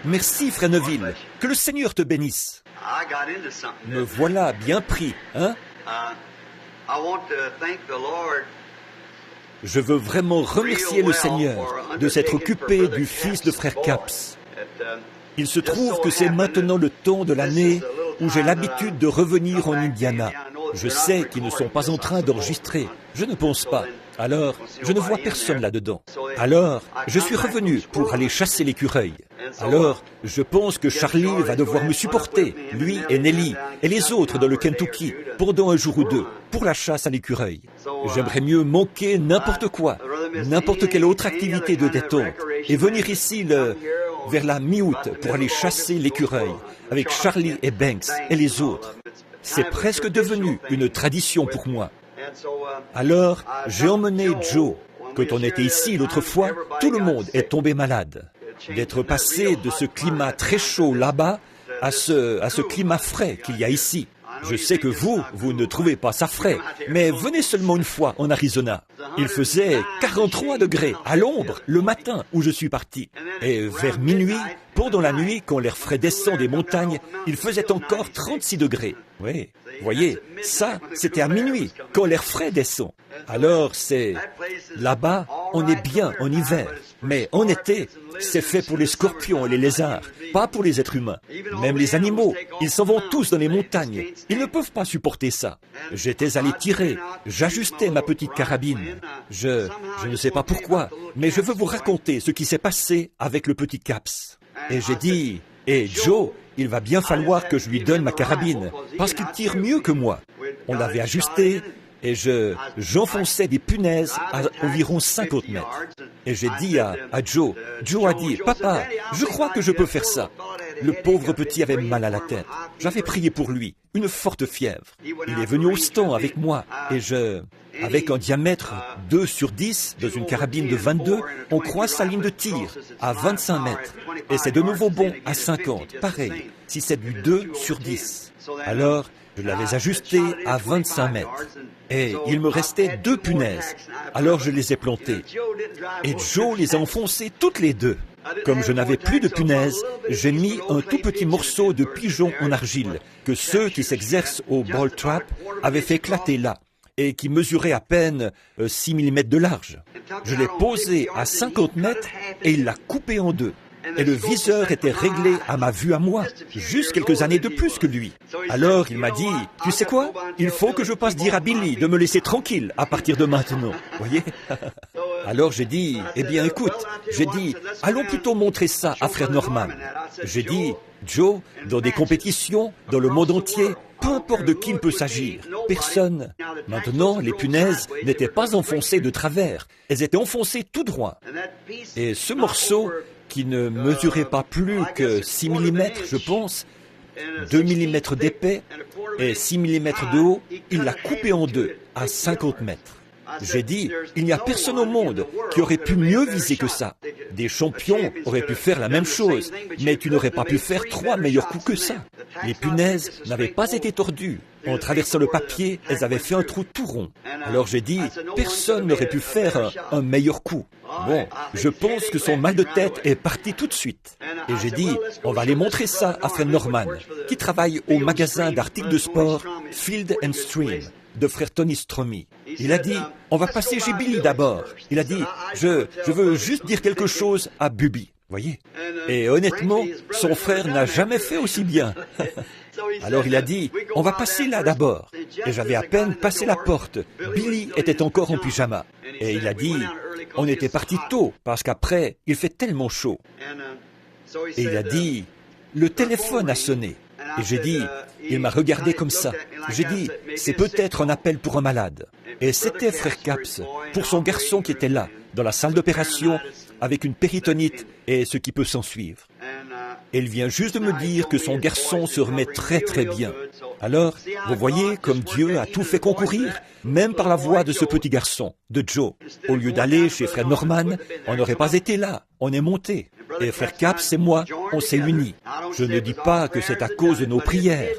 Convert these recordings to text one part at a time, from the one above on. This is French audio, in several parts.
Merci, Frère Neville. Que le Seigneur te bénisse. Me voilà bien pris, hein? Je veux vraiment remercier le Seigneur de s'être occupé du fils de Frère Capps. Il se trouve que c'est maintenant le temps de l'année où j'ai l'habitude de revenir en Indiana. Je sais qu'ils ne sont pas en train d'enregistrer. Je ne pense pas. Alors, je ne vois personne là-dedans. Alors, je suis revenu pour aller chasser l'écureuil. Alors, je pense que Charlie va devoir me supporter, lui et Nelly, et les autres dans le Kentucky, pendant un jour ou deux, pour la chasse à l'écureuil. J'aimerais mieux manquer n'importe quoi, n'importe quelle autre activité de détente, et venir ici vers la mi-août pour aller chasser l'écureuil, avec Charlie et Banks et les autres. C'est presque devenu une tradition pour moi. Alors, j'ai emmené Joe. Quand on était ici l'autre fois, tout le monde est tombé malade. D'être passé de ce climat très chaud là-bas à ce climat frais qu'il y a ici. Je sais que vous ne trouvez pas ça frais, mais venez seulement une fois en Arizona. Il faisait 43 degrés à l'ombre le matin où je suis parti. Et vers minuit, pendant la nuit, quand l'air frais descend des montagnes, il faisait encore 36 degrés. Oui, voyez, ça, c'était à minuit, quand l'air frais descend. Alors, là-bas, on est bien en hiver, mais en été, c'est fait pour les scorpions et les lézards, pas pour les êtres humains. Même les animaux, ils s'en vont tous dans les montagnes. Ils ne peuvent pas supporter ça. J'étais allé tirer, j'ajustais ma petite carabine. Je ne sais pas pourquoi, mais je veux vous raconter ce qui s'est passé avec le petit Capps. Et j'ai dit, Joe, il va bien falloir que je lui donne ma carabine, parce qu'il tire mieux que moi. On l'avait ajusté, et j'enfonçais des punaises à environ 50 mètres. Et j'ai dit à Joe a dit, « Papa, je crois que je peux faire ça. » Le pauvre petit avait mal à la tête. J'avais prié pour lui, une forte fièvre. Il est venu au stand avec moi, et avec un diamètre 2/10 dans une carabine de 22, on croise sa ligne de tir à 25 mètres. Et c'est de nouveau bon à 50, pareil, si c'est du 2/10. Alors, je l'avais ajusté à 25 mètres. Et il me restait 2 punaises. Alors je les ai plantées. Et Joe les a enfoncées toutes les deux. Comme je n'avais plus de punaises, j'ai mis un tout petit morceau de pigeon en argile que ceux qui s'exercent au ball trap avaient fait éclater là et qui mesurait à peine 6 mm de large. Je l'ai posé à 50 mètres et il l'a coupé en deux. Et le viseur était réglé à ma vue à moi, juste quelques années de plus que lui. Alors il m'a dit, « Tu sais quoi? Il faut que je passe dire à Billy de me laisser tranquille à partir de maintenant. » Voyez? Alors j'ai dit, « Eh bien écoute, allons plutôt montrer ça à Frère Norman. » J'ai dit, « Joe, dans des compétitions, dans le monde entier, peu importe de qui il peut s'agir, personne. » Maintenant, les punaises n'étaient pas enfoncées de travers, elles étaient enfoncées tout droit. Et ce morceau, qui ne mesurait pas plus que 6 mm, je pense, 2 mm d'épais et 6 mm de haut, il l'a coupé en deux, à 50 mètres. J'ai dit, il n'y a personne au monde qui aurait pu mieux viser que ça. Des champions auraient pu faire la même chose, mais tu n'aurais pas pu faire 3 meilleurs coups que ça. Les punaises n'avaient pas été tordues. En traversant le papier, elles avaient fait un trou tout rond. Alors j'ai dit, personne n'aurait pu faire un meilleur coup. Bon, je pense que son mal de tête est parti tout de suite. Et j'ai dit, on va aller montrer ça à Frère Norman, qui travaille au magasin d'articles de sport Field & Stream, de Frère Tony Stromy. Il a dit, on va passer chez Billy d'abord. Il a dit, je veux juste dire quelque chose à Bubi. Voyez? Et honnêtement, son frère n'a jamais fait aussi bien. Alors il a dit, on va passer là d'abord. Et j'avais à peine passé la porte. Billy était encore en pyjama. Et il a dit, on était parti tôt, parce qu'après, il fait tellement chaud. Et il a dit, le téléphone a sonné. Et j'ai dit, il m'a regardé comme ça. J'ai dit, c'est peut-être un appel pour un malade. Et c'était Frère Capps, pour son garçon qui était là, dans la salle d'opération, avec une péritonite et ce qui peut s'en suivre. Et il vient juste de me dire que son garçon se remet très très bien. Alors, vous voyez comme Dieu a tout fait concourir, même par la voix de ce petit garçon, de Joe. Au lieu d'aller chez Frère Norman, on n'aurait pas été là, on est monté. Et Frère Capps et moi, on s'est unis. Je ne dis pas que c'est à cause de nos prières,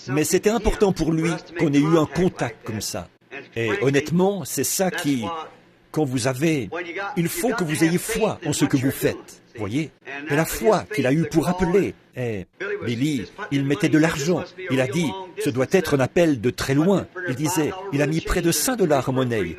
mais c'était important pour lui qu'on ait eu un contact comme ça. Et honnêtement, c'est ça qui... Quand vous avez... Il faut que vous ayez foi en ce que vous faites. voyez. Et la foi qu'il a eue pour appeler. Et Billy, il mettait de l'argent. Il a dit, ce doit être un appel de très loin. Il disait, il a mis près de $5 en monnaie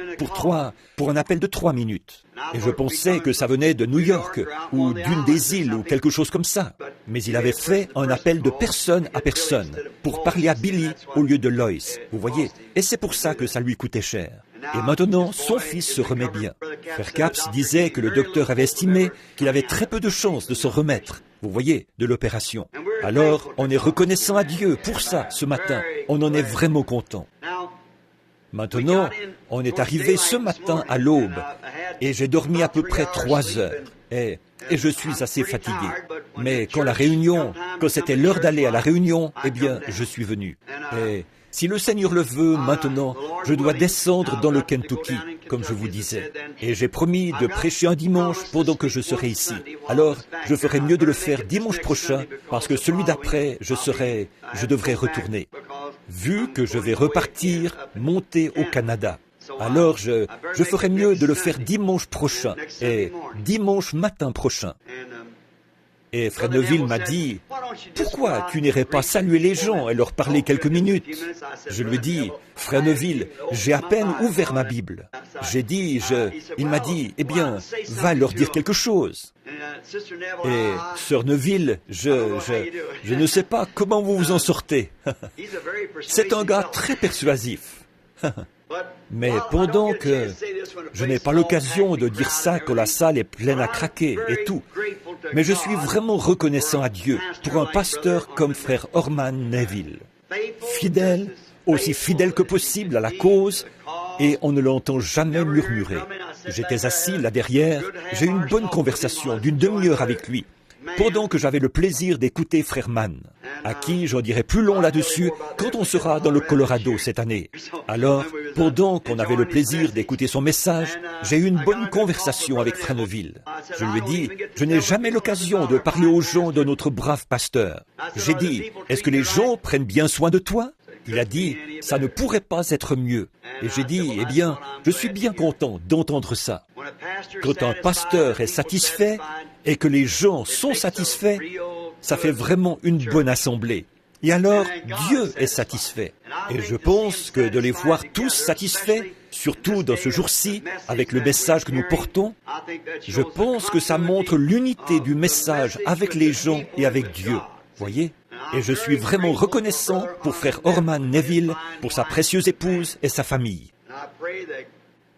pour un appel de 3 minutes. Et je pensais que ça venait de New York, ou d'une des îles, ou quelque chose comme ça. Mais il avait fait un appel de personne à personne, pour parler à Billy au lieu de Lois, vous voyez. Et c'est pour ça que ça lui coûtait cher. Et maintenant, son fils se remet bien. Frère Capps disait que le docteur avait estimé qu'il avait très peu de chances de se remettre, vous voyez, de l'opération. Alors, on est reconnaissant à Dieu pour ça, ce matin. On en est vraiment content. Maintenant, on est arrivé ce matin à l'aube, et j'ai dormi à peu près 3 heures. Et je suis assez fatigué. Mais quand c'était l'heure d'aller à la réunion, eh bien, je suis venu. Et si le Seigneur le veut, maintenant, je dois descendre dans le Kentucky, comme je vous disais. Et j'ai promis de prêcher un dimanche pendant que je serai ici. Alors, je ferai mieux de le faire dimanche prochain, parce que celui d'après, je devrais retourner. Vu que je vais repartir, monter au Canada. Alors, je ferai mieux de le faire dimanche prochain, et dimanche matin prochain. Et Frère Neville m'a dit, « Pourquoi tu n'irais pas saluer les gens et leur parler quelques minutes ?» Je lui ai dit, « Frère Neville, j'ai à peine ouvert ma Bible. » Il m'a dit, « Eh bien, va leur dire quelque chose. » Et Sœur Neville, je ne sais pas comment vous vous en sortez. C'est un gars très persuasif. Mais pendant que je n'ai pas l'occasion de dire ça quand la salle est pleine à craquer et tout, mais je suis vraiment reconnaissant à Dieu pour un pasteur comme Frère Orman Neville. Fidèle, aussi fidèle que possible à la cause, et on ne l'entend jamais murmurer. J'étais assis là derrière, j'ai eu une bonne conversation d'une demi-heure avec lui, pendant que j'avais le plaisir d'écouter Frère Mann, à qui j'en dirai plus long là-dessus quand on sera dans le Colorado cette année. Alors, pendant qu'on avait le plaisir d'écouter son message, j'ai eu une bonne conversation avec Frère Neville. Je lui ai dit, je n'ai jamais l'occasion de parler aux gens de notre brave pasteur. J'ai dit, est-ce que les gens prennent bien soin de toi ? Il a dit, ça ne pourrait pas être mieux. Et j'ai dit, eh bien, je suis bien content d'entendre ça. Quand un pasteur est satisfait et que les gens sont satisfaits, ça fait vraiment une bonne assemblée. Et alors, Dieu est satisfait. Et je pense que de les voir tous satisfaits, surtout dans ce jour-ci, avec le message que nous portons, je pense que ça montre l'unité du message avec les gens et avec Dieu. Voyez ? Et je suis vraiment reconnaissant pour Frère Orman Neville, pour sa précieuse épouse et sa famille.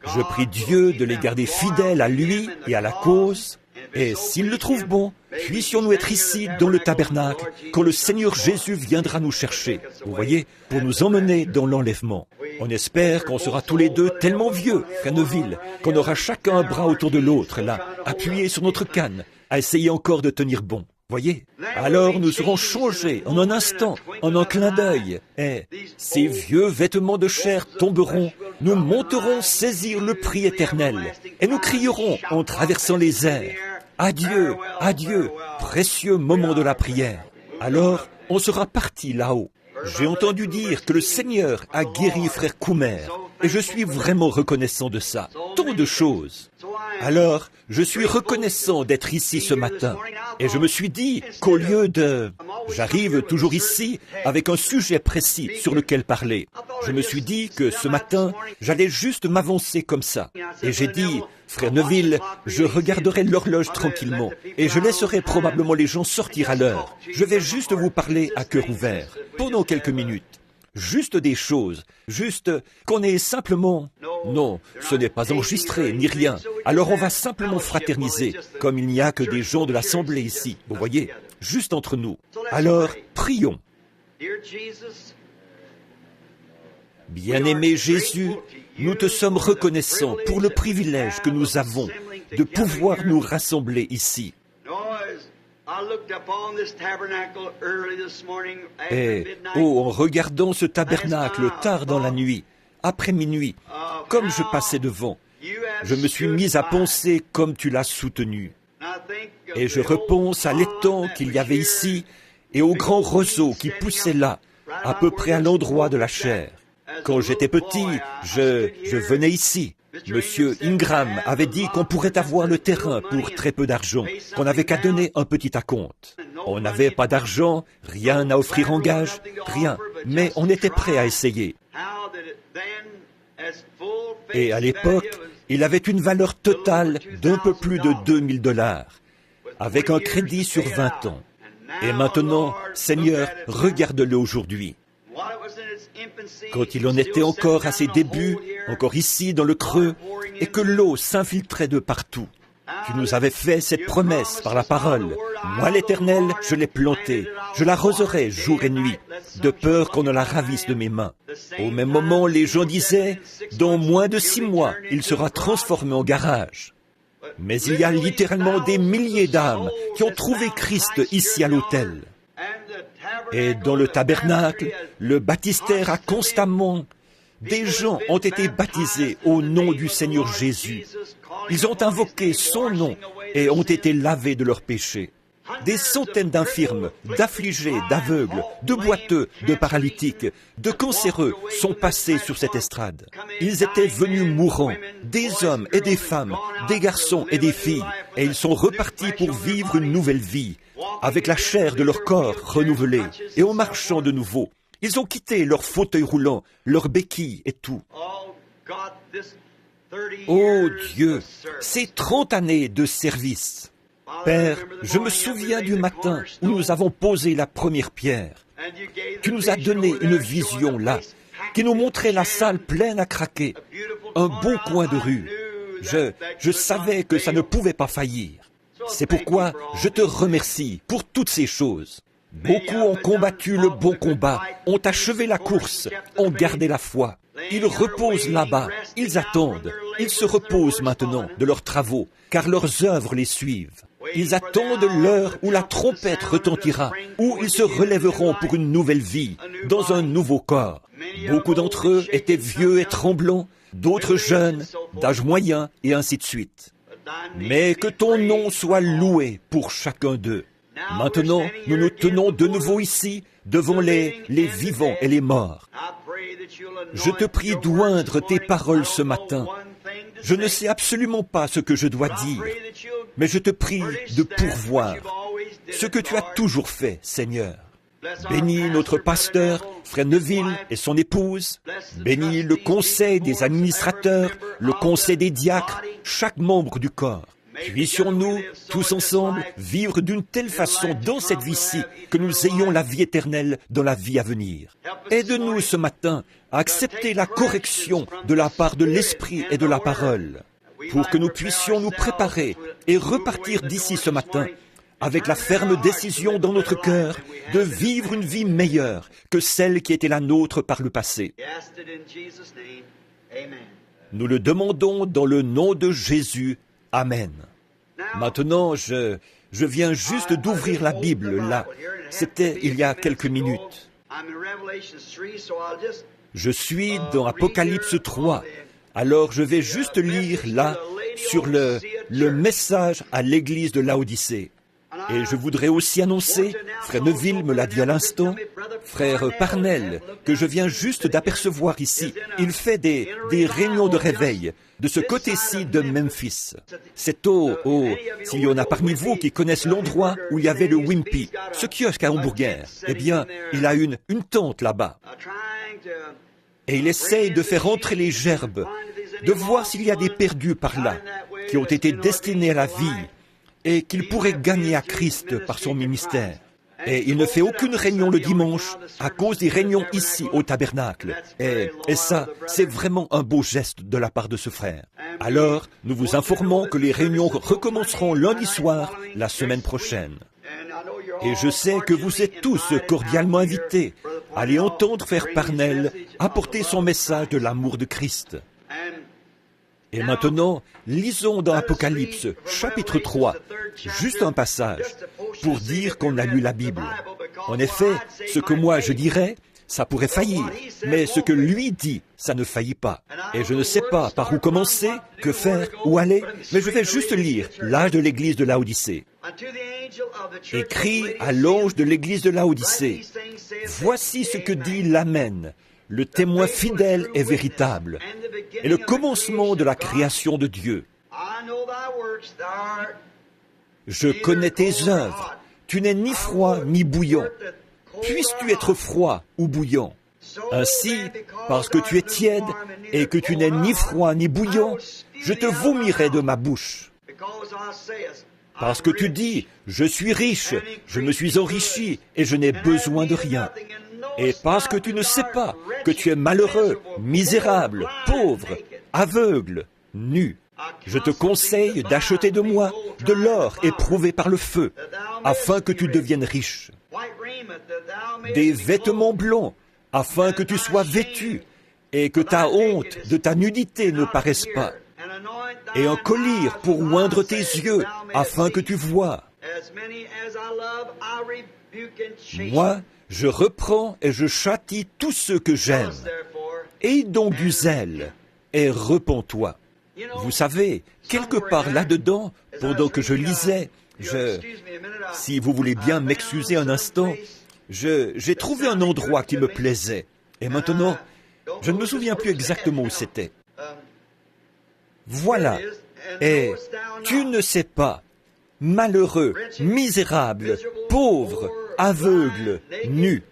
Je prie Dieu de les garder fidèles à lui et à la cause, et s'il le trouve bon, puissions-nous être ici dans le tabernacle quand le Seigneur Jésus viendra nous chercher, vous voyez, pour nous emmener dans l'enlèvement. On espère qu'on sera tous les deux tellement vieux, Frère Neville, qu'on aura chacun un bras autour de l'autre, là, appuyé sur notre canne, à essayer encore de tenir bon. Voyez, alors nous serons changés en un instant, en un clin d'œil, et ces vieux vêtements de chair tomberont, nous monterons saisir le prix éternel, et nous crierons en traversant les airs, adieu, adieu, précieux moment de la prière. Alors, on sera parti là-haut. J'ai entendu dire que le Seigneur a guéri Frère Coumer, et je suis vraiment reconnaissant de ça. Tant de choses. Alors, je suis reconnaissant d'être ici ce matin. Et je me suis dit qu'au lieu de... J'arrive toujours ici avec un sujet précis sur lequel parler. Je me suis dit que ce matin, j'allais juste m'avancer comme ça. Et j'ai dit, Frère Neville, je regarderai l'horloge tranquillement et je laisserai probablement les gens sortir à l'heure. Je vais juste vous parler à cœur ouvert, pendant quelques minutes. Juste des choses, juste qu'on ait simplement... Non, ce n'est pas enregistré, ni rien. Alors on va simplement fraterniser, comme il n'y a que des gens de l'Assemblée ici, vous voyez, juste entre nous. Alors, prions. Bien-aimé Jésus, nous te sommes reconnaissants pour le privilège que nous avons de pouvoir nous rassembler ici. Et, en regardant ce tabernacle tard dans la nuit, après minuit, comme je passais devant, je me suis mis à penser comme tu l'as soutenu. Et je repense à l'étang qu'il y avait ici et aux grands roseaux qui poussaient là, à peu près à l'endroit de la chaire. Quand j'étais petit, je venais ici. Monsieur Ingram avait dit qu'on pourrait avoir le terrain pour très peu d'argent, qu'on n'avait qu'à donner un petit acompte. On n'avait pas d'argent, rien à offrir en gage, rien, mais on était prêt à essayer. Et à l'époque, il avait une valeur totale d'un peu plus de $2000, avec un crédit sur 20 ans. Et maintenant, Seigneur, regarde-le aujourd'hui. Quand il en était encore à ses débuts, encore ici dans le creux, et que l'eau s'infiltrait de partout. Tu nous avais fait cette promesse par la parole. Moi, l'Éternel, je l'ai plantée. Je l'arroserai jour et nuit, de peur qu'on ne la ravisse de mes mains. Au même moment, les gens disaient, dans moins de 6 mois, il sera transformé en garage. Mais il y a littéralement des milliers d'âmes qui ont trouvé Christ ici à l'autel. Et dans le tabernacle, le baptistère a constamment... Des gens ont été baptisés au nom du Seigneur Jésus. Ils ont invoqué son nom et ont été lavés de leurs péchés. Des centaines d'infirmes, d'affligés, d'aveugles, de boiteux, de paralytiques, de cancéreux sont passés sur cette estrade. Ils étaient venus mourants, des hommes et des femmes, des garçons et des filles, et ils sont repartis pour vivre une nouvelle vie, avec la chair de leur corps renouvelée, et en marchant de nouveau. Ils ont quitté leurs fauteuils roulants, leurs béquilles et tout. Oh Dieu, ces 30 années de service. Père, je me souviens du matin où nous avons posé la première pierre. Tu nous as donné une vision là, qui nous montrait la salle pleine à craquer, un beau coin de rue. Je savais que ça ne pouvait pas faillir. C'est pourquoi je te remercie pour toutes ces choses. Beaucoup ont combattu le bon combat, ont achevé la course, ont gardé la foi. Ils reposent là-bas, ils attendent. Ils se reposent maintenant de leurs travaux, car leurs œuvres les suivent. Ils attendent l'heure où la trompette retentira, où ils se relèveront pour une nouvelle vie, dans un nouveau corps. Beaucoup d'entre eux étaient vieux et tremblants, d'autres jeunes, d'âge moyen, et ainsi de suite. Mais que ton nom soit loué pour chacun d'eux. Maintenant, nous nous tenons de nouveau ici, devant les vivants et les morts. Je te prie d'oindre tes paroles ce matin. Je ne sais absolument pas ce que je dois dire, mais je te prie de pourvoir ce que tu as toujours fait, Seigneur. Bénis notre pasteur, Frère Neville et son épouse. Bénis le conseil des administrateurs, le conseil des diacres, chaque membre du corps. Puissions-nous, tous ensemble, vivre d'une telle façon dans cette vie-ci que nous ayons la vie éternelle dans la vie à venir. Aide-nous ce matin à accepter la correction de la part de l'Esprit et de la parole, pour que nous puissions nous préparer et repartir d'ici ce matin avec la ferme décision dans notre cœur de vivre une vie meilleure que celle qui était la nôtre par le passé. Nous le demandons dans le nom de Jésus. Amen. Maintenant, je viens juste d'ouvrir la Bible, là. C'était il y a quelques minutes. Je suis dans Apocalypse 3. Alors, je vais juste lire, là, sur le message à l'église de Laodicée. Et je voudrais aussi annoncer, Frère Neville me l'a dit à l'instant, Frère Parnell, que je viens juste d'apercevoir ici. Il fait des réunions de réveil de ce côté-ci de Memphis. C'est s'il y en a parmi vous qui connaissent l'endroit où il y avait le Wimpy, ce kiosque à hamburger, eh bien, il a une tente là-bas. Et il essaye de faire entrer les gerbes, de voir s'il y a des perdus par là, qui ont été destinés à la vie, et qu'il pourrait gagner à Christ par son ministère. Et il ne fait aucune réunion le dimanche à cause des réunions ici au tabernacle. Et ça, c'est vraiment un beau geste de la part de ce frère. Alors, nous vous informons que les réunions recommenceront lundi soir, la semaine prochaine. Et je sais que vous êtes tous cordialement invités à aller entendre Frère Parnell apporter son message de l'amour de Christ. Et maintenant, lisons dans Apocalypse, chapitre 3, juste un passage, pour dire qu'on a lu la Bible. En effet, ce que moi je dirais, ça pourrait faillir, mais ce que lui dit, ça ne faillit pas. Et je ne sais pas par où commencer, que faire, où aller, mais je vais juste lire l'âge de l'église de Laodicée. Écrit à l'ange de l'église de Laodicée, « Voici ce que dit l'Amen, le témoin fidèle et véritable, et le commencement de la création de Dieu. Je connais tes œuvres. Tu n'es ni froid ni bouillant. Puisses-tu être froid ou bouillant? Ainsi, parce que tu es tiède et que tu n'es ni froid ni bouillant, je te vomirai de ma bouche. Parce que tu dis, je suis riche, je me suis enrichi et je n'ai besoin de rien. Et parce que tu ne sais pas que tu es malheureux, misérable, pauvre, aveugle, nu, je te conseille d'acheter de moi de l'or éprouvé par le feu, afin que tu deviennes riche. Des vêtements blancs, afin que tu sois vêtu, et que ta honte de ta nudité ne paraisse pas. Et un collier pour oindre tes yeux, afin que tu vois. Moi, je reprends et je châtie tous ceux que j'aime. Aie donc du zèle, et repens-toi. Vous savez, quelque part là-dedans, pendant que je lisais, si vous voulez bien m'excuser un instant, j'ai trouvé un endroit qui me plaisait. Et maintenant, je ne me souviens plus exactement où c'était. Voilà. Et tu ne sais pas, malheureux, misérable, pauvre, aveugle, nu.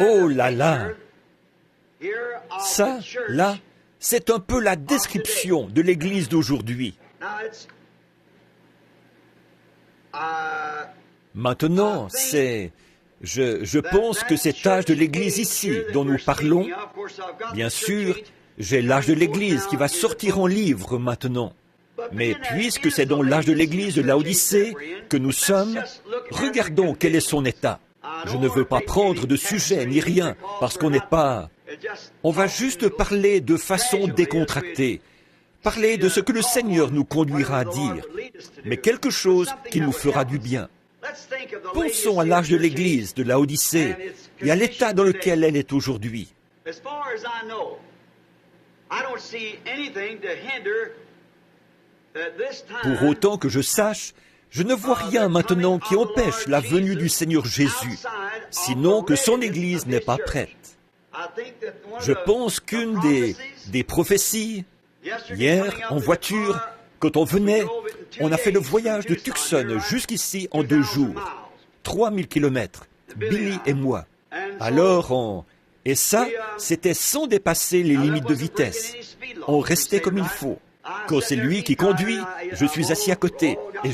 Oh là là! Ça, là, c'est un peu la description de l'Église d'aujourd'hui. Maintenant, je pense que cet âge de l'Église ici, dont nous parlons, bien sûr, j'ai l'âge de l'Église qui va sortir en livre maintenant. Mais puisque c'est dans l'âge de l'Église de Laodicée que nous sommes, regardons quel est son état. Je ne veux pas prendre de sujet ni rien, parce qu'on n'est pas... On va juste parler de façon décontractée, parler de ce que le Seigneur nous conduira à dire, mais quelque chose qui nous fera du bien. Pensons à l'âge de l'Église de Laodicée et à l'état dans lequel elle est aujourd'hui. Pour autant que je sache, je ne vois rien maintenant qui empêche la venue du Seigneur Jésus, sinon que son Église n'est pas prête. Je pense qu'une des prophéties, hier, en voiture, quand on venait, on a fait le voyage de Tucson jusqu'ici en 2 jours. 3000 kilomètres, Billy et moi. Alors, et ça, c'était sans dépasser les limites de vitesse. On restait comme il faut. Quand c'est lui qui conduit, je suis assis à côté et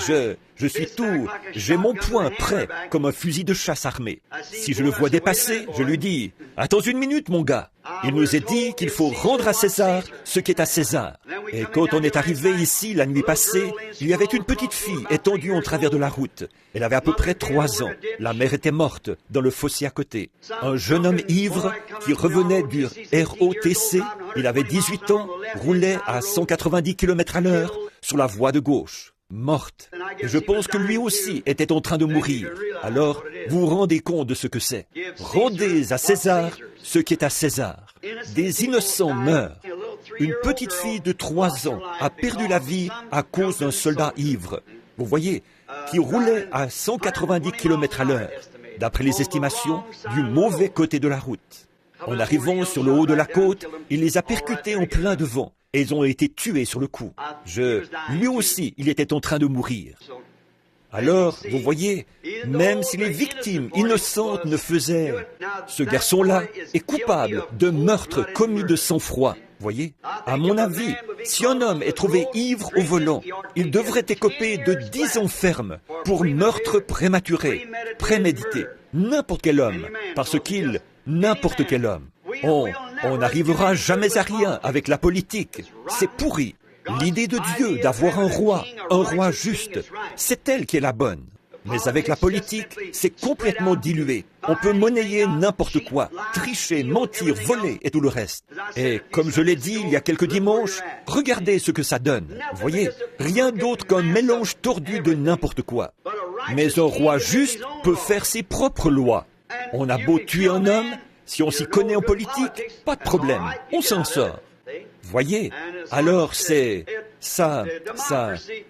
j'ai mon poing prêt comme un fusil de chasse armé. Si je le vois dépasser, je lui dis « Attends une minute, mon gars !» Il nous est dit qu'il faut rendre à César ce qui est à César. Et quand on est arrivé ici la nuit passée, il y avait une petite fille étendue en travers de la route. Elle avait à peu près 3 ans. La mère était morte dans le fossé à côté. Un jeune homme ivre qui revenait du ROTC, il avait 18 ans, roulait à 190 km/h sur la voie de gauche. Morte. Et je pense que lui aussi était en train de mourir. Alors, vous vous rendez compte de ce que c'est. Rendez à César ce qui est à César. Des innocents meurent. Une petite fille de 3 ans a perdu la vie à cause d'un soldat ivre. Vous voyez, qui roulait à 190 km/h, d'après les estimations, du mauvais côté de la route. En arrivant sur le haut de la côte, il les a percutés en plein devant. Et ils ont été tués sur le coup. Lui aussi, il était en train de mourir. Alors, vous voyez, même si les victimes innocentes ne faisaient... Ce garçon-là est coupable de meurtre commis de sang-froid. Voyez, à mon avis, si un homme est trouvé ivre au volant, il devrait écoper de 10 ans ferme pour meurtre prématuré, prémédité. N'importe quel homme, parce qu'il... N'importe quel homme. On n'arrivera jamais à rien avec la politique. C'est pourri. L'idée de Dieu d'avoir un roi juste, c'est elle qui est la bonne. Mais avec la politique, c'est complètement dilué. On peut monnayer n'importe quoi, tricher, mentir, voler et tout le reste. Et comme je l'ai dit il y a quelques dimanches, regardez ce que ça donne. Vous voyez, rien d'autre qu'un mélange tordu de n'importe quoi. Mais un roi juste peut faire ses propres lois. On a beau tuer un homme, si on s'y connaît en politique, pas de problème, on s'en sort. Voyez, alors c'est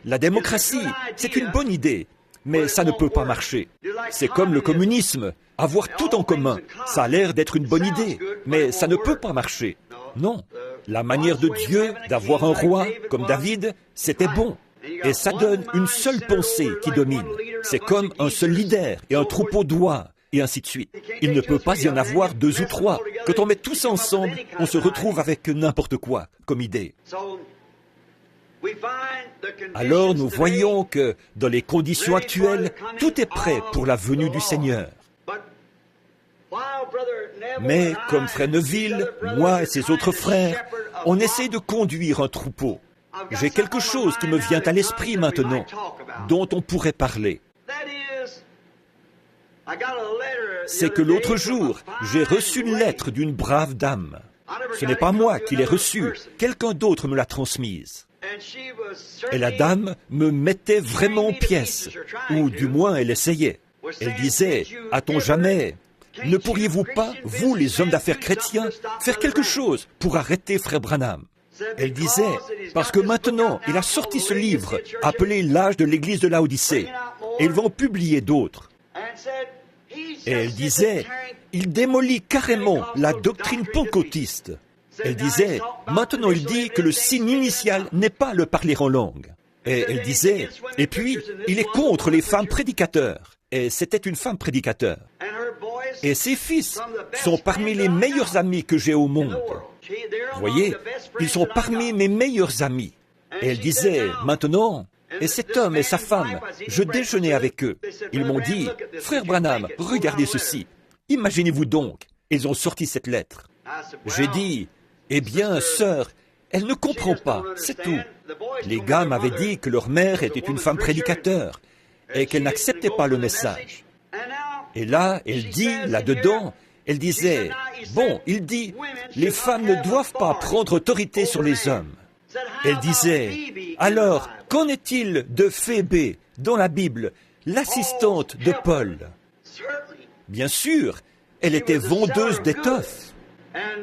la démocratie, c'est une bonne idée, mais ça ne peut pas marcher. C'est comme le communisme, avoir tout en commun, ça a l'air d'être une bonne idée, mais ça ne peut pas marcher. Non, la manière de Dieu d'avoir un roi comme David, c'était bon. Et ça donne une seule pensée qui domine. C'est comme un seul leader et un troupeau d'oies, et ainsi de suite. Il ne peut pas y en avoir deux ou trois. Quand on met tout ça ensemble, on se retrouve avec n'importe quoi comme idée. Alors nous voyons que dans les conditions actuelles, tout est prêt pour la venue du Seigneur. Mais comme frère Neville, moi et ses autres frères, on essaie de conduire un troupeau. J'ai quelque chose qui me vient à l'esprit maintenant, dont on pourrait parler. C'est que l'autre jour, j'ai reçu une lettre d'une brave dame. Ce n'est pas moi qui l'ai reçue, quelqu'un d'autre me l'a transmise. Et la dame me mettait vraiment en pièces, ou du moins elle essayait. Elle disait, « A-t-on jamais, ne pourriez-vous pas, vous les hommes d'affaires chrétiens, faire quelque chose pour arrêter frère Branham ?» Elle disait, parce que maintenant, il a sorti ce livre appelé L'âge de l'église de Laodicée, et il va en publier d'autres. Et elle disait, il démolit carrément la doctrine pentecôtiste. Elle disait, maintenant il dit que le signe initial n'est pas le parler en langue. Et elle disait, et puis, il est contre les femmes prédicateurs. Et c'était une femme prédicateur. Et ses fils sont parmi les meilleurs amis que j'ai au monde. Vous voyez, ils sont parmi mes meilleurs amis. Et elle disait, maintenant, et cet homme et sa femme, je déjeunais avec eux. Ils m'ont dit, « Frère Branham, regardez ceci. Imaginez-vous donc. » Ils ont sorti cette lettre. J'ai dit, « Eh bien, sœur, elle ne comprend pas, c'est tout. » Les gars m'avaient dit que leur mère était une femme prédicateur et qu'elle n'acceptait pas le message. Et là, elle dit, là-dedans, elle disait, « Bon, il dit, les femmes ne doivent pas prendre autorité sur les hommes. » Elle disait, « Alors, qu'en est-il de Phébé dans la Bible, l'assistante de Paul ?» Bien sûr, elle était vendeuse d'étoffes.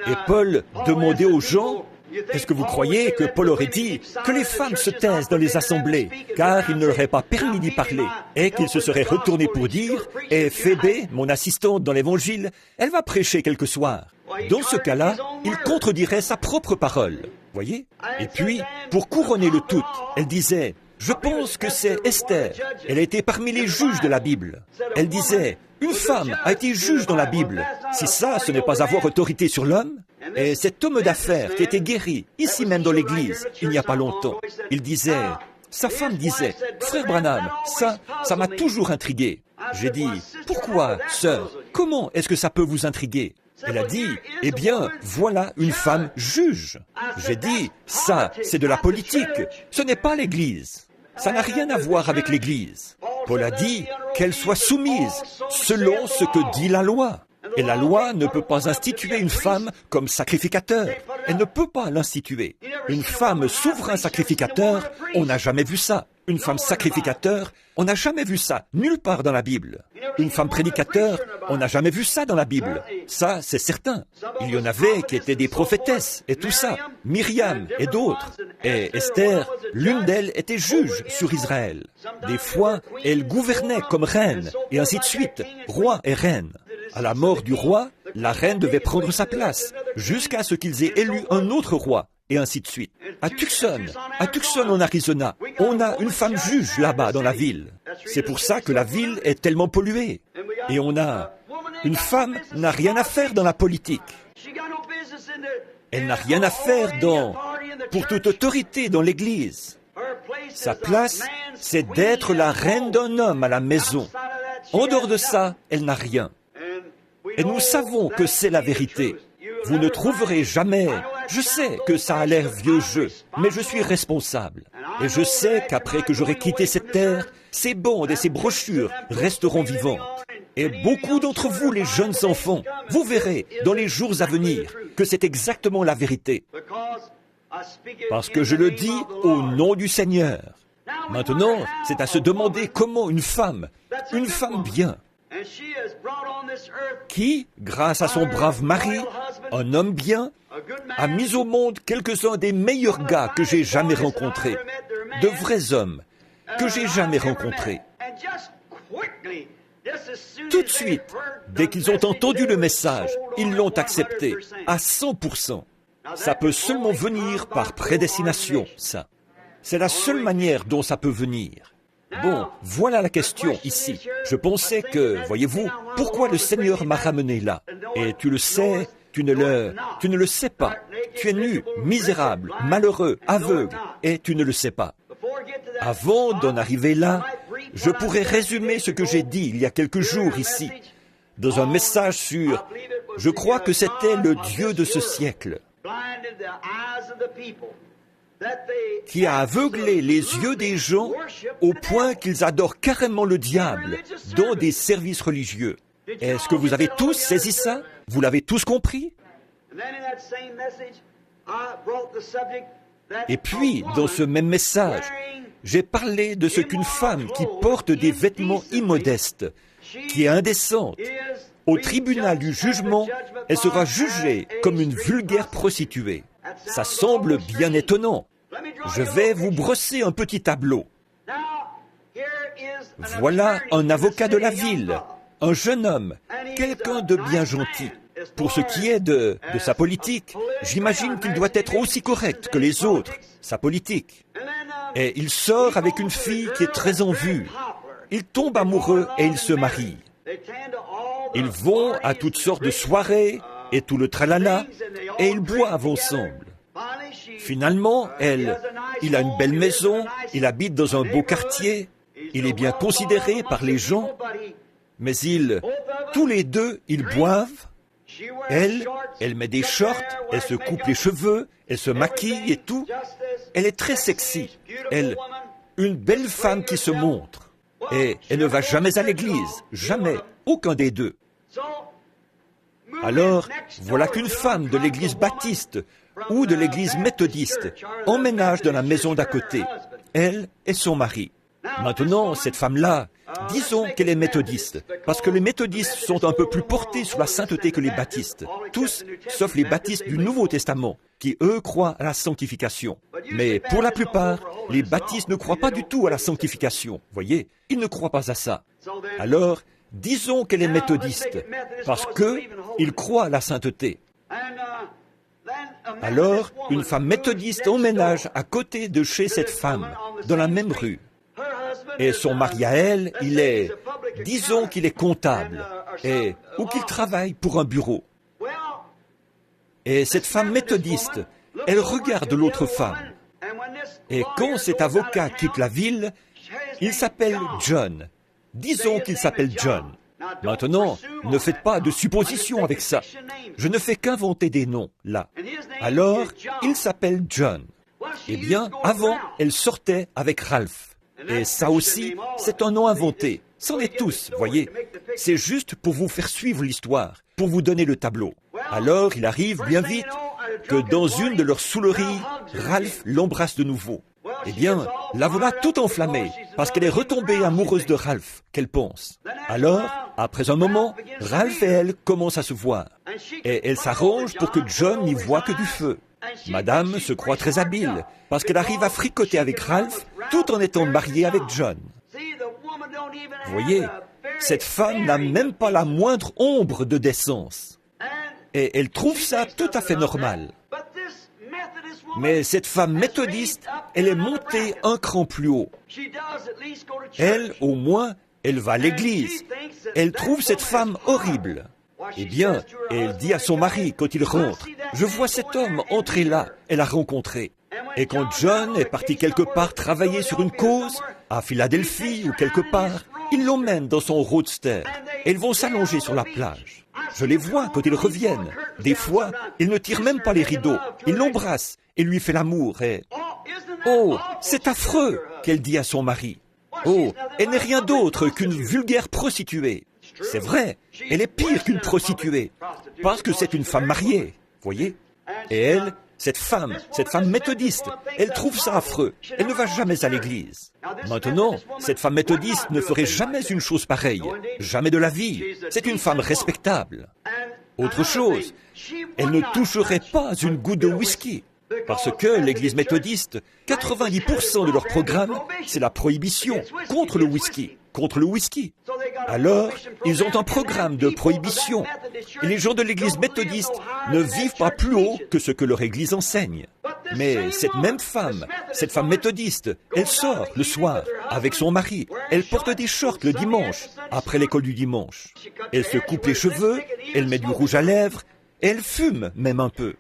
Et Paul demandait aux gens, est-ce que vous croyez que Paul aurait dit que les femmes se taisent dans les assemblées, car il ne leur est pas permis d'y parler, et qu'il se serait retourné pour dire, et Phébé, mon assistante dans l'évangile, elle va prêcher quelque soir. Dans ce cas-là, il contredirait sa propre parole. Voyez? Et puis, pour couronner le tout, elle disait, je pense que c'est Esther. Elle a été parmi les juges de la Bible. Elle disait, une femme a été juge dans la Bible. Si ça, ce n'est pas avoir autorité sur l'homme. Et cet homme d'affaires qui était guéri, ici même dans l'église, il n'y a pas longtemps, il disait, sa femme disait, frère Branham, ça m'a toujours intrigué. J'ai dit, pourquoi, sœur, comment est-ce que ça peut vous intriguer? Elle a dit, eh bien, voilà une femme juge. J'ai dit, ça, c'est de la politique, ce n'est pas l'Église. Ça n'a rien à voir avec l'Église. Paul a dit qu'elle soit soumise selon ce que dit la loi. Et la loi ne peut pas instituer une femme comme sacrificateur. Elle ne peut pas l'instituer. Une femme souverain sacrificateur, on n'a jamais vu ça. Une femme sacrificateur, on n'a jamais vu ça, nulle part dans la Bible. Une femme prédicateur, on n'a jamais vu ça dans la Bible. Ça, c'est certain. Il y en avait qui étaient des prophétesses et tout ça, Myriam et d'autres. Et Esther, l'une d'elles était juge sur Israël. Des fois, elle gouvernait comme reine, et ainsi de suite, roi et reine. À la mort du roi, la reine devait prendre sa place, jusqu'à ce qu'ils aient élu un autre roi, et ainsi de suite. À Tucson en Arizona, on a une femme juge là-bas dans la ville. C'est pour ça que la ville est tellement polluée. Et on a... Une femme n'a rien à faire dans la politique. Elle n'a rien à faire pour toute autorité dans l'Église. Sa place, c'est d'être la reine d'un homme à la maison. En dehors de ça, elle n'a rien. Et nous savons que c'est la vérité. Vous ne trouverez jamais... Je sais que ça a l'air vieux jeu, mais je suis responsable. Et je sais qu'après que j'aurai quitté cette terre, ces bandes et ces brochures resteront vivantes. Et beaucoup d'entre vous, les jeunes enfants, vous verrez dans les jours à venir que c'est exactement la vérité. Parce que je le dis au nom du Seigneur. Maintenant, c'est à se demander comment une femme bien, qui, grâce à son brave mari, un homme bien, a mis au monde quelques-uns des meilleurs gars que j'ai jamais rencontrés, de vrais hommes que j'ai jamais rencontrés. Tout de suite, dès qu'ils ont entendu le message, ils l'ont accepté à 100%. Ça peut seulement venir par prédestination, ça. C'est la seule manière dont ça peut venir. Bon, voilà la question ici. Je pensais que, voyez-vous, pourquoi le Seigneur m'a ramené là? Et tu le sais, tu ne le sais pas. Tu es nu, misérable, malheureux, aveugle, et tu ne le sais pas. Avant d'en arriver là, je pourrais résumer ce que j'ai dit il y a quelques jours ici, dans un message sur, je crois que c'était le Dieu de ce siècle, qui a aveuglé les yeux des gens au point qu'ils adorent carrément le diable dans des services religieux. Est-ce que vous avez tous saisi ça? Vous l'avez tous compris? Et puis, dans ce même message, j'ai parlé de ce qu'une femme qui porte des vêtements immodestes, qui est indécente, au tribunal du jugement, elle sera jugée comme une vulgaire prostituée. Ça semble bien étonnant. Je vais vous brosser un petit tableau. Voilà un avocat de la ville, un jeune homme, quelqu'un de bien gentil. Pour ce qui est de sa politique, j'imagine qu'il doit être aussi correct que les autres, sa politique. Et il sort avec une fille qui est très en vue. Ils tombent amoureux et ils se marient. Ils vont à toutes sortes de soirées et tout le tralala, et ils boivent ensemble. Finalement, il a une belle maison, il habite dans un beau quartier, il est bien considéré par les gens, mais tous les deux, ils boivent. Elle met des shorts, elle se coupe les cheveux, elle se maquille et tout. Elle est très sexy. Une belle femme qui se montre. Et elle ne va jamais à l'église, jamais, aucun des deux. Alors, voilà qu'une femme de l'église baptiste ou de l'église méthodiste emménage dans la maison d'à côté, elle et son mari. Maintenant, cette femme-là, disons qu'elle est méthodiste, parce que les méthodistes sont un peu plus portés sur la sainteté que les baptistes, tous, sauf les baptistes du Nouveau Testament, qui, eux, croient à la sanctification. Mais pour la plupart, les baptistes ne croient pas du tout à la sanctification, voyez, ils ne croient pas à ça. Alors, disons qu'elle est méthodiste, parce qu'ils croient à la sainteté. Alors, une femme méthodiste emménage à côté de chez cette femme, dans la même rue. Et son mari à elle, disons qu'il est comptable, ou qu'il travaille pour un bureau. Et cette femme méthodiste, elle regarde l'autre femme. Et quand cet avocat quitte la ville, il s'appelle John. Disons qu'il s'appelle John. Maintenant, ne faites pas de suppositions avec ça. Je ne fais qu'inventer des noms, là. Alors, il s'appelle John. Eh bien, avant, elle sortait avec Ralph. Et ça aussi, c'est un nom inventé. C'en est tous, voyez. C'est juste pour vous faire suivre l'histoire, pour vous donner le tableau. Alors, il arrive bien vite que dans une de leurs souleries, Ralph l'embrasse de nouveau. Eh bien, la voilà tout enflammée, parce qu'elle est retombée amoureuse de Ralph, qu'elle pense. Alors, après un moment, Ralph et elle commencent à se voir. Et elle s'arrange pour que John n'y voit que du feu. Madame se croit très habile, parce qu'elle arrive à fricoter avec Ralph, tout en étant mariée avec John. Vous voyez, cette femme n'a même pas la moindre ombre de décence. Et elle trouve ça tout à fait normal. Mais cette femme méthodiste, elle est montée un cran plus haut. Elle, au moins, elle va à l'église. Elle trouve cette femme horrible. Eh bien, elle dit à son mari, quand il rentre, « Je vois cet homme entrer là, elle a rencontré. » Et quand John est parti quelque part travailler sur une cause, à Philadelphie ou quelque part, il l'emmène dans son roadster. Et ils vont s'allonger sur la plage. Je les vois quand ils reviennent. Des fois, ils ne tirent même pas les rideaux. Ils l'embrassent et lui fait l'amour et... Oh, c'est affreux, qu'elle dit à son mari. Oh, elle n'est rien d'autre qu'une vulgaire prostituée. C'est vrai, elle est pire qu'une prostituée, parce que c'est une femme mariée, voyez. Et elle, cette femme méthodiste, elle trouve ça affreux. Elle ne va jamais à l'église. Maintenant, cette femme méthodiste ne ferait jamais une chose pareille. Jamais de la vie. C'est une femme respectable. Autre chose, elle ne toucherait pas une goutte de whisky. Parce que l'Église méthodiste, 90% de leur programme, c'est la prohibition contre le whisky. Alors, ils ont un programme de prohibition. Et les gens de l'Église méthodiste ne vivent pas plus haut que ce que leur Église enseigne. Mais cette femme méthodiste, elle sort le soir avec son mari. Elle porte des shorts le dimanche, après l'école du dimanche. Elle se coupe les cheveux, elle met du rouge à lèvres, et elle fume même un peu.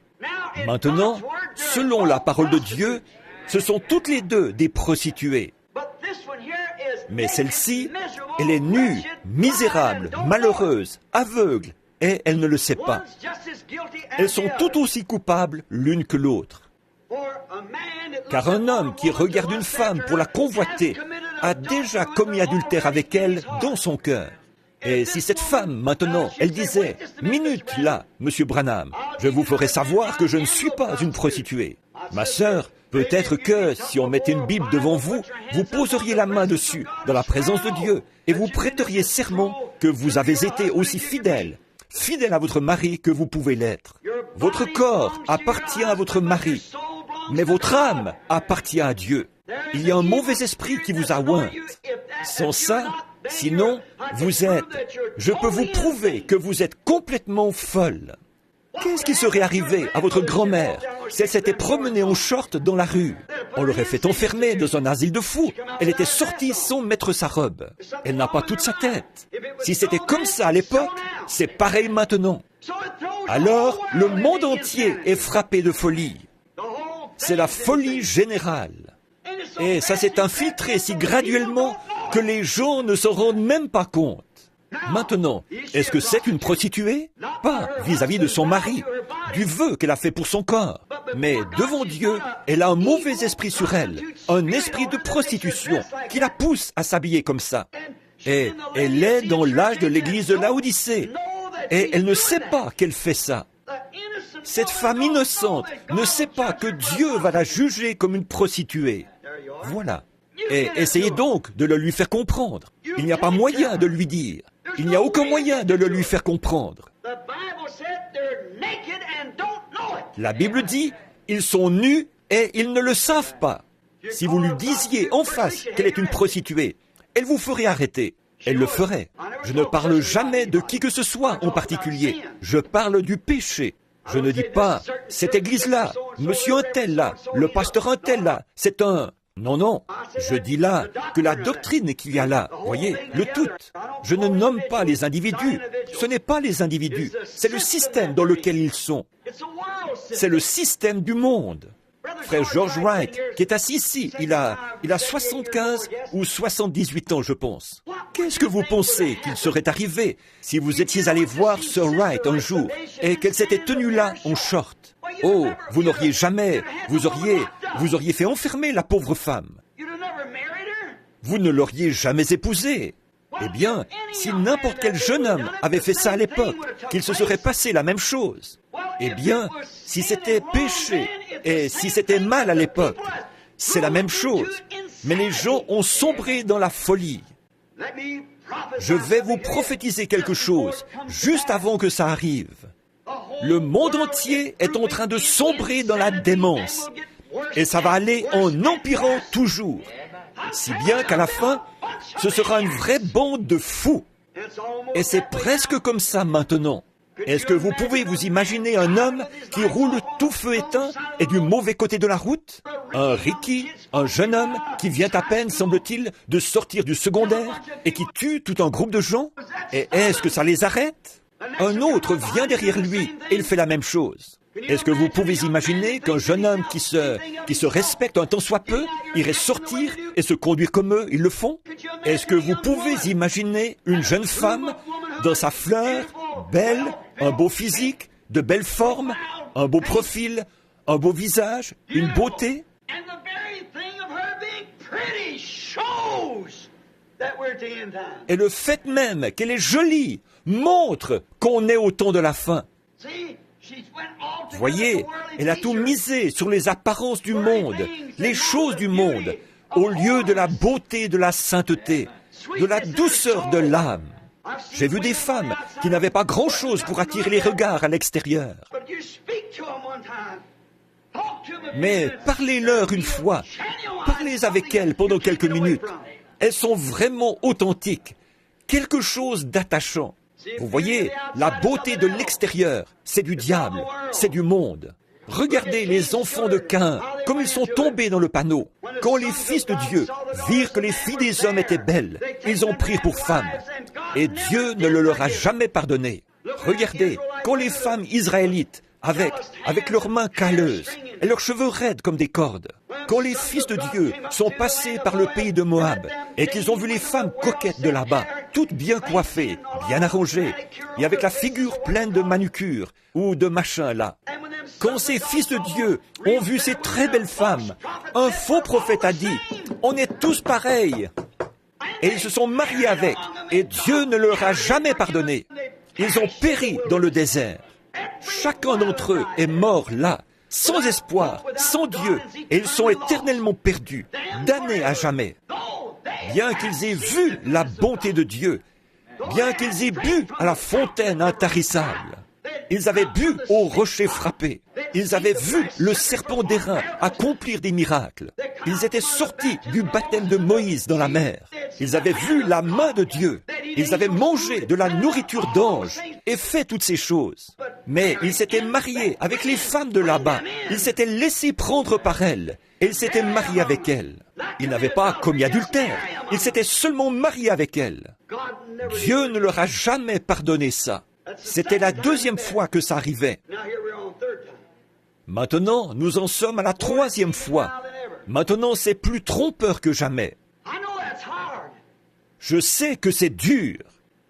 Maintenant, selon la parole de Dieu, ce sont toutes les deux des prostituées. Mais celle-ci, elle est nue, misérable, malheureuse, aveugle, et elle ne le sait pas. Elles sont tout aussi coupables l'une que l'autre. Car un homme qui regarde une femme pour la convoiter a déjà commis adultère avec elle dans son cœur. Et si cette femme, maintenant, elle disait « Minute, là, Monsieur Branham, je vous ferai savoir que je ne suis pas une prostituée. Ma sœur, peut-être que si on mettait une Bible devant vous, vous poseriez la main dessus, dans la présence de Dieu, et vous prêteriez serment que vous avez été aussi fidèle à votre mari que vous pouvez l'être. Votre corps appartient à votre mari, mais votre âme appartient à Dieu. Il y a un mauvais esprit qui vous a ointe. Sans ça, sinon, je peux vous prouver que vous êtes complètement folle. Qu'est-ce qui serait arrivé à votre grand-mère si elle s'était promenée en short dans la rue? On l'aurait fait enfermer dans un asile de fous. Elle était sortie sans mettre sa robe. Elle n'a pas toute sa tête. Si c'était comme ça à l'époque, c'est pareil maintenant. Alors, le monde entier est frappé de folie. C'est la folie générale. Et ça s'est infiltré si graduellement que les gens ne s'en rendent même pas compte. Maintenant, est-ce que c'est une prostituée? Pas vis-à-vis de son mari, du vœu qu'elle a fait pour son corps. Mais devant Dieu, elle a un mauvais esprit sur elle, un esprit de prostitution qui la pousse à s'habiller comme ça. Et elle est dans l'âge de l'église de Laodicée. Et elle ne sait pas qu'elle fait ça. Cette femme innocente ne sait pas que Dieu va la juger comme une prostituée. Voilà. Et essayez donc de le lui faire comprendre. Il n'y a pas moyen de lui dire. Il n'y a aucun moyen de le lui faire comprendre. La Bible dit, ils sont nus et ils ne le savent pas. Si vous lui disiez en face qu'elle est une prostituée, elle vous ferait arrêter. Elle le ferait. Je ne parle jamais de qui que ce soit en particulier. Je parle du péché. Je ne dis pas, cette église-là, monsieur un tel là, le pasteur un tel là, c'est un... Non, je dis là que la doctrine qu'il y a là, voyez, le tout. Je ne nomme pas les individus. Ce n'est pas les individus. C'est le système dans lequel ils sont. C'est le système du monde. Frère George Wright, qui est assis ici, il a 75 ou 78 ans, je pense. Qu'est-ce que vous pensez qu'il serait arrivé si vous étiez allé voir Sir Wright un jour et qu'elle s'était tenue là en short? Oh, vous n'auriez jamais, vous auriez fait enfermer la pauvre femme. Vous ne l'auriez jamais épousée. Eh bien, si n'importe quel jeune homme avait fait ça à l'époque, qu'il se serait passé la même chose. Eh bien, si c'était péché et si c'était mal à l'époque, c'est la même chose. Mais les gens ont sombré dans la folie. Je vais vous prophétiser quelque chose juste avant que ça arrive. Le monde entier est en train de sombrer dans la démence. Et ça va aller en empirant toujours. Si bien qu'à la fin, ce sera une vraie bande de fous. Et c'est presque comme ça maintenant. Est-ce que vous pouvez vous imaginer un homme qui roule tout feu éteint et du mauvais côté de la route? Un Ricky, un jeune homme qui vient à peine, semble-t-il, de sortir du secondaire et qui tue tout un groupe de gens? Et est-ce que ça les arrête? Un autre vient derrière lui et il fait la même chose. Est-ce que vous pouvez imaginer qu'un jeune homme qui se respecte un tant soit peu irait sortir et se conduire comme eux, ils le font? Est-ce que vous pouvez imaginer une jeune femme dans sa fleur, belle, un beau physique, de belles formes, un beau profil, un beau visage, une beauté? Et le fait même qu'elle est jolie montre qu'on est au temps de la fin. Voyez, elle a tout misé sur les apparences du monde, les choses du monde, au lieu de la beauté de la sainteté, de la douceur de l'âme. J'ai vu des femmes qui n'avaient pas grand-chose pour attirer les regards à l'extérieur. Mais parlez-leur une fois, parlez avec elles pendant quelques minutes. Elles sont vraiment authentiques, quelque chose d'attachant. Vous voyez, la beauté de l'extérieur, c'est du diable, c'est du monde. Regardez les enfants de Caïn, comme ils sont tombés dans le panneau. Quand les fils de Dieu virent que les filles des hommes étaient belles, ils ont pris pour femmes. Et Dieu ne le leur a jamais pardonné. Regardez, quand les femmes israélites, avec leurs mains calleuses et leurs cheveux raides comme des cordes, quand les fils de Dieu sont passés par le pays de Moab et qu'ils ont vu les femmes coquettes de là-bas, toutes bien coiffées, bien arrangées, et avec la figure pleine de manucures ou de machins là, quand ces fils de Dieu ont vu ces très belles femmes, un faux prophète a dit « On est tous pareils !» Et ils se sont mariés avec, et Dieu ne leur a jamais pardonné. Ils ont péri dans le désert. Chacun d'entre eux est mort là, sans espoir, sans Dieu, et ils sont éternellement perdus, damnés à jamais. Bien qu'ils aient vu la bonté de Dieu, bien qu'ils aient bu à la fontaine intarissable, ils avaient bu au rocher frappé, ils avaient vu le serpent d'airain accomplir des miracles, ils étaient sortis du baptême de Moïse dans la mer, ils avaient vu la main de Dieu, ils avaient mangé de la nourriture d'ange et fait toutes ces choses. Mais ils s'étaient mariés avec les femmes de là-bas, ils s'étaient laissés prendre par elles, et ils s'étaient mariés avec elles. Ils n'avaient pas commis adultère, ils s'étaient seulement mariés avec elles. Dieu ne leur a jamais pardonné ça. C'était la deuxième fois que ça arrivait. Maintenant, nous en sommes à la troisième fois. Maintenant, c'est plus trompeur que jamais. Je sais que c'est dur,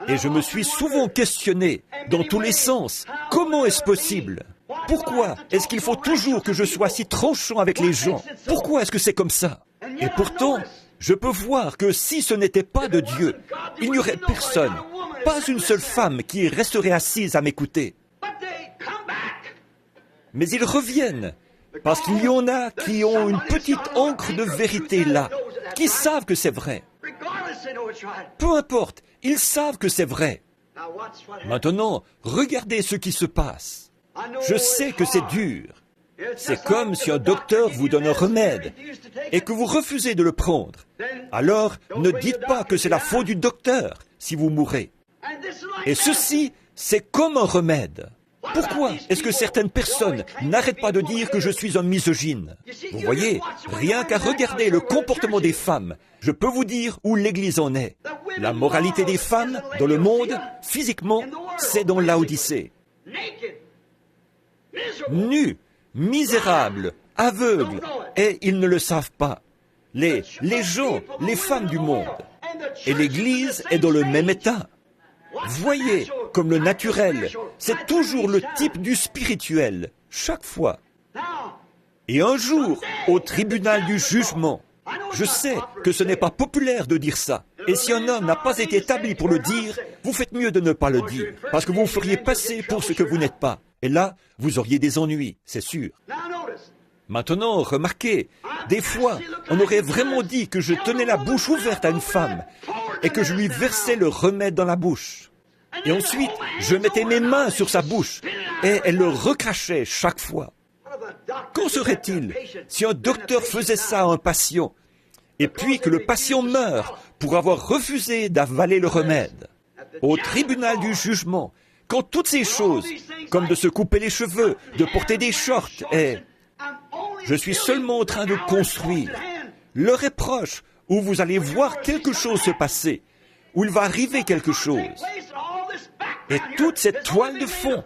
et je me suis souvent questionné, dans tous les sens, comment est-ce possible? Pourquoi est-ce qu'il faut toujours que je sois si tranchant avec les gens? Pourquoi est-ce que c'est comme ça? Et pourtant, je peux voir que si ce n'était pas de Dieu, il n'y aurait personne, pas une seule femme qui resterait assise à m'écouter. Mais ils reviennent, parce qu'il y en a qui ont une petite encre de vérité là, qui savent que c'est vrai. Peu importe, ils savent que c'est vrai. Maintenant, regardez ce qui se passe. Je sais que c'est dur. C'est comme si un docteur vous donne un remède et que vous refusez de le prendre. Alors, ne dites pas que c'est la faute du docteur si vous mourrez. Et ceci, c'est comme un remède. Pourquoi est-ce que certaines personnes n'arrêtent pas de dire que je suis un misogyne? Vous voyez, rien qu'à regarder le comportement des femmes, je peux vous dire où l'Église en est. La moralité des femmes dans le monde, physiquement, c'est dans Laodicée. Nues, misérables, aveugles, et ils ne le savent pas. Les gens, les femmes du monde. Et l'Église est dans le même état. Voyez, comme le naturel, c'est toujours le type du spirituel, chaque fois. Et un jour, au tribunal du jugement, je sais que ce n'est pas populaire de dire ça. Et si un homme n'a pas été établi pour le dire, vous faites mieux de ne pas le dire, parce que vous vous feriez passer pour ce que vous n'êtes pas. Et là, vous auriez des ennuis, c'est sûr. Maintenant, remarquez, des fois, on aurait vraiment dit que je tenais la bouche ouverte à une femme et que je lui versais le remède dans la bouche. Et ensuite, je mettais mes mains sur sa bouche et elle le recrachait chaque fois. Qu'en serait-il si un docteur faisait ça à un patient et puis que le patient meurt pour avoir refusé d'avaler le remède? Au tribunal du jugement, quand toutes ces choses, comme de se couper les cheveux, de porter des shorts et... Je suis seulement en train de construire. L'heure est proche où vous allez voir quelque chose se passer, où il va arriver quelque chose. Et toute cette toile de fond,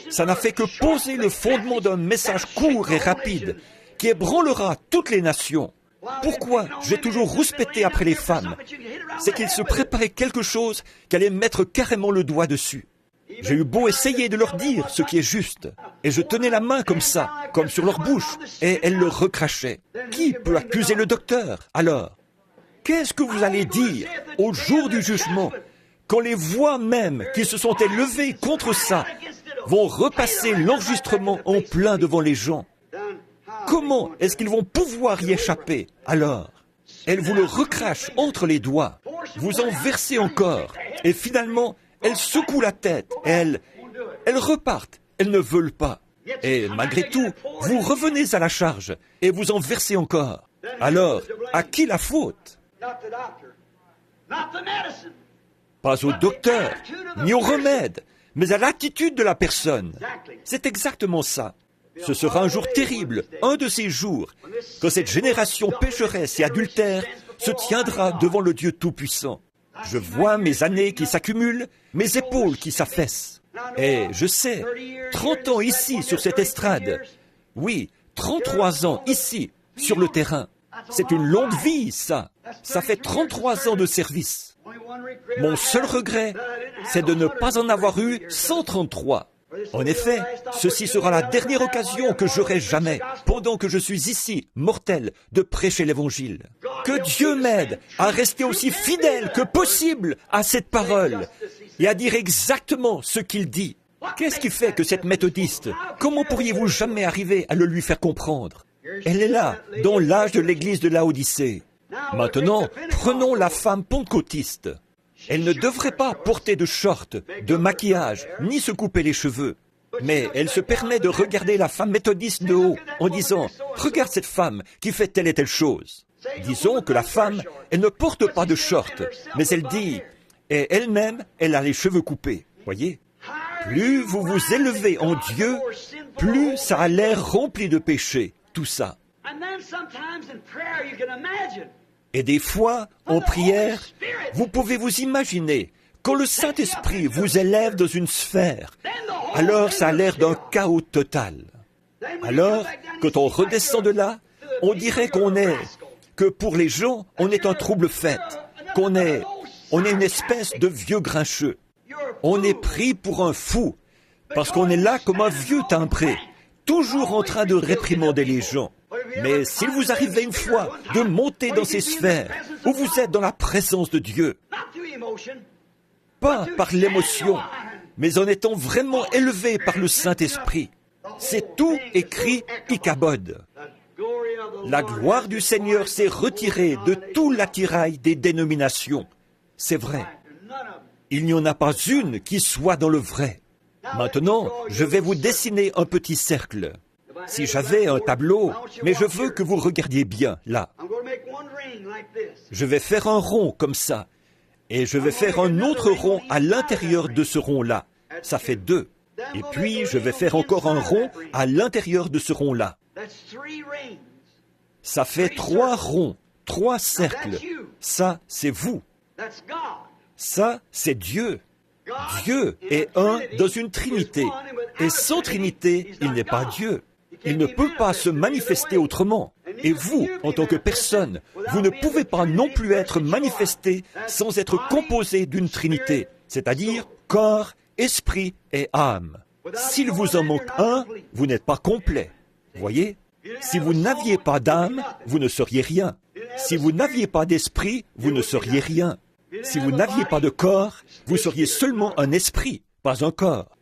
ça n'a fait que poser le fondement d'un message court et rapide qui ébranlera toutes les nations. Pourquoi j'ai toujours rouspété après les femmes? C'est qu'il se préparait quelque chose qui allait mettre carrément le doigt dessus. J'ai eu beau essayer de leur dire ce qui est juste, et je tenais la main comme ça, comme sur leur bouche, et elles le recrachaient. Qui peut accuser le docteur, alors? Qu'est-ce que vous allez dire au jour du jugement, quand les voix même qui se sont élevées contre ça vont repasser l'enregistrement en plein devant les gens? Comment est-ce qu'ils vont pouvoir y échapper, alors? Elles vous le recrachent entre les doigts. vous en versez encore, et finalement, elles secouent la tête, elles repartent, elles ne veulent pas. Et malgré tout, vous revenez à la charge, et vous en versez encore. Alors, à qui la faute? Pas au docteur, ni au remède, mais à l'attitude de la personne. C'est exactement ça. Ce sera un jour terrible, un de ces jours, quand cette génération pécheresse et adultère se tiendra devant le Dieu Tout-Puissant. Je vois mes années qui s'accumulent, mes épaules qui s'affaissent. Et je sais, 30 ans ici, sur cette estrade. Oui, 33 ans ici, sur le terrain. C'est une longue vie, ça. Ça fait 33 ans de service. Mon seul regret, c'est de ne pas en avoir eu 133. En effet, ceci sera la dernière occasion que j'aurai jamais, pendant que je suis ici, mortel, de prêcher l'Évangile. Que Dieu m'aide à rester aussi fidèle que possible à cette parole et à dire exactement ce qu'il dit. Qu'est-ce qui fait que cette méthodiste, comment pourriez-vous jamais arriver à le lui faire comprendre? Elle est là, dans l'âge de l'église de Laodicée. Maintenant, prenons la femme pentecôtiste. Elle ne devrait pas porter de short, de maquillage, ni se couper les cheveux. Mais elle se permet de regarder la femme méthodiste de haut en disant « Regarde cette femme qui fait telle et telle chose ». Disons que la femme, elle ne porte pas de short, mais elle dit « Et elle-même, elle a les cheveux coupés ». Voyez? Plus vous vous élevez en Dieu, plus ça a l'air rempli de péché, tout ça. Et des fois, en prière, vous pouvez vous imaginer, quand le Saint-Esprit vous élève dans une sphère, alors ça a l'air d'un chaos total. Alors, quand on redescend de là, on dirait que pour les gens, on est un trouble fait, qu'on est une espèce de vieux grincheux. On est pris pour un fou, parce qu'on est là comme un vieux timbré, toujours en train de réprimander les gens. Mais s'il vous arrivait une fois de monter dans ces sphères où vous êtes dans la présence de Dieu, pas par l'émotion, mais en étant vraiment élevé par le Saint-Esprit, c'est tout écrit Ichabod. La gloire du Seigneur s'est retirée de tout l'attirail des dénominations. C'est vrai. Il n'y en a pas une qui soit dans le vrai. Maintenant, je vais vous dessiner un petit cercle. Si j'avais un tableau, mais je veux que vous regardiez bien, là. Je vais faire un rond comme ça, et je vais faire un autre rond à l'intérieur de ce rond-là. Ça fait 2. Et puis, je vais faire encore un rond à l'intérieur de ce rond-là. Ça fait 3 ronds, 3 cercles. Ça, c'est vous. Ça, c'est Dieu. Dieu est un dans une trinité. Et sans trinité, il n'est pas Dieu. Il ne peut pas se manifester autrement. Et vous, en tant que personne, vous ne pouvez pas non plus être manifesté sans être composé d'une trinité, c'est-à-dire corps, esprit et âme. S'il vous en manque un, vous n'êtes pas complet. Voyez? Si vous n'aviez pas d'âme, vous ne seriez rien. Si vous n'aviez pas d'esprit, vous ne seriez rien. Si vous n'aviez pas de corps, vous seriez seulement un esprit, pas un corps.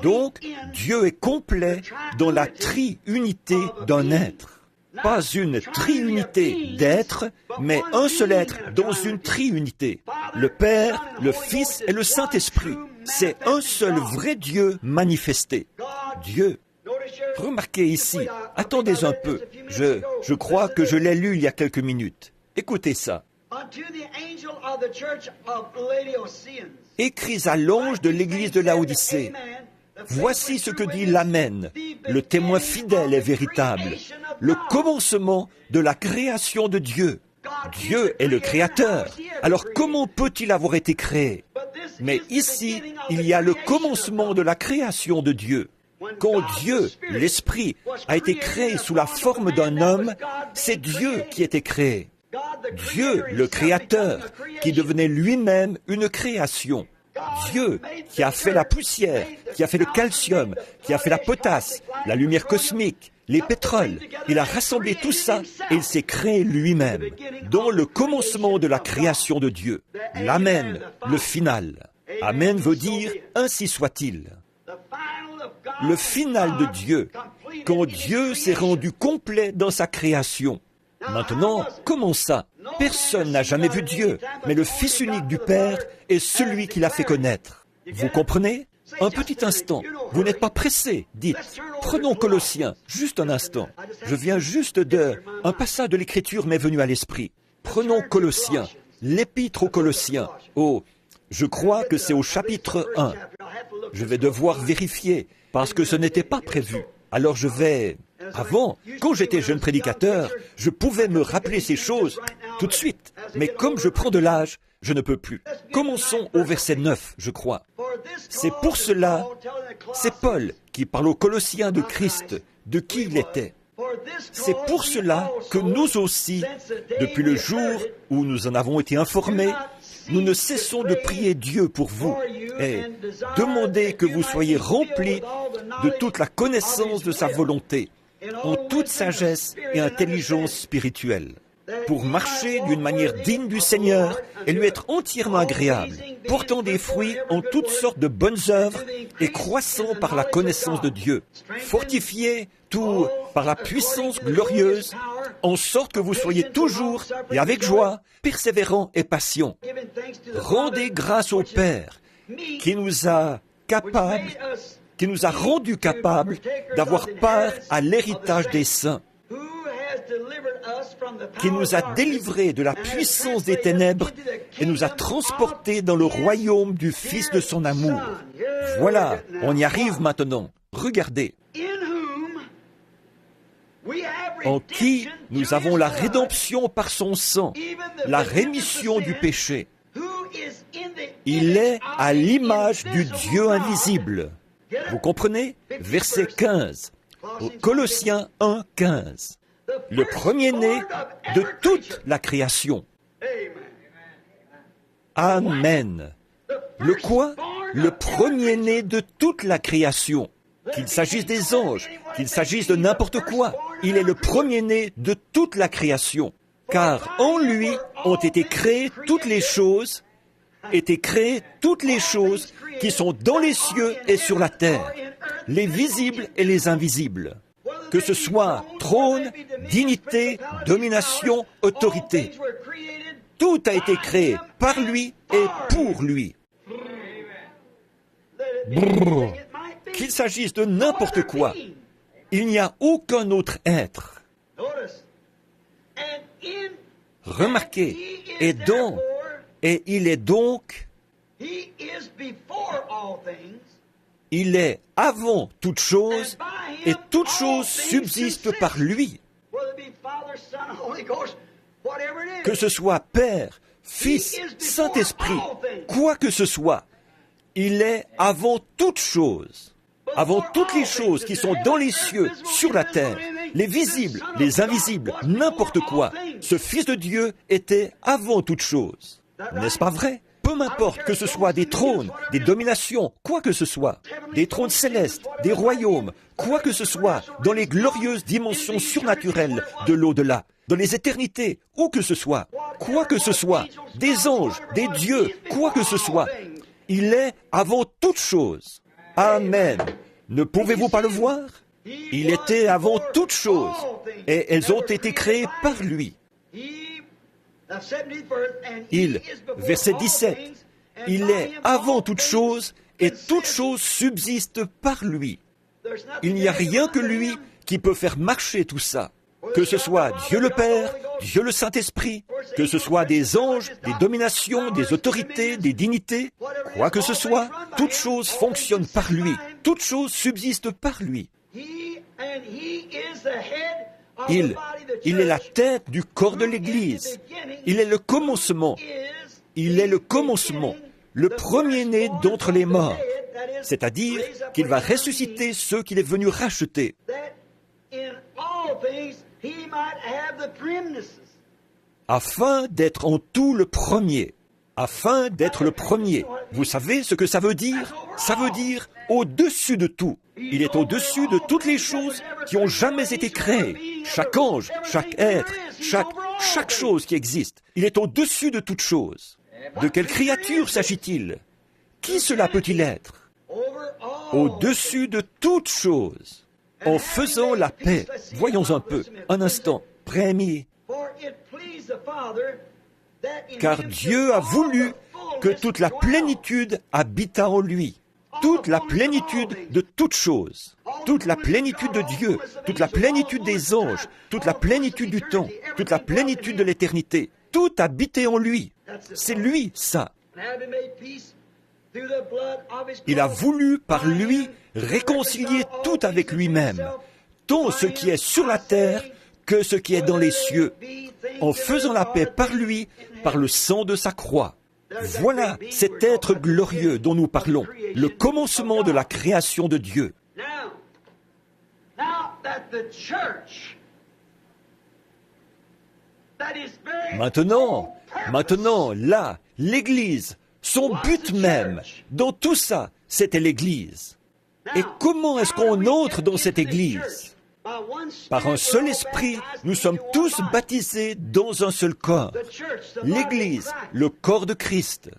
Donc, Dieu est complet dans la triunité d'un être. Pas une triunité d'êtres, mais un seul être dans une triunité. Le Père, le Fils et le Saint-Esprit. C'est un seul vrai Dieu manifesté. Dieu. Remarquez ici, attendez un peu. Je crois que je l'ai lu il y a quelques minutes. Écoutez ça. Écris à l'ange de l'église de Laodicée. Voici ce que dit l'Amen, le témoin fidèle et véritable, le commencement de la création de Dieu. Dieu est le créateur. Alors comment peut-il avoir été créé? Mais ici, il y a le commencement de la création de Dieu. Quand Dieu, l'Esprit, a été créé sous la forme d'un homme, c'est Dieu qui était créé. Dieu, le Créateur, qui devenait lui-même une création. Dieu, qui a fait la poussière, qui a fait le calcium, qui a fait la potasse, la lumière cosmique, les pétroles. Il a rassemblé tout ça et il s'est créé lui-même, dans le commencement de la création de Dieu. L'Amen, le final. Amen veut dire « ainsi soit-il ». Le final de Dieu, quand Dieu s'est rendu complet dans sa création. Maintenant, comment ça? Personne n'a jamais vu Dieu, mais le Fils unique du Père est celui qui l'a fait connaître. Vous comprenez? Un petit instant, vous n'êtes pas pressé, dites. Prenons Colossiens, juste un instant. Je viens juste un passage de l'Écriture m'est venu à l'esprit. Prenons Colossiens, l'épître aux Colossiens. Oh, je crois que c'est au chapitre 1. Je vais devoir vérifier, parce que ce n'était pas prévu. Alors je vais... Avant, quand j'étais jeune prédicateur, je pouvais me rappeler ces choses tout de suite. Mais comme je prends de l'âge, je ne peux plus. Commençons au verset 9, je crois. C'est pour cela, c'est Paul qui parle aux Colossiens de Christ, de qui il était. C'est pour cela que nous aussi, depuis le jour où nous en avons été informés, nous ne cessons de prier Dieu pour vous et demander que vous soyez remplis de toute la connaissance de sa volonté, en toute sagesse et intelligence spirituelle, pour marcher d'une manière digne du Seigneur et lui être entièrement agréable, portant des fruits en toutes sortes de bonnes œuvres et croissant par la connaissance de Dieu, fortifiés tout par la puissance glorieuse, en sorte que vous soyez toujours et avec joie, persévérants et patients. Rendez grâce au Père qui nous a rendus capables d'avoir part à l'héritage des saints, qui nous a délivrés de la puissance des ténèbres et nous a transportés dans le royaume du Fils de son amour. Voilà, on y arrive maintenant. Regardez. En qui nous avons la rédemption par son sang, la rémission du péché. Il est à l'image du Dieu invisible. Vous comprenez? Verset 15. Colossiens 1, 15. Le premier-né de toute la création. Amen. Le quoi? Le premier-né de toute la création. Qu'il s'agisse des anges, qu'il s'agisse de n'importe quoi, il est le premier-né de toute la création. Car en lui ont été créées toutes les choses qui sont dans les cieux et sur la terre, les visibles et les invisibles. Que ce soit trône, dignité, domination, autorité. Tout a été créé par lui et pour lui. Brrr. Qu'il s'agisse de n'importe quoi, il n'y a aucun autre être. Remarquez, et il est donc, il est avant toute chose, et toute chose subsiste par lui. Que ce soit Père, Fils, Saint-Esprit, quoi que ce soit, il est avant toute chose. Avant toutes les choses qui sont dans les cieux, sur la terre, les visibles, les invisibles, n'importe quoi, ce Fils de Dieu était avant toute chose. N'est-ce pas vrai? Peu m'importe que ce soit des trônes, des dominations, quoi que ce soit, des trônes célestes, des royaumes, quoi que ce soit, dans les glorieuses dimensions surnaturelles de l'au-delà, dans les éternités, où que ce soit, quoi que ce soit, des anges, des dieux, quoi que ce soit, il est avant toute chose. Amen. Ne pouvez-vous pas le voir? Il était avant toute chose, et elles ont été créées par lui. Verset 17, il est avant toute chose, et toute chose subsiste par lui. Il n'y a rien que lui qui peut faire marcher tout ça. Que ce soit Dieu le Père, Dieu le Saint-Esprit, que ce soit des anges, des dominations, des autorités, des dignités, quoi que ce soit, toute chose fonctionne par lui, toute chose subsiste par lui. Il est la tête du corps de l'Église. Il est le commencement. Il est le commencement, le premier-né d'entre les morts. C'est-à-dire qu'il va ressusciter ceux qu'il est venu racheter. Afin d'être en tout le premier. Afin d'être le premier. Vous savez ce que ça veut dire? Ça veut dire au-dessus de tout. Il est au-dessus de toutes les choses qui ont jamais été créées. Chaque ange, chaque être, chaque chose qui existe. Il est au-dessus de toutes choses. De quelle créature s'agit-il? Qui cela peut-il être? Au-dessus de toutes choses. En faisant la paix. Voyons un peu, un instant. Près ami, Car Dieu a voulu que toute la plénitude habitât en lui. Toute la plénitude de toutes choses, toute la plénitude de Dieu, toute la plénitude des anges, toute la plénitude du temps, toute la plénitude de l'éternité, tout habitait en lui. C'est lui, ça. Il a voulu par lui réconcilier tout avec lui-même, tant ce qui est sur la terre que ce qui est dans les cieux, en faisant la paix par lui, par le sang de sa croix. Voilà cet être glorieux dont nous parlons, le commencement de la création de Dieu. Maintenant, là, l'Église, son but même, dans tout ça, c'était l'Église. Et comment est-ce qu'on entre dans cette Église? Par un seul esprit, nous sommes tous baptisés dans un seul corps. L'Église, le corps de Christ.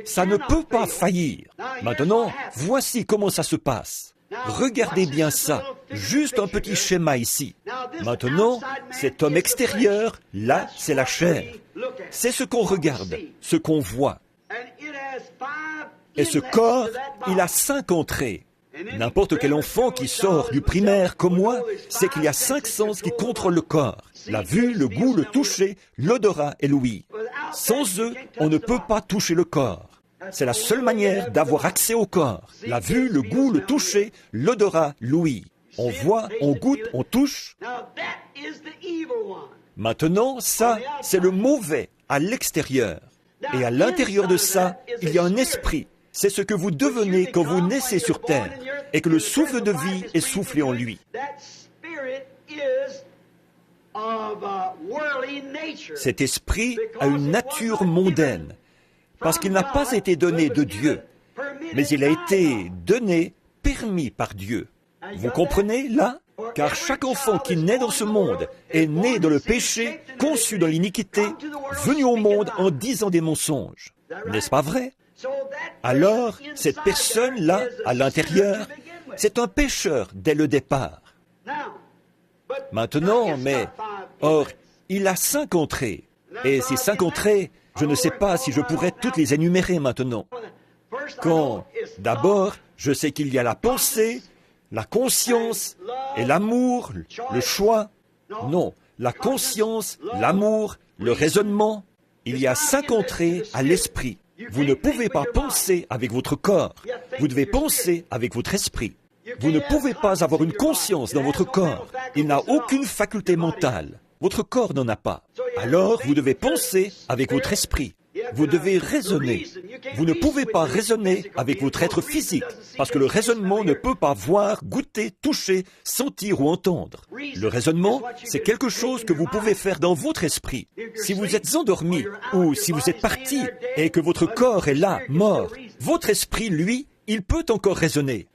Ça ne peut pas faillir. Maintenant, voici comment ça se passe. Regardez bien ça. Juste un petit schéma ici. Maintenant, cet homme extérieur, là, c'est la chair. C'est ce qu'on regarde, ce qu'on voit. Et ce corps, il a 5 entrées. N'importe quel enfant qui sort du primaire comme moi, c'est qu'il y a 5 sens qui contrôlent le corps. La vue, le goût, le toucher, l'odorat et l'ouïe. Sans eux, on ne peut pas toucher le corps. C'est la seule manière d'avoir accès au corps. La vue, le goût, le toucher, l'odorat, l'ouïe. On voit, on goûte, on touche. Maintenant, ça, c'est le mauvais à l'extérieur. Et à l'intérieur de ça, il y a un esprit. C'est ce que vous devenez quand vous naissez sur terre et que le souffle de vie est soufflé en lui. Cet esprit a une nature mondaine parce qu'il n'a pas été donné de Dieu, mais il a été donné, permis par Dieu. Vous comprenez, là? Car chaque enfant qui naît dans ce monde est né dans le péché, conçu dans l'iniquité, venu au monde en disant des mensonges. N'est-ce pas vrai? Alors, cette personne-là, à l'intérieur, c'est un pécheur dès le départ. Maintenant, or, il a 5 entrées. Et ces 5 entrées, je ne sais pas si je pourrais toutes les énumérer maintenant. D'abord, je sais qu'il y a la pensée, la conscience et l'amour, le choix. Non, la conscience, l'amour, le raisonnement. Il y a 5 entrées à l'esprit. Vous ne pouvez pas penser avec votre corps. Vous devez penser avec votre esprit. Vous ne pouvez pas avoir une conscience dans votre corps. Il n'a aucune faculté mentale. Votre corps n'en a pas. Alors, vous devez penser avec votre esprit. Vous devez raisonner. Vous ne pouvez pas raisonner avec votre être physique, parce que le raisonnement ne peut pas voir, goûter, toucher, sentir ou entendre. Le raisonnement, c'est quelque chose que vous pouvez faire dans votre esprit. Si vous êtes endormi, ou si vous êtes parti, et que votre corps est là, mort, votre esprit, lui, il peut encore raisonner.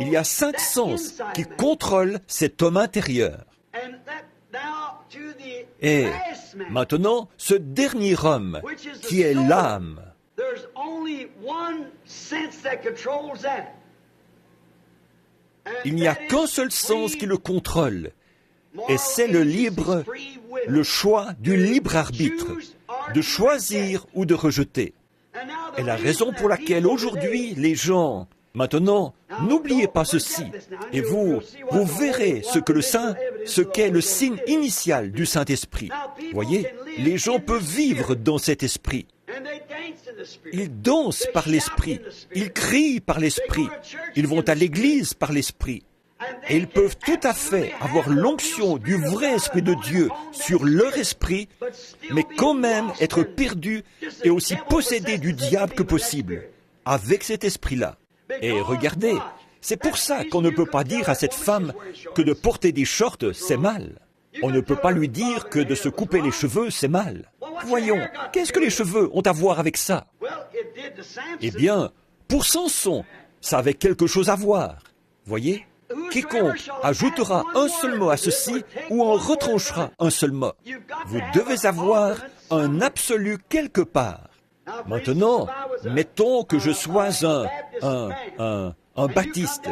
Il y a 5 sens qui contrôlent cet homme intérieur. Et maintenant, ce dernier homme, qui est l'âme, il n'y a qu'un seul sens qui le contrôle, et c'est le choix du libre arbitre, de choisir ou de rejeter. Et la raison pour laquelle aujourd'hui les gens, maintenant, n'oubliez pas ceci, et vous verrez ce qu'est le signe initial du Saint-Esprit. Voyez, les gens peuvent vivre dans cet esprit. Ils dansent par l'esprit, ils crient par l'esprit, ils vont à l'église par l'esprit. Et ils peuvent tout à fait avoir l'onction du vrai esprit de Dieu sur leur esprit, mais quand même être perdus et aussi possédés du diable que possible, avec cet esprit-là. Et regardez, c'est pour ça qu'on ne peut pas dire à cette femme que de porter des shorts, c'est mal. On ne peut pas lui dire que de se couper les cheveux, c'est mal. Voyons, qu'est-ce que les cheveux ont à voir avec ça? Eh bien, pour Samson, ça avait quelque chose à voir. Voyez? Quiconque ajoutera un seul mot à ceci ou en retranchera un seul mot. Vous devez avoir un absolu quelque part. Maintenant, mettons que je sois un baptiste,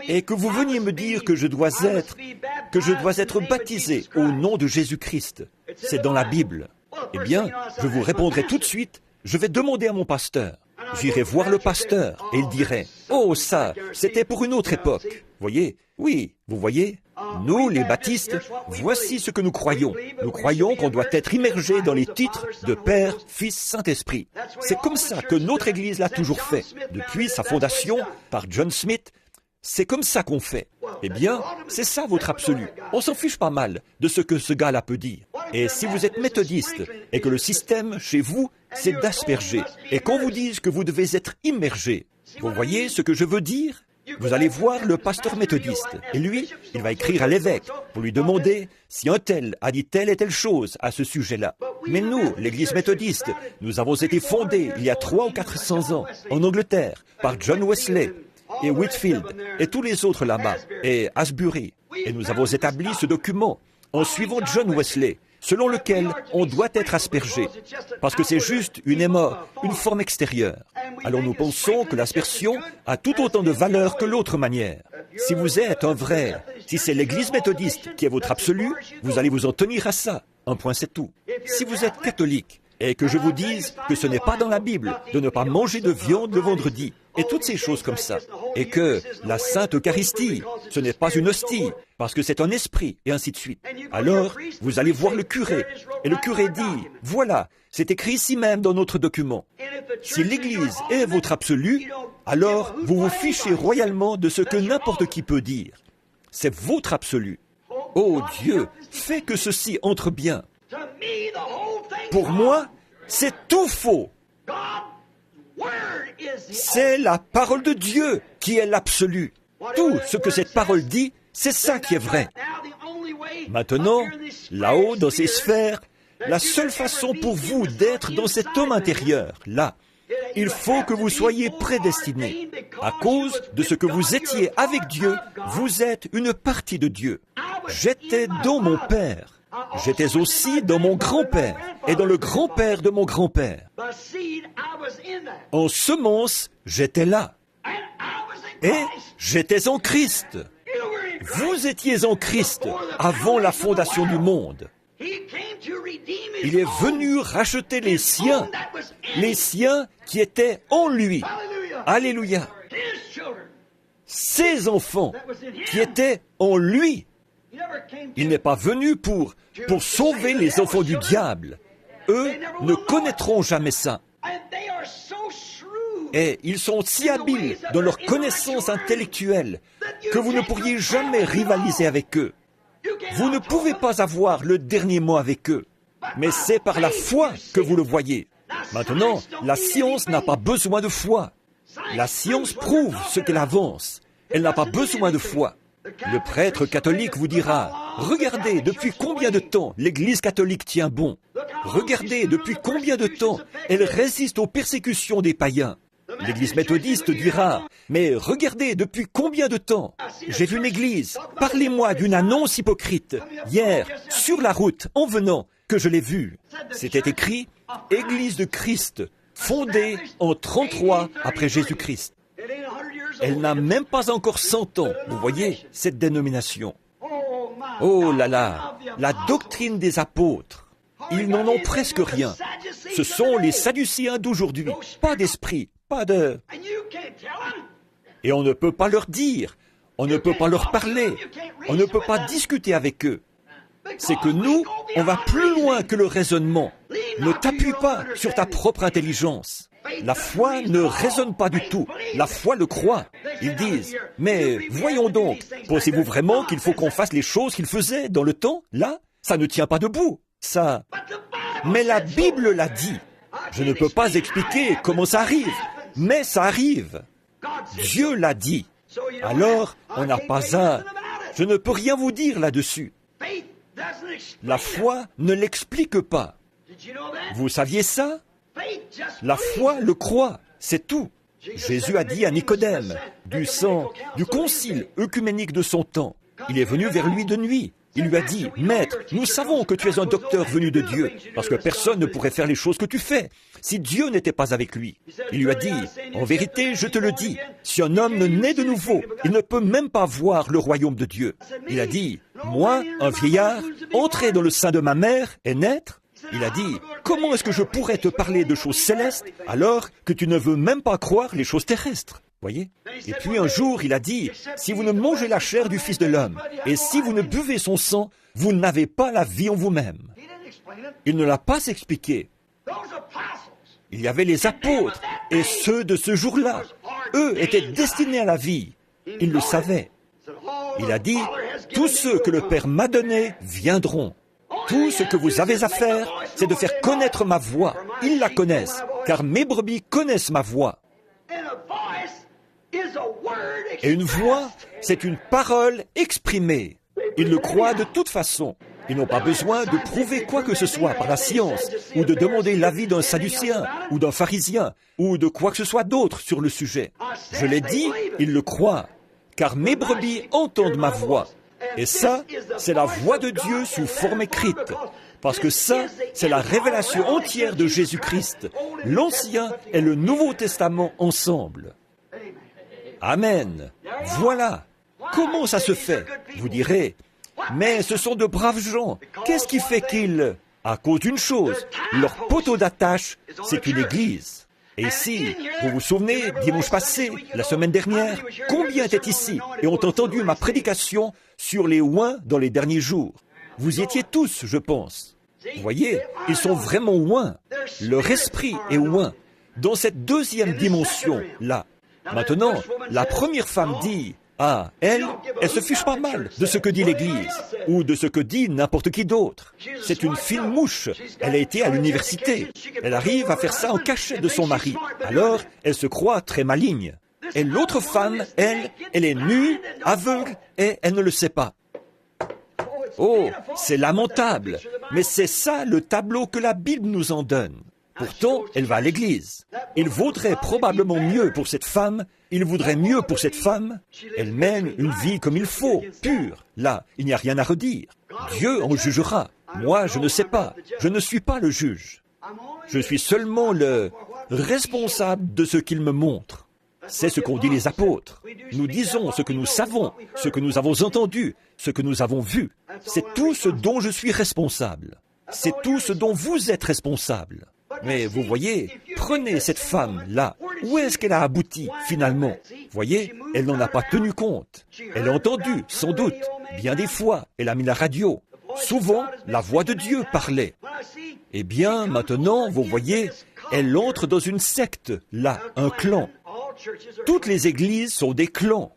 et que vous veniez me dire que je dois être baptisé au nom de Jésus-Christ. C'est dans la Bible. Eh bien, je vous répondrai tout de suite, je vais demander à mon pasteur. J'irai voir le pasteur et il dirait, « Oh, ça, c'était pour une autre époque. » Voyez? Oui, vous voyez? Nous, les baptistes, voici ce que nous croyons. Nous croyons qu'on doit être immergé dans les titres de Père, Fils, Saint-Esprit. C'est comme ça que notre Église l'a toujours fait. Depuis sa fondation par John Smith, c'est comme ça qu'on fait. Eh bien, c'est ça votre absolu. On s'en fiche pas mal de ce que ce gars-là peut dire. Et si vous êtes méthodiste et que le système chez vous, c'est d'asperger, et qu'on vous dise que vous devez être immergé, vous voyez ce que je veux dire? Vous allez voir le pasteur méthodiste, et lui, il va écrire à l'évêque pour lui demander si un tel a dit telle et telle chose à ce sujet-là. Mais nous, l'Église méthodiste, nous avons été fondés il y a 300 ou 400 ans en Angleterre par John Wesley et Whitefield et tous les autres là-bas, et Asbury. Et nous avons établi ce document en suivant John Wesley, selon lequel on doit être aspergé, parce que c'est juste une forme extérieure. Alors nous pensons que l'aspersion a tout autant de valeur que l'autre manière. Si vous êtes un vrai, si c'est l'Église méthodiste qui est votre absolu, vous allez vous en tenir à ça. Un point, c'est tout. Si vous êtes catholique, et que je vous dise que ce n'est pas dans la Bible de ne pas manger de viande le vendredi, et toutes ces choses comme ça, et que la Sainte Eucharistie, ce n'est pas une hostie, parce que c'est un esprit, et ainsi de suite. Alors, vous allez voir le curé, et le curé dit, voilà, c'est écrit ici même dans notre document. Si l'Église est votre absolu, alors vous vous fichez royalement de ce que n'importe qui peut dire. C'est votre absolu. Oh Dieu, fais que ceci entre bien. Pour moi, c'est tout faux. C'est la parole de Dieu qui est l'absolu. Tout ce que cette parole dit, c'est ça qui est vrai. Maintenant, là-haut, dans ces sphères, la seule façon pour vous d'être dans cet homme intérieur, là, il faut que vous soyez prédestinés. À cause de ce que vous étiez avec Dieu, vous êtes une partie de Dieu. J'étais dans mon Père. J'étais aussi dans mon grand-père et dans le grand-père de mon grand-père. En semence, j'étais là. Et j'étais en Christ. Vous étiez en Christ avant la fondation du monde. Il est venu racheter les siens qui étaient en lui. Alléluia. Ses enfants qui étaient en lui. Il n'est pas venu pour sauver les enfants du diable. Eux ne connaîtront jamais ça. Et ils sont si habiles dans leur connaissance intellectuelle que vous ne pourriez jamais rivaliser avec eux. Vous ne pouvez pas avoir le dernier mot avec eux. Mais c'est par la foi que vous le voyez. Maintenant, la science n'a pas besoin de foi. La science prouve ce qu'elle avance. Elle n'a pas besoin de foi. Le prêtre catholique vous dira, « Regardez depuis combien de temps l'Église catholique tient bon. Regardez depuis combien de temps elle résiste aux persécutions des païens. » L'Église méthodiste dira, « Mais regardez depuis combien de temps j'ai vu une Église. Parlez-moi d'une annonce hypocrite. Hier, sur la route, en venant, que je l'ai vue. C'était écrit, « Église de Christ, fondée en 33 après Jésus-Christ. » Elle n'a même pas encore 100 ans, vous voyez, cette dénomination. Oh là là, la doctrine des apôtres. Ils n'en ont presque rien. Ce sont les Sadducéens d'aujourd'hui. Pas d'esprit, pas de... Et on ne peut pas leur dire, on ne peut pas leur parler, on ne peut pas discuter avec eux. C'est que nous, on va plus loin que le raisonnement. Ne t'appuie pas sur ta propre intelligence. La foi ne raisonne pas du tout. La foi le croit. Ils disent, mais voyons donc, pensez-vous vraiment qu'il faut qu'on fasse les choses qu'ils faisaient dans le temps? Là, ça ne tient pas debout. Ça. Mais la Bible l'a dit. Je ne peux pas expliquer comment ça arrive, mais ça arrive. Dieu l'a dit. Alors, on n'a pas à... Je ne peux rien vous dire là-dessus. La foi ne l'explique pas. Vous saviez ça? La foi le croit, c'est tout. Jésus a dit à Nicodème, du concile œcuménique de son temps, il est venu vers lui de nuit. Il lui a dit, « Maître, nous savons que tu es un docteur venu de Dieu, parce que personne ne pourrait faire les choses que tu fais, si Dieu n'était pas avec lui. » Il lui a dit, « En vérité, je te le dis, si un homme ne naît de nouveau, il ne peut même pas voir le royaume de Dieu. » Il a dit, « Moi, un vieillard, entrer dans le sein de ma mère et naître ?» Il a dit, « Comment est-ce que je pourrais te parler de choses célestes alors que tu ne veux même pas croire les choses terrestres ?» Voyez? Et puis un jour, il a dit, « Si vous ne mangez la chair du Fils de l'homme, et si vous ne buvez son sang, vous n'avez pas la vie en vous-même. » Il ne l'a pas expliqué. Il y avait les apôtres, et ceux de ce jour-là. Eux étaient destinés à la vie. Ils le savaient. Il a dit, « Tous ceux que le Père m'a donnés viendront. Tout ce que vous avez à faire, c'est de faire connaître ma voix. Ils la connaissent, car mes brebis connaissent ma voix. » Et une voix, c'est une parole exprimée. Ils le croient de toute façon. Ils n'ont pas besoin de prouver quoi que ce soit par la science, ou de demander l'avis d'un sadducéen, ou d'un pharisien, ou de quoi que ce soit d'autre sur le sujet. Je l'ai dit, ils le croient, car mes brebis entendent ma voix. Et ça, c'est la voix de Dieu sous forme écrite. Parce que ça, c'est la révélation entière de Jésus-Christ. L'Ancien et le Nouveau Testament ensemble. Amen. Voilà. Comment ça se fait? Vous direz, mais ce sont de braves gens. Qu'est-ce qui fait qu'ils... À cause d'une chose, leur poteau d'attache, c'est une église. Et ici, vous vous souvenez, dimanche passé, la semaine dernière, combien étaient ici et ont entendu ma prédication sur les oints dans les derniers jours? Vous y étiez tous, je pense. Vous voyez, ils sont vraiment oints. Leur esprit est oint. Dans cette deuxième dimension, là. Maintenant, la première femme dit, « Ah, elle se fiche pas mal de ce que dit l'Église, ou de ce que dit n'importe qui d'autre. C'est une fine mouche, elle a été à l'université, elle arrive à faire ça en cachette de son mari, alors elle se croit très maligne. Et l'autre femme, elle est nue, aveugle, et elle ne le sait pas. Oh, c'est lamentable, mais c'est ça le tableau que la Bible nous en donne. Pourtant, elle va à l'église. Il vaudrait probablement mieux pour cette femme, il voudrait mieux pour cette femme. Elle mène une vie comme il faut, pure. Là, il n'y a rien à redire. Dieu en jugera. Moi, je ne sais pas. Je ne suis pas le juge. Je suis seulement le responsable de ce qu'il me montre. C'est ce qu'ont dit les apôtres. Nous disons ce que nous savons, ce que nous avons entendu, ce que nous avons vu. C'est tout ce dont je suis responsable. C'est tout ce dont vous êtes responsable. Mais vous voyez, prenez cette femme-là. Où est-ce qu'elle a abouti, finalement? Voyez, elle n'en a pas tenu compte. Elle a entendu, sans doute, bien des fois, elle a mis la radio. Souvent, la voix de Dieu parlait. Eh bien, maintenant, vous voyez, elle entre dans une secte, là, un clan. Toutes les églises sont des clans.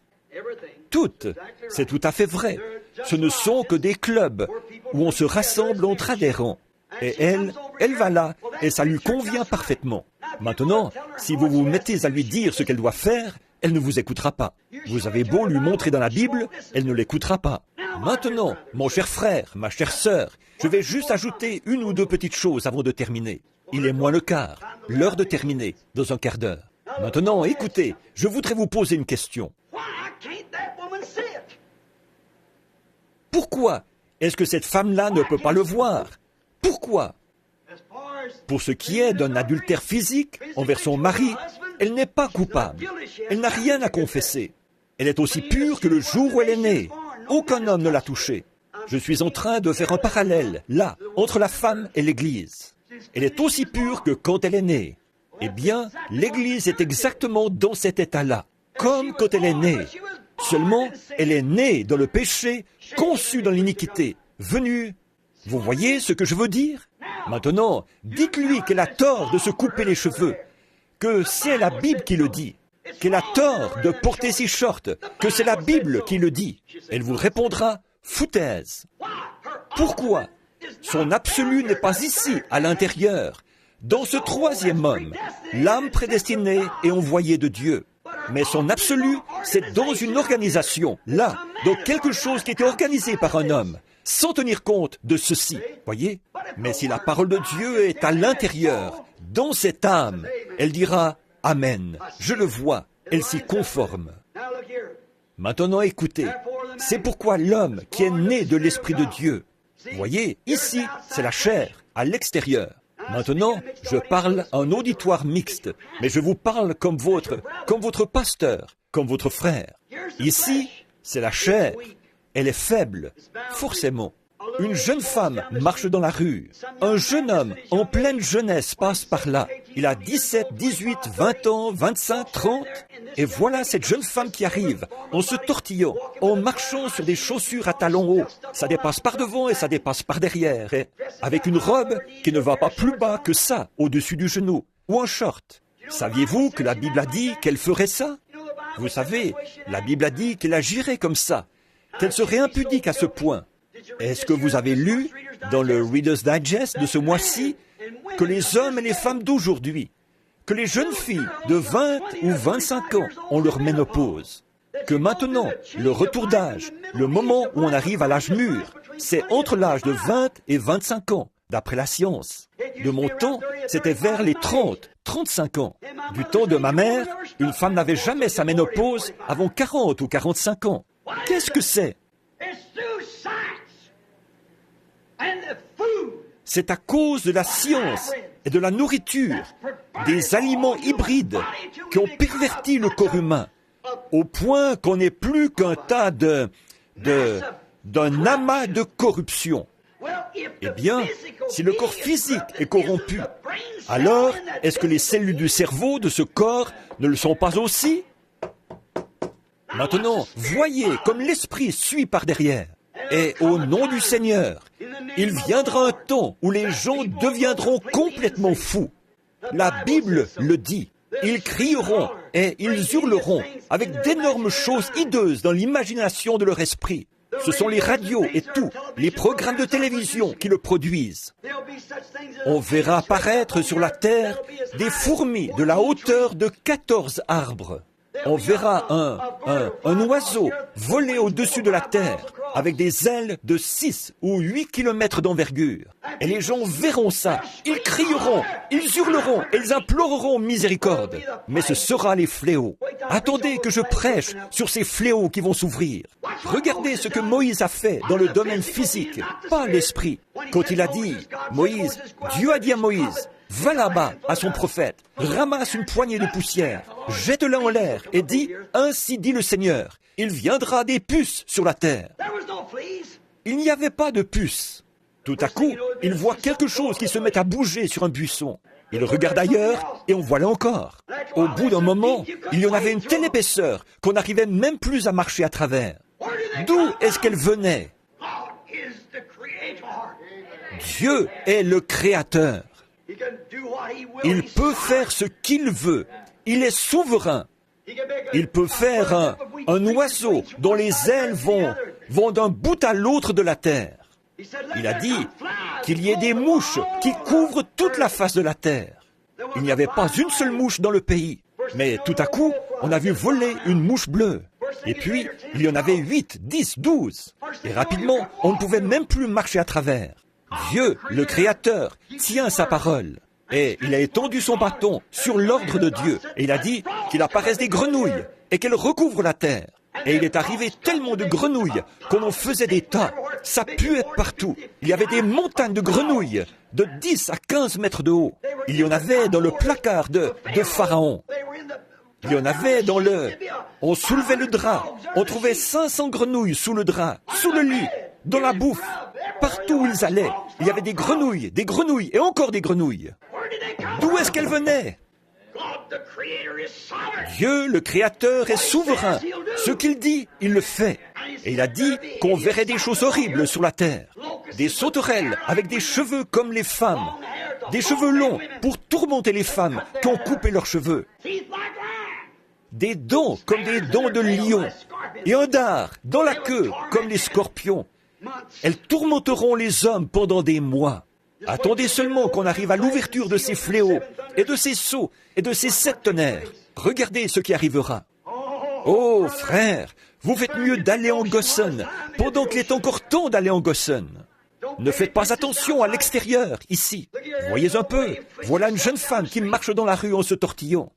Toutes. C'est tout à fait vrai. Ce ne sont que des clubs où on se rassemble entre adhérents. Et elle va là, et ça lui convient parfaitement. Maintenant, si vous vous mettez à lui dire ce qu'elle doit faire, elle ne vous écoutera pas. Vous avez beau lui montrer dans la Bible, elle ne l'écoutera pas. Maintenant, mon cher frère, ma chère sœur, je vais juste ajouter une ou deux petites choses avant de terminer. Il est moins le quart, l'heure de terminer, dans un quart d'heure. Maintenant, écoutez, je voudrais vous poser une question. Pourquoi est-ce que cette femme-là ne peut pas le voir? Pourquoi? Pour ce qui est d'un adultère physique envers son mari, elle n'est pas coupable. Elle n'a rien à confesser. Elle est aussi pure que le jour où elle est née. Aucun homme ne l'a touchée. Je suis en train de faire un parallèle, là, entre la femme et l'Église. Elle est aussi pure que quand elle est née. Eh bien, l'Église est exactement dans cet état-là, comme quand elle est née. Seulement, elle est née dans le péché, conçue dans l'iniquité, venue... Vous voyez ce que je veux dire? Maintenant, dites-lui qu'elle a tort de se couper les cheveux, que c'est la Bible qui le dit, qu'elle a tort de porter ses shorts, que c'est la Bible qui le dit. Elle vous répondra, foutaise. Pourquoi? Son absolu n'est pas ici, à l'intérieur, dans ce troisième homme, l'âme prédestinée et envoyée de Dieu. Mais son absolu, c'est dans une organisation, là, dans quelque chose qui était organisé par un homme, sans tenir compte de ceci, voyez? Mais si la parole de Dieu est à l'intérieur, dans cette âme, elle dira « Amen ». Je le vois, elle s'y conforme. Maintenant, écoutez. C'est pourquoi l'homme qui est né de l'Esprit de Dieu, voyez, ici, c'est la chair, à l'extérieur. Maintenant, je parle à un auditoire mixte, mais je vous parle comme votre pasteur, comme votre frère. Ici, c'est la chair. Elle est faible, forcément. Une jeune femme marche dans la rue. Un jeune homme en pleine jeunesse passe par là. Il a 17, 18, 20 ans, 25, 30. Et voilà cette jeune femme qui arrive, en se tortillant, en marchant sur des chaussures à talons hauts. Ça dépasse par devant et ça dépasse par derrière. Et avec une robe qui ne va pas plus bas que ça, au-dessus du genou. Ou un short. Saviez-vous que la Bible a dit qu'elle ferait ça? Vous savez, la Bible a dit qu'elle agirait comme ça, qu'elle serait impudique à ce point. Est-ce que vous avez lu dans le Reader's Digest de ce mois-ci que les hommes et les femmes d'aujourd'hui, que les jeunes filles de 20 ou 25 ans ont leur ménopause, que maintenant, le retour d'âge, le moment où on arrive à l'âge mûr, c'est entre l'âge de 20 et 25 ans, d'après la science. De mon temps, c'était vers les 30, 35 ans. Du temps de ma mère, une femme n'avait jamais sa ménopause avant 40 ou 45 ans. Qu'est-ce que c'est? C'est à cause de la science et de la nourriture, des aliments hybrides qui ont perverti le corps humain, au point qu'on n'est plus qu'un tas d'un amas de corruption. Eh bien, si le corps physique est corrompu, alors est-ce que les cellules du cerveau de ce corps ne le sont pas aussi? Maintenant, voyez comme l'esprit suit par derrière. Et au nom du Seigneur, il viendra un temps où les gens deviendront complètement fous. La Bible le dit. Ils crieront et ils hurleront avec d'énormes choses hideuses dans l'imagination de leur esprit. Ce sont les radios et tout, les programmes de télévision qui le produisent. On verra apparaître sur la terre des fourmis de la hauteur de 14 arbres. On verra un oiseau voler au-dessus de la terre avec des ailes de 6 ou 8 kilomètres d'envergure. Et les gens verront ça. Ils crieront, ils hurleront et ils imploreront miséricorde. Mais ce sera les fléaux. Attendez que je prêche sur ces fléaux qui vont s'ouvrir. Regardez ce que Moïse a fait dans le domaine physique, pas l'esprit. Quand il a dit, Moïse, Dieu a dit à Moïse, va là-bas à son prophète, ramasse une poignée de poussière, jette-la en l'air et dis, ainsi dit le Seigneur, il viendra des puces sur la terre. Il n'y avait pas de puces. Tout à coup, il voit quelque chose qui se met à bouger sur un buisson. Il regarde ailleurs et on voit là encore. Au bout d'un moment, il y en avait une telle épaisseur qu'on n'arrivait même plus à marcher à travers. D'où est-ce qu'elle venait? Dieu est le Créateur. Il peut faire ce qu'il veut. Il est souverain. Il peut faire un oiseau dont les ailes vont d'un bout à l'autre de la terre. Il a dit qu'il y ait des mouches qui couvrent toute la face de la terre. Il n'y avait pas une seule mouche dans le pays. Mais tout à coup, on a vu voler une mouche bleue. Et puis, il y en avait 8, 10, 12. Et rapidement, on ne pouvait même plus marcher à travers. Dieu, le Créateur, tient sa parole. Et il a étendu son bâton sur l'ordre de Dieu. Et il a dit qu'il apparaisse des grenouilles et qu'elles recouvrent la terre. Et il est arrivé tellement de grenouilles qu'on en faisait des tas. Ça puait partout. Il y avait des montagnes de grenouilles de 10 à 15 mètres de haut. Il y en avait dans le placard de Pharaon. Il y en avait dans le... On soulevait le drap. On trouvait 500 grenouilles sous le drap, sous le lit, dans la bouffe. Partout où ils allaient, il y avait des grenouilles et encore des grenouilles. D'où est-ce qu'elles venaient? Dieu, le Créateur, est souverain. Ce qu'il dit, il le fait. Et il a dit qu'on verrait des choses horribles sur la terre. Des sauterelles avec des cheveux comme les femmes. Des cheveux longs pour tourmenter les femmes qui ont coupé leurs cheveux. Des dents comme des dents de lion. Et un dard dans la queue comme les scorpions. Elles tourmenteront les hommes pendant des mois. Attendez seulement qu'on arrive à l'ouverture de ces fléaux, et de ces sceaux, et de ces 7 tonnerres. Regardez ce qui arrivera. Oh, frère, vous faites mieux d'aller en Goshen, pendant qu'il est encore temps d'aller en Goshen. Ne faites pas attention à l'extérieur, ici. Voyez un peu, voilà une jeune femme qui marche dans la rue en se tortillant.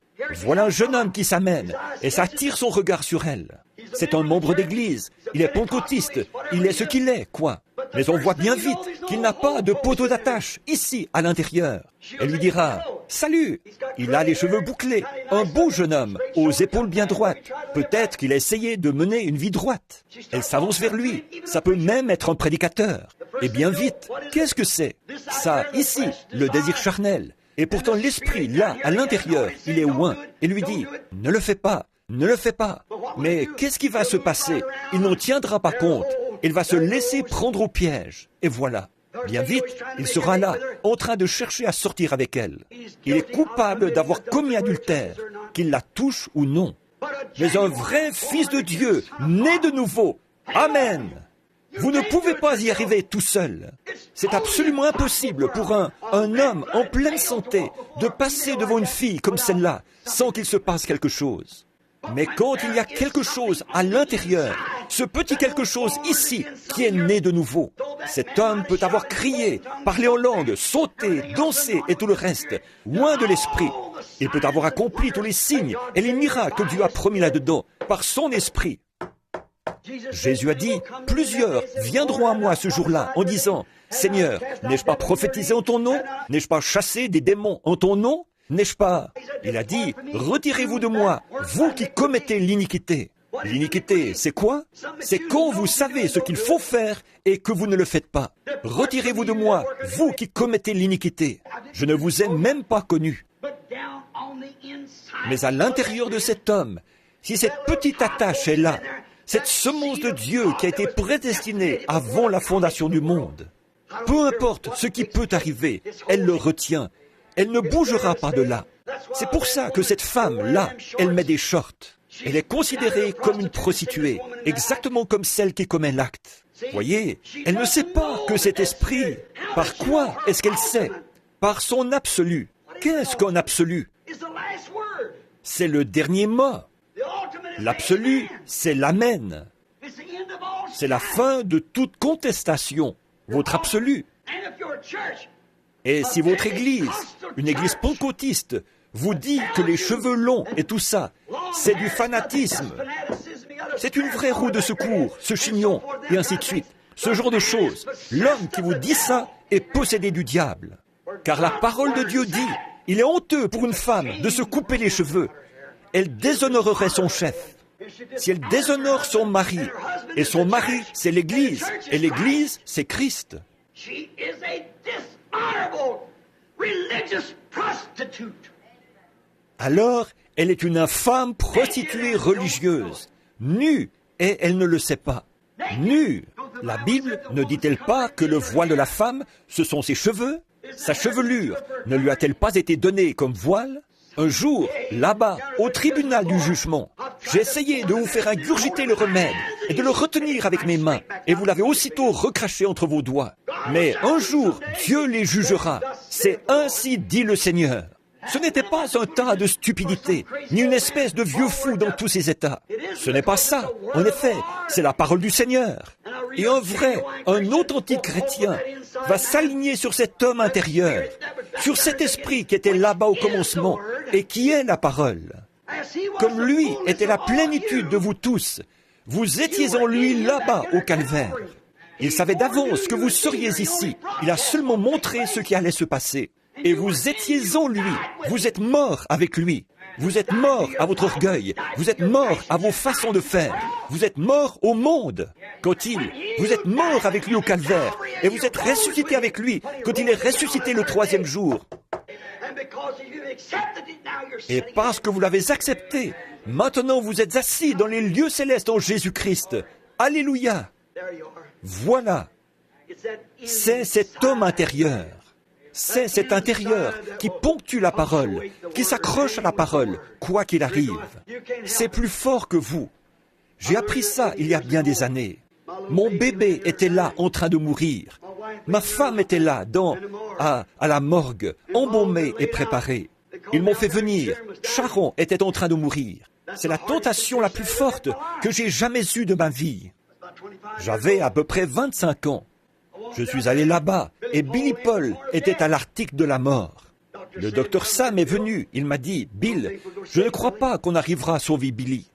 Voilà un jeune homme qui s'amène, et ça attire son regard sur elle. c'est un membre d'église, il est pentecôtiste, il est ce qu'il est, quoi. Mais on voit bien vite qu'il n'a pas de poteau d'attache, ici, à l'intérieur. Elle lui dira, « Salut !» Il a les cheveux bouclés, un beau jeune homme, aux épaules bien droites. Peut-être qu'il a essayé de mener une vie droite. Elle s'avance vers lui, ça peut même être un prédicateur. Et bien vite, qu'est-ce que c'est? Ça, ici, le désir charnel. Et pourtant l'esprit, là, à l'intérieur, il est loin, et lui dit, « Ne le fais pas, ne le fais pas. » Mais qu'est-ce qui va se passer? Il n'en tiendra pas compte. Il va se laisser prendre au piège. Et voilà. Bien vite, il sera là, en train de chercher à sortir avec elle. Il est coupable d'avoir commis adultère, qu'il la touche ou non. Mais un vrai fils de Dieu, né de nouveau. Amen. Vous ne pouvez pas y arriver tout seul. C'est absolument impossible pour un homme en pleine santé de passer devant une fille comme celle-là sans qu'il se passe quelque chose. Mais quand il y a quelque chose à l'intérieur, ce petit quelque chose ici qui est né de nouveau, cet homme peut avoir crié, parlé en langue, sauté, dansé et tout le reste, loin de l'esprit. Il peut avoir accompli tous les signes et les miracles que Dieu a promis là-dedans, par son esprit. Jésus a dit, plusieurs viendront à moi ce jour-là en disant, « Seigneur, n'ai-je pas prophétisé en ton nom? N'ai-je pas chassé des démons en ton nom? N'ai-je pas ?» Il a dit, « Retirez-vous de moi, vous qui commettez l'iniquité. » L'iniquité, c'est quoi? C'est quand vous savez ce qu'il faut faire et que vous ne le faites pas. Retirez-vous de moi, vous qui commettez l'iniquité. Je ne vous ai même pas connu. Mais à l'intérieur de cet homme, si cette petite attache est là, cette semence de Dieu qui a été prédestinée avant la fondation du monde, peu importe ce qui peut arriver, elle le retient. Elle ne bougera pas de là. C'est pour ça que cette femme-là, elle met des shorts. Elle est considérée comme une prostituée, exactement comme celle qui commet l'acte. Voyez, elle ne sait pas que cet esprit, par quoi est-ce qu'elle sait? Par son absolu. Qu'est-ce qu'un absolu? C'est le dernier mot. L'absolu, c'est l'amen. C'est la fin de toute contestation, votre absolu. Et si votre église, une église pentecôtiste, vous dit que les cheveux longs et tout ça, c'est du fanatisme, c'est une vraie roue de secours, ce chignon, et ainsi de suite, ce genre de choses, l'homme qui vous dit ça est possédé du diable. Car la parole de Dieu dit, il est honteux pour une femme de se couper les cheveux. Elle déshonorerait son chef. Si elle déshonore son mari, et son mari, c'est l'Église, et l'Église, c'est Christ. Alors, elle est une infâme prostituée religieuse, nue, et elle ne le sait pas. Nue. La Bible ne dit-elle pas que le voile de la femme, ce sont ses cheveux? Sa chevelure ne lui a-t-elle pas été donnée comme voile? Un jour, là-bas, au tribunal du jugement, j'ai essayé de vous faire ingurgiter le remède et de le retenir avec mes mains, et vous l'avez aussitôt recraché entre vos doigts. Mais un jour, Dieu les jugera. C'est ainsi dit le Seigneur. Ce n'était pas un tas de stupidité, ni une espèce de vieux fou dans tous ses états. Ce n'est pas ça. En effet, c'est la parole du Seigneur. Et un vrai, un authentique chrétien va s'aligner sur cet homme intérieur, sur cet esprit qui était là-bas au commencement et qui est la parole. Comme lui était la plénitude de vous tous, vous étiez en lui là-bas au calvaire. Il savait d'avance que vous seriez ici. Il a seulement montré ce qui allait se passer. Et vous étiez en lui. Vous êtes mort avec lui. Vous êtes mort à votre orgueil. Vous êtes mort à vos façons de faire. Vous êtes mort au monde. Vous êtes mort avec lui au calvaire. Et vous êtes ressuscité avec lui quand il est ressuscité le 3e jour. Et parce que vous l'avez accepté, maintenant vous êtes assis dans les lieux célestes en Jésus-Christ. Alléluia. Voilà. C'est cet homme intérieur. C'est cet intérieur qui ponctue la parole, qui s'accroche à la parole, quoi qu'il arrive. C'est plus fort que vous. J'ai appris ça il y a bien des années. Mon bébé était là en train de mourir. Ma femme était là, à la morgue, embaumée et préparée. Ils m'ont fait venir. Sharon était en train de mourir. C'est la tentation la plus forte que j'ai jamais eue de ma vie. J'avais à peu près 25 ans. Je suis allé là-bas et Billy Paul était à l'article de la mort. Le docteur Sam est venu. Il m'a dit, « Bill, je ne crois pas qu'on arrivera à sauver Billy. »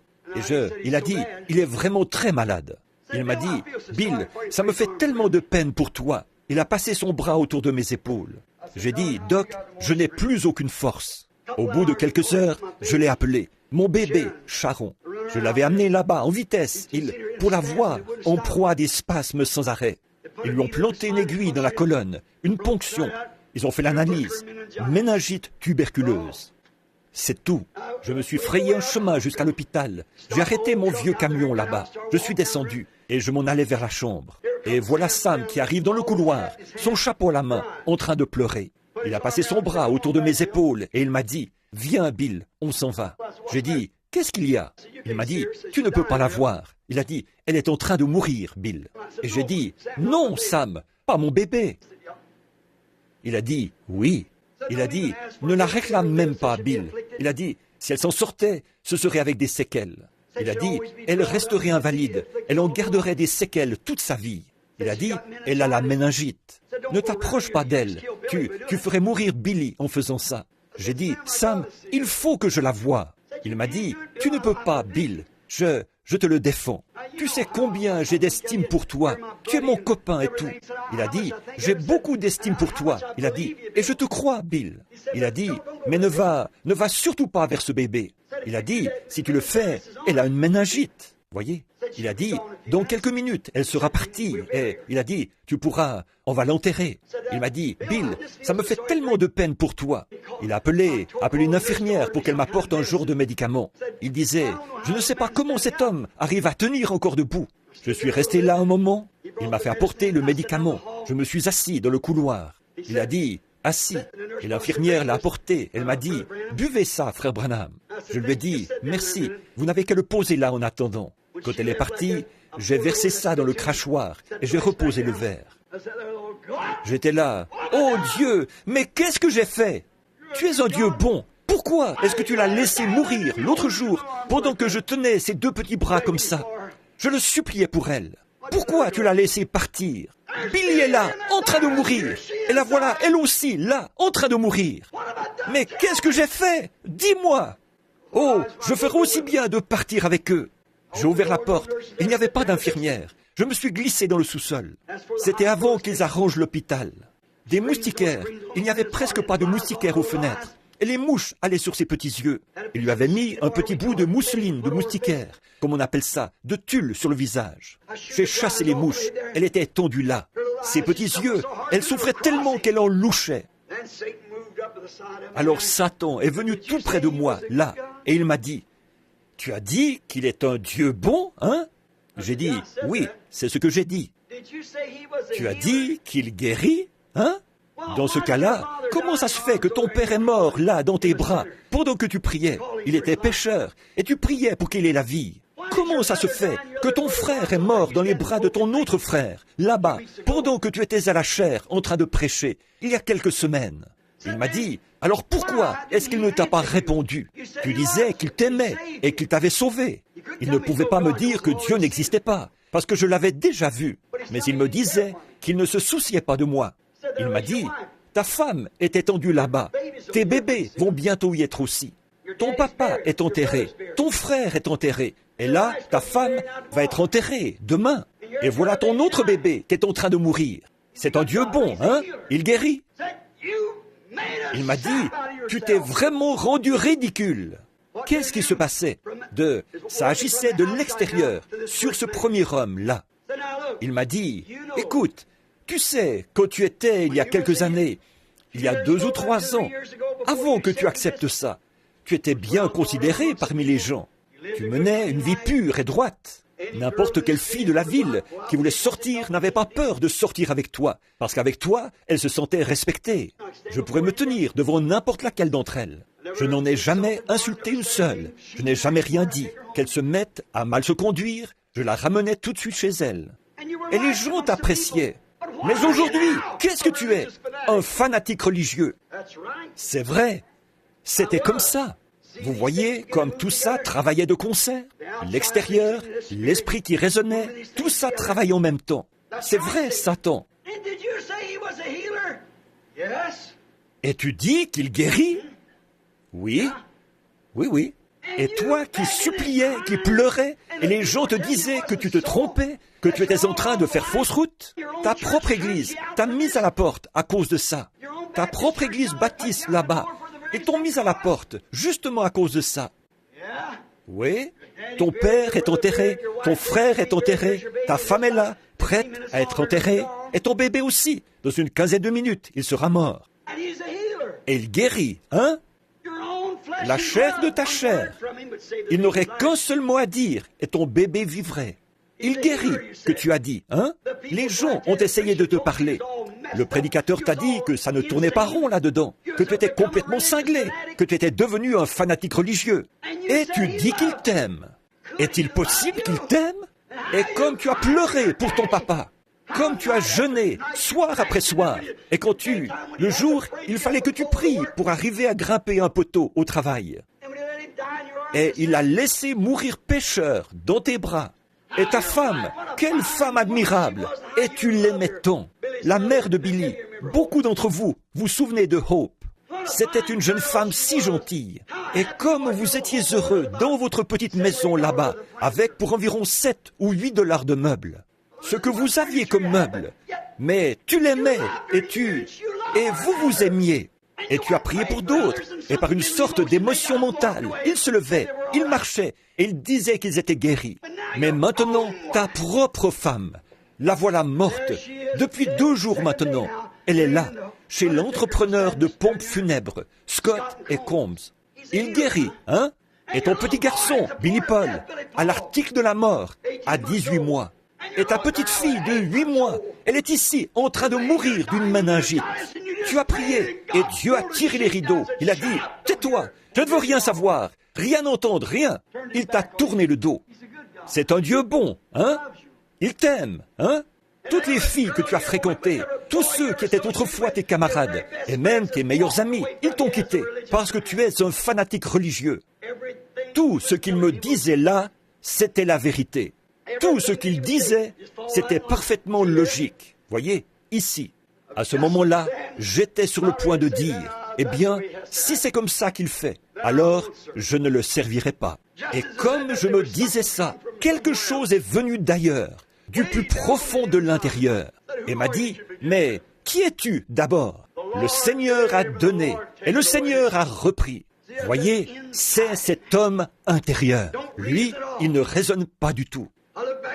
Il a dit, il est vraiment très malade. Il m'a dit, Bill, ça me fait tellement de peine pour toi. Il a passé son bras autour de mes épaules. J'ai dit, Doc, je n'ai plus aucune force. Au bout de quelques heures, je l'ai appelé. Mon bébé, Sharon. Je l'avais amené là-bas, en vitesse. Pour la voir, en proie à des spasmes sans arrêt. Ils lui ont planté une aiguille dans la colonne, une ponction. Ils ont fait l'analyse. Méningite tuberculeuse. C'est tout. Je me suis frayé un chemin jusqu'à l'hôpital. J'ai arrêté mon vieux camion là-bas. Je suis descendu et je m'en allais vers la chambre. Et voilà Sam qui arrive dans le couloir, son chapeau à la main, en train de pleurer. Il a passé son bras autour de mes épaules et il m'a dit, « Viens Bill, on s'en va. » J'ai dit, « Qu'est-ce qu'il y a ?» Il m'a dit, « Tu ne peux pas la voir. » Il a dit, « Elle est en train de mourir, Bill. » Et j'ai dit, « Non, Sam, pas mon bébé. » Il a dit, « Oui. » Il a dit, « Ne la réclame même pas, Bill. » Il a dit, « Si elle s'en sortait, ce serait avec des séquelles. » Il a dit, « Elle resterait invalide. Elle en garderait des séquelles toute sa vie. » Il a dit, « Elle a la méningite. Ne t'approche pas d'elle. Tu ferais mourir Billy en faisant ça. » J'ai dit, « Sam, il faut que je la voie. » Il m'a dit, « Tu ne peux pas, Bill. Je te le défends. Tu sais combien j'ai d'estime pour toi. Tu es mon copain et tout. » Il a dit, « J'ai beaucoup d'estime pour toi. » Il a dit, « Et je te crois, Bill. » Il a dit, « Mais ne va surtout pas vers ce bébé. » Il a dit, « Si tu le fais, elle a une méningite. » Voyez? Il a dit, « Dans quelques minutes, elle sera partie. » Et il a dit, « Tu pourras, on va l'enterrer. » Il m'a dit, « Bill, ça me fait tellement de peine pour toi. » Il a appelé une infirmière pour qu'elle m'apporte un jour de médicaments. Il disait, « Je ne sais pas comment cet homme arrive à tenir encore debout. » Je suis resté là un moment. Il m'a fait apporter le médicament. Je me suis assis dans le couloir. Il a dit, « Assis. » Et l'infirmière l'a apporté. Elle m'a dit, « Buvez ça, frère Branham. » Je lui ai dit, « Merci, vous n'avez qu'à le poser là en attendant. » Quand elle est partie, j'ai versé ça dans le crachoir et j'ai reposé le verre. J'étais là. « Oh Dieu, mais qu'est-ce que j'ai fait? Tu es un Dieu bon. Pourquoi est-ce que tu l'as laissé mourir l'autre jour pendant que je tenais ses deux petits bras comme ça? Je le suppliais pour elle. Pourquoi tu l'as laissé partir? Billy est là, en train de mourir. Et la voilà, elle aussi, là, en train de mourir. Mais qu'est-ce que j'ai fait? Dis-moi. Oh, je ferais aussi bien de partir avec eux. » J'ai ouvert la porte. Il n'y avait pas d'infirmière. Je me suis glissé dans le sous-sol. C'était avant qu'ils arrangent l'hôpital. Des moustiquaires. Il n'y avait presque pas de moustiquaires aux fenêtres. Et les mouches allaient sur ses petits yeux. Il lui avait mis un petit bout de mousseline de moustiquaire, comme on appelle ça, de tulle sur le visage. J'ai chassé les mouches. Elle était tendue là. Ses petits yeux, elle souffrait tellement qu'elle en louchait. Alors Satan est venu tout près de moi, là, et il m'a dit, « Tu as dit qu'il est un Dieu bon, hein ?» J'ai dit, « Oui, c'est ce que j'ai dit. » Tu as dit qu'il guérit, hein? Dans ce cas-là, comment ça se fait que ton père est mort là, dans tes bras, pendant que tu priais? Il était pécheur, et tu priais pour qu'il ait la vie. Comment ça se fait que ton frère est mort dans les bras de ton autre frère, là-bas, pendant que tu étais à la chaire en train de prêcher, il y a quelques semaines? Il m'a dit, alors pourquoi est-ce qu'il ne t'a pas répondu? Tu disais qu'il t'aimait et qu'il t'avait sauvé. Il ne pouvait pas me dire que Dieu n'existait pas, parce que je l'avais déjà vu. Mais il me disait qu'il ne se souciait pas de moi. Il m'a dit, ta femme est étendue là-bas. Tes bébés vont bientôt y être aussi. Ton papa est enterré. Ton frère est enterré. Et là, ta femme va être enterrée demain. Et voilà ton autre bébé qui est en train de mourir. C'est un Dieu bon, hein? Il guérit. Il m'a dit, tu t'es vraiment rendu ridicule. Qu'est-ce qui se passait? Ça agissait de l'extérieur, sur ce premier homme-là. Il m'a dit, écoute, tu sais, quand tu étais il y a quelques années, il y a 2 ou 3 ans, avant que tu acceptes ça, tu étais bien considéré parmi les gens. Tu menais une vie pure et droite. N'importe quelle fille de la ville qui voulait sortir n'avait pas peur de sortir avec toi, parce qu'avec toi, elle se sentait respectée. Je pourrais me tenir devant n'importe laquelle d'entre elles. Je n'en ai jamais insulté une seule. Je n'ai jamais rien dit. Qu'elle se mette à mal se conduire, je la ramenais tout de suite chez elle. Et les gens t'appréciaient. Mais aujourd'hui, qu'est-ce que tu es? Un fanatique religieux. C'est vrai. C'était comme ça. Vous voyez comme tout ça travaillait de concert? L'extérieur, l'esprit qui résonnait, tout ça travaille en même temps. C'est vrai, Satan. Et tu dis qu'il guérit? Oui. Oui, oui. Et toi qui suppliais, qui pleurais, et les gens te disaient que tu te trompais, que tu étais en train de faire fausse route, ta propre église t'a mise à la porte à cause de ça. Ta propre église baptiste là-bas, ils t'ont mise à la porte justement à cause de ça. Oui, ton père est enterré, ton frère est enterré, ta femme est là, prête à être enterrée, et ton bébé aussi. Dans une quinzaine de minutes, il sera mort. Et il guérit, hein? La chair de ta chair. Il n'aurait qu'un seul mot à dire, et ton bébé vivrait. Il guérit, que tu as dit, hein? Les gens ont essayé de te parler. Le prédicateur t'a dit que ça ne tournait pas rond là-dedans, que tu étais complètement cinglé, que tu étais devenu un fanatique religieux. Et tu dis qu'il t'aime. Est-il possible qu'il t'aime? Et comme tu as pleuré pour ton papa, comme tu as jeûné soir après soir, et quand le jour, il fallait que tu pries pour arriver à grimper un poteau au travail. Et il a laissé mourir pécheur dans tes bras. Et ta femme, quelle femme admirable! Et tu l'aimais tant. La mère de Billy, beaucoup d'entre vous vous souvenez de Hope. C'était une jeune femme si gentille. Et comme vous étiez heureux dans votre petite maison là-bas, avec pour environ 7 ou 8 dollars de meubles, ce que vous aviez comme meubles, mais tu l'aimais et vous vous aimiez. Et tu as prié pour d'autres, et par une sorte d'émotion mentale, ils se levaient, ils marchaient, et ils disaient qu'ils étaient guéris. Mais maintenant, ta propre femme, la voilà morte. Depuis 2 jours maintenant, elle est là, chez l'entrepreneur de pompes funèbres, Scott et Combs. Il guérit, hein? Et ton petit garçon, Billy Paul, à l'article de la mort, à 18 mois. Et ta petite fille de 8 mois, elle est ici, en train de mourir d'une méningite. Tu as prié, et Dieu a tiré les rideaux. Il a dit, tais-toi, je ne veux rien savoir, rien entendre, rien. Il t'a tourné le dos. C'est un Dieu bon, hein? Il t'aime, hein? Toutes les filles que tu as fréquentées, tous ceux qui étaient autrefois tes camarades, et même tes meilleurs amis, ils t'ont quitté, parce que tu es un fanatique religieux. Tout ce qu'il me disait là, c'était la vérité. Tout ce qu'il disait, c'était parfaitement logique. Voyez, ici. À ce moment-là, j'étais sur le point de dire, eh bien, si c'est comme ça qu'il fait, alors je ne le servirai pas. Et comme je me disais ça, quelque chose est venu d'ailleurs, du plus profond de l'intérieur, et m'a dit, mais qui es-tu d'abord? Le Seigneur a donné, et le Seigneur a repris. Voyez, c'est cet homme intérieur. Lui, il ne raisonne pas du tout.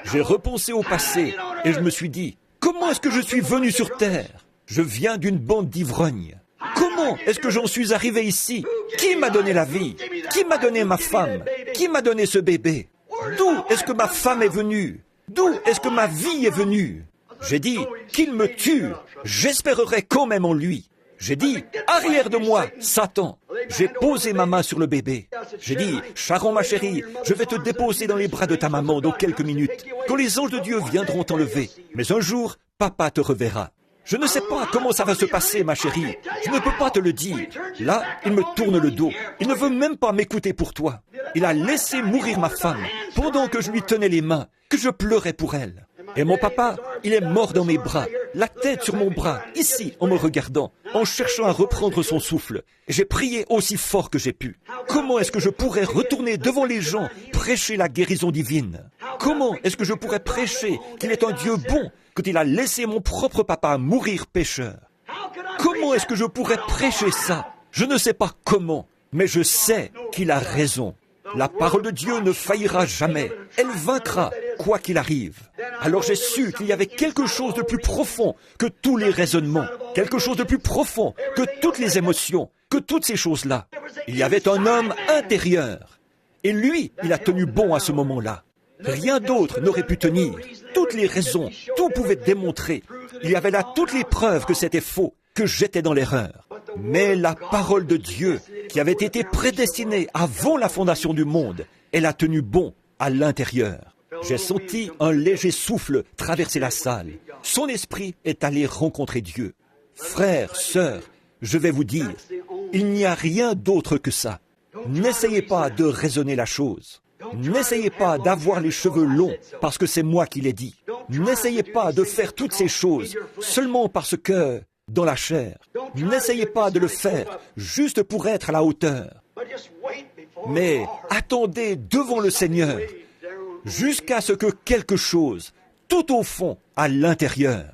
J'ai repensé au passé, et je me suis dit, comment est-ce que je suis venu sur terre? Je viens d'une bande d'ivrognes. Comment est-ce que j'en suis arrivé ici? Qui m'a donné la vie? Qui m'a donné ma femme? Qui m'a donné ce bébé? D'où est-ce que ma femme est venue? D'où est-ce que ma vie est venue? J'ai dit, qu'il me tue, j'espérerai quand même en lui. J'ai dit, arrière de moi, Satan. J'ai posé ma main sur le bébé. J'ai dit, Sharon ma chérie, je vais te déposer dans les bras de ta maman dans quelques minutes, quand les anges de Dieu viendront t'enlever. Mais un jour, papa te reverra. Je ne sais pas comment ça va se passer, ma chérie. Je ne peux pas te le dire. Là, il me tourne le dos. Il ne veut même pas m'écouter pour toi. Il a laissé mourir ma femme, pendant que je lui tenais les mains, que je pleurais pour elle. Et mon papa, il est mort dans mes bras, la tête sur mon bras, ici, en me regardant, en cherchant à reprendre son souffle. Et j'ai prié aussi fort que j'ai pu. Comment est-ce que je pourrais retourner devant les gens, prêcher la guérison divine? Comment est-ce que je pourrais prêcher qu'il est un Dieu bon, quand il a laissé mon propre papa mourir pécheur? Comment est-ce que je pourrais prêcher ça? Je ne sais pas comment, mais je sais qu'il a raison. La parole de Dieu ne faillira jamais. Elle vaincra, quoi qu'il arrive. Alors j'ai su qu'il y avait quelque chose de plus profond que tous les raisonnements, quelque chose de plus profond que toutes les émotions, que toutes ces choses-là. Il y avait un homme intérieur. Et lui, il a tenu bon à ce moment-là. Rien d'autre n'aurait pu tenir. Toutes les raisons, tout pouvait démontrer. Il y avait là toutes les preuves que c'était faux, que j'étais dans l'erreur. Mais la parole de Dieu, qui avait été prédestinée avant la fondation du monde, elle a tenu bon à l'intérieur. J'ai senti un léger souffle traverser la salle. Son esprit est allé rencontrer Dieu. Frères, sœurs, je vais vous dire, il n'y a rien d'autre que ça. N'essayez pas de raisonner la chose. N'essayez pas d'avoir les cheveux longs parce que c'est moi qui l'ai dit. N'essayez pas de faire toutes ces choses seulement parce que, dans la chair, n'essayez pas de le faire juste pour être à la hauteur. Mais attendez devant le Seigneur jusqu'à ce que quelque chose, tout au fond, à l'intérieur.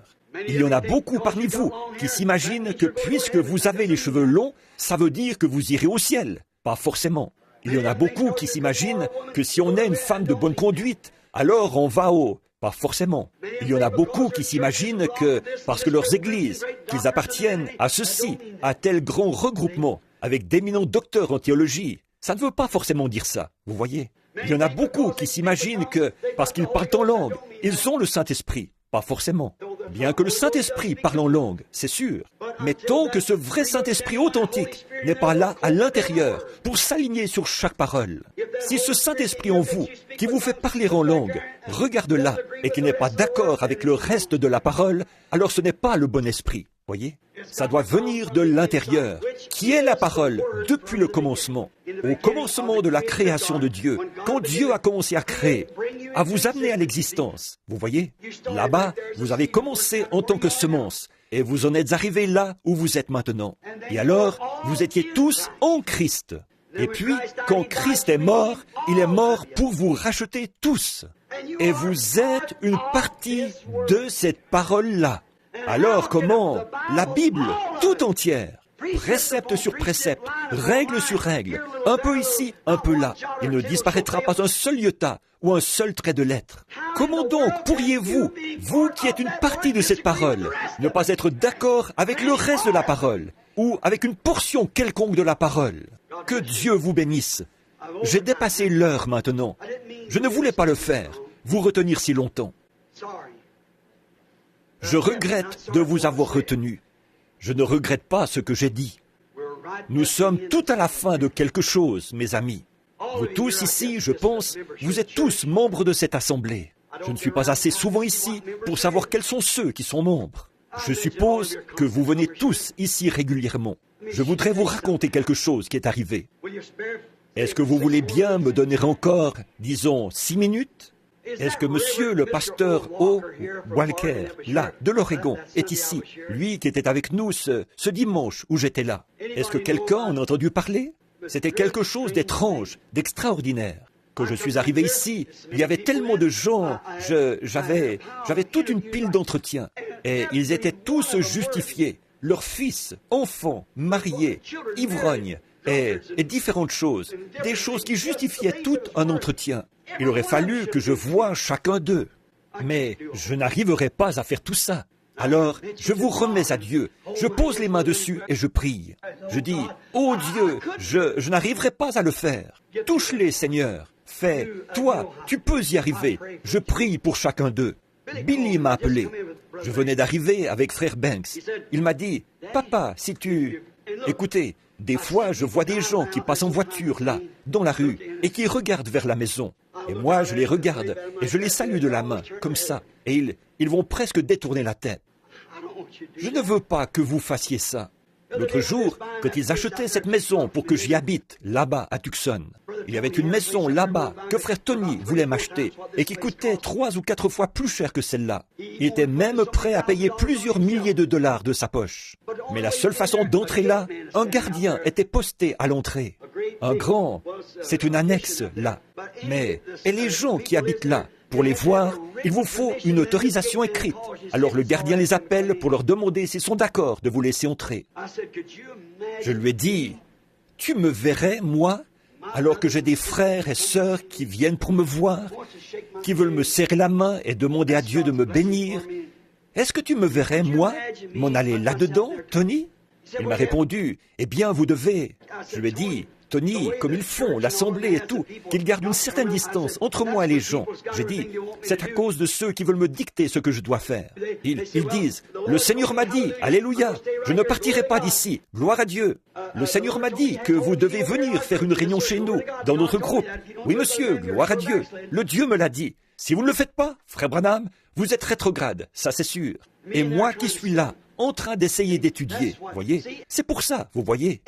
Il y en a beaucoup parmi vous qui s'imaginent que puisque vous avez les cheveux longs, ça veut dire que vous irez au ciel. Pas forcément. Il y en a beaucoup qui s'imaginent que si on est une femme de bonne conduite, alors on va au... Pas forcément. Il y en a beaucoup qui s'imaginent que, parce que leurs églises, qu'ils appartiennent à ceci, à tel grand regroupement, avec d'éminents docteurs en théologie, ça ne veut pas forcément dire ça, vous voyez. Il y en a beaucoup qui s'imaginent que, parce qu'ils parlent en langue, ils ont le Saint-Esprit. Pas forcément. Bien que le Saint-Esprit parle en langue, c'est sûr. Mais tant que ce vrai Saint-Esprit authentique n'est pas là à l'intérieur pour s'aligner sur chaque parole, si ce Saint-Esprit en vous, qui vous fait parler en langue, regarde là et qui n'est pas d'accord avec le reste de la parole, alors ce n'est pas le bon esprit. Voyez? Ça doit venir de l'intérieur, qui est la parole depuis le commencement. Au commencement de la création de Dieu, quand Dieu a commencé à créer, à vous amener à l'existence. Vous voyez? Là-bas, vous avez commencé en tant que semence, et vous en êtes arrivés là où vous êtes maintenant. Et alors, vous étiez tous en Christ. Et puis, quand Christ est mort, il est mort pour vous racheter tous. Et vous êtes une partie de cette parole-là. Alors comment la Bible tout entière, précepte sur précepte, règle sur règle, un peu ici, un peu là, il ne disparaîtra pas un seul iota ou un seul trait de lettre. Comment donc pourriez-vous, vous qui êtes une partie de cette parole, ne pas être d'accord avec le reste de la parole ou avec une portion quelconque de la parole? Que Dieu vous bénisse. J'ai dépassé l'heure maintenant. Je ne voulais pas le faire, vous retenir si longtemps. Je regrette de vous avoir retenu. Je ne regrette pas ce que j'ai dit. Nous sommes tout à la fin de quelque chose, mes amis. Vous tous ici, je pense, vous êtes tous membres de cette assemblée. Je ne suis pas assez souvent ici pour savoir quels sont ceux qui sont membres. Je suppose que vous venez tous ici régulièrement. Je voudrais vous raconter quelque chose qui est arrivé. Est-ce que vous voulez bien me donner encore, disons, 6 minutes ? Est-ce que monsieur le pasteur O. Walker, là, de l'Oregon, est ici, lui qui était avec nous ce dimanche où j'étais là? Est-ce que quelqu'un en a entendu parler? C'était quelque chose d'étrange, d'extraordinaire. Quand je suis arrivé ici, il y avait tellement de gens, j'avais toute une pile d'entretiens, et ils étaient tous justifiés, leurs fils, enfants, mariés, ivrognes, et différentes choses, des choses qui justifiaient tout un entretien. Il aurait fallu que je voie chacun d'eux. Mais je n'arriverai pas à faire tout ça. Alors, je vous remets à Dieu. Je pose les mains dessus et je prie. Je dis, « Oh Dieu, je n'arriverai pas à le faire. Touche-les, Seigneur. Fais, toi, tu peux y arriver. Je prie pour chacun d'eux. » Billy m'a appelé. Je venais d'arriver avec frère Banks. Il m'a dit, « Papa, si tu... » Écoutez, des fois, je vois des gens qui passent en voiture, là, dans la rue, et qui regardent vers la maison. Et moi, je les regarde, et je les salue de la main, comme ça, et ils vont presque détourner la tête. Je ne veux pas que vous fassiez ça. L'autre jour, quand ils achetaient cette maison pour que j'y habite, là-bas, à Tucson, il y avait une maison là-bas que frère Tony voulait m'acheter et qui coûtait 3 ou 4 fois plus cher que celle-là. Il était même prêt à payer plusieurs milliers de dollars de sa poche. Mais la seule façon d'entrer là, un gardien était posté à l'entrée. Un grand, c'est une annexe là. Mais, et les gens qui habitent là, pour les voir, il vous faut une autorisation écrite. Alors le gardien les appelle pour leur demander s'ils sont d'accord de vous laisser entrer. Je lui ai dit, « Tu me verrais, moi, alors que j'ai des frères et sœurs qui viennent pour me voir, qui veulent me serrer la main et demander à Dieu de me bénir. Est-ce que tu me verrais, moi, m'en aller là-dedans, Tony ?» Il m'a répondu, « Eh bien, vous devez. » Je lui ai dit, « Tony, comme ils font, l'assemblée et tout, qu'ils gardent une certaine distance entre moi et les gens. » J'ai dit, « C'est à cause de ceux qui veulent me dicter ce que je dois faire. » Ils disent, « Le Seigneur m'a dit, Alléluia, je ne partirai pas d'ici, gloire à Dieu. Le Seigneur m'a dit que vous devez venir faire une réunion chez nous, dans notre groupe. Oui, monsieur, gloire à Dieu. Le Dieu me l'a dit. Si vous ne le faites pas, frère Branham, vous êtes rétrograde, ça c'est sûr. Et moi qui suis là, en train d'essayer d'étudier, voyez, c'est pour ça, vous voyez.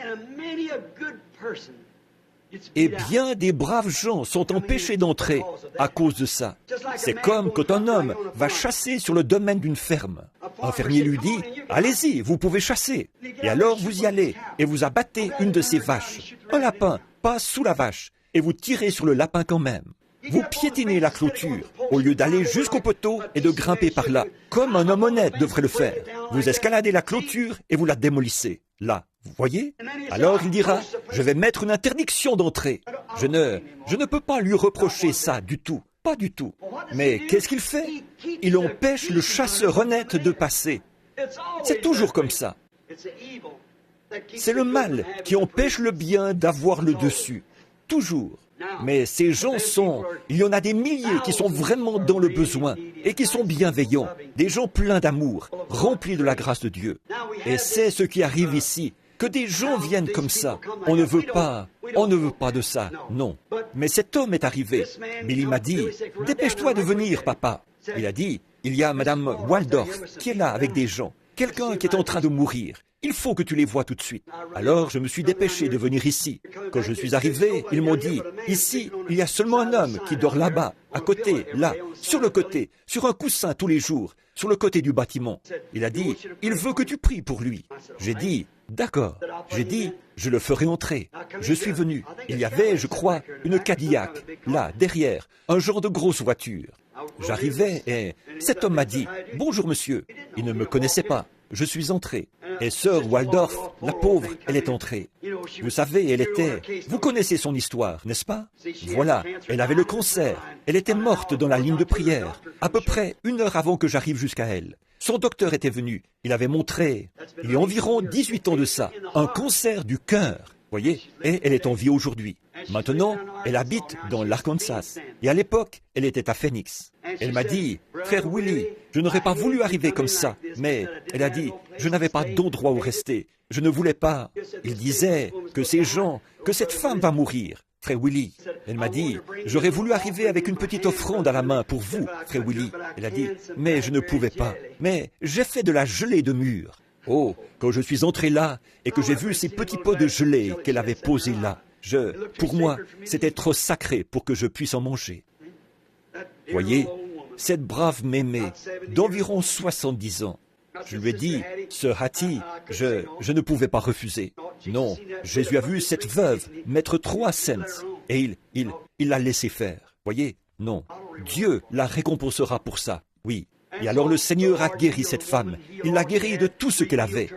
Et bien des braves gens sont empêchés d'entrer à cause de ça. C'est comme quand un homme va chasser sur le domaine d'une ferme. Un fermier lui dit, « Allez-y, vous pouvez chasser. » Et alors vous y allez et vous abattez une de ces vaches, un lapin, passe sous la vache et vous tirez sur le lapin quand même. Vous piétinez la clôture au lieu d'aller jusqu'au poteau et de grimper par là, comme un homme honnête devrait le faire. Vous escaladez la clôture et vous la démolissez. Là, vous voyez? Alors il dira, je vais mettre une interdiction d'entrée. Je ne peux pas lui reprocher ça du tout, pas du tout. Mais qu'est-ce qu'il fait? Il empêche le chasseur honnête de passer. C'est toujours comme ça. C'est le mal qui empêche le bien d'avoir le dessus. Toujours. Mais ces gens il y en a des milliers qui sont vraiment dans le besoin et qui sont bienveillants, des gens pleins d'amour, remplis de la grâce de Dieu. Et c'est ce qui arrive ici, que des gens viennent comme ça. On ne veut pas de ça, non. Mais cet homme est arrivé. Billy m'a dit, dépêche-toi de venir, papa. Il a dit, il y a Madame Waldorf qui est là avec des gens, quelqu'un qui est en train de mourir. Il faut que tu les vois tout de suite. Alors je me suis dépêché de venir ici. Quand je suis arrivé, ils m'ont dit, ici, il y a seulement un homme qui dort là-bas, à côté, là, sur le côté, sur un coussin tous les jours, sur le côté du bâtiment. Il a dit, il veut que tu pries pour lui. J'ai dit, d'accord. J'ai dit, je le ferai entrer. Je suis venu. Il y avait, je crois, une Cadillac, là, derrière, un genre de grosse voiture. J'arrivais et cet homme m'a dit, bonjour monsieur. Il ne me connaissait pas. Je suis entré. Et sœur Waldorf, la pauvre, elle est entrée. Vous savez, vous connaissez son histoire, n'est-ce pas? Voilà, elle avait le cancer. Elle était morte dans la ligne de prière, à peu près 1 heure avant que j'arrive jusqu'à elle. Son docteur était venu. Il avait montré, il y a environ 18 ans de ça, un cancer du cœur. Voyez, et elle est en vie aujourd'hui. Maintenant, elle habite dans l'Arkansas. Et à l'époque, elle était à Phoenix. Elle m'a dit, frère Willie, je n'aurais pas voulu arriver comme ça. Mais elle a dit, je n'avais pas d'endroit où rester. Je ne voulais pas. Il disait que cette femme va mourir. Frère Willie, elle m'a dit, j'aurais voulu arriver avec une petite offrande à la main pour vous, frère Willie. Elle a dit, mais je ne pouvais pas. Mais j'ai fait de la gelée de mûre. Oh, quand je suis entré là et que j'ai vu ces petits pots de gelée qu'elle avait posés là, pour moi, c'était trop sacré pour que je puisse en manger. Voyez, cette brave mémé d'environ 70 ans, je lui ai dit, sœur Hattie, je ne pouvais pas refuser. Non, Jésus a vu cette veuve mettre 3 cents et il l'a laissé faire. Voyez, non, Dieu la récompensera pour ça, oui. Et alors le Seigneur a guéri cette femme. Il l'a guérie de tout ce qu'elle avait.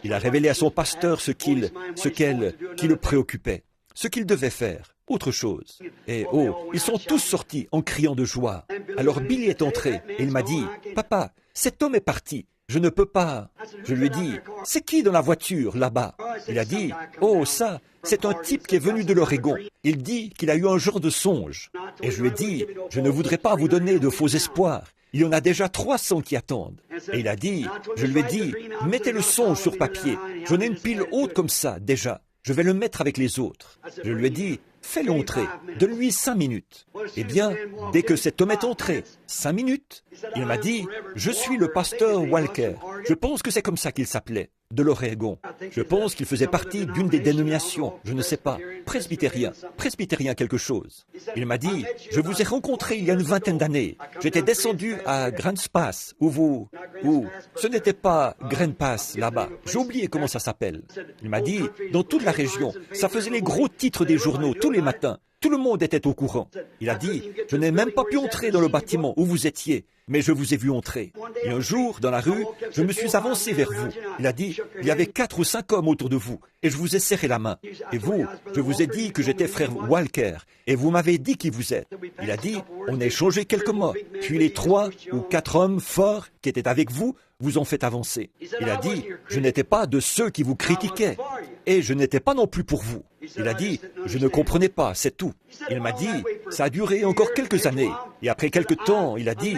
Il a révélé à son pasteur ce qui le préoccupait, ce qu'il devait faire, autre chose. Et ils sont tous sortis en criant de joie. Alors Billy est entré et il m'a dit, « Papa, cet homme est parti. Je ne peux pas. » Je lui ai dit, « C'est qui dans la voiture, là-bas ?» Il a dit, « Oh, ça, c'est un type qui est venu de l'Oregon. Il dit qu'il a eu un genre de songe. » Et je lui ai dit, « Je ne voudrais pas vous donner de faux espoirs. Il y en a déjà 300 qui attendent. » Et il a dit, je lui ai dit, mettez le songe sur papier. J'en ai une pile haute comme ça, déjà. Je vais le mettre avec les autres. Je lui ai dit, fais-le entrer. Donne-lui 5 minutes. Eh bien, dès que cet homme est entré, 5 minutes, il m'a dit, je suis le pasteur Walker. Je pense que c'est comme ça qu'il s'appelait, de l'Oregon. Je pense qu'il faisait partie d'une des dénominations, je ne sais pas, presbytérien quelque chose. Il m'a dit, je vous ai rencontré il y a une 20aine d'années. J'étais descendu à Grants Pass, ce n'était pas Grants Pass là-bas. J'ai oublié comment ça s'appelle. Il m'a dit, dans toute la région, ça faisait les gros titres des journaux tous les matins. Tout le monde était au courant. Il a dit, je n'ai même pas pu entrer dans le bâtiment où vous étiez, mais je vous ai vu entrer. Et un jour, dans la rue, je me suis avancé vers vous. Il a dit, il y avait 4 ou 5 hommes autour de vous, et je vous ai serré la main. Et vous, je vous ai dit que j'étais frère Walker, et vous m'avez dit qui vous êtes. Il a dit, on a échangé quelques mots, puis les 3 ou 4 hommes forts qui étaient avec vous vous ont fait avancer. Il a dit, je n'étais pas de ceux qui vous critiquaient, et je n'étais pas non plus pour vous. Il a dit, je ne comprenais pas, c'est tout. Il m'a dit, ça a duré encore quelques années. Et après quelques temps, il a dit,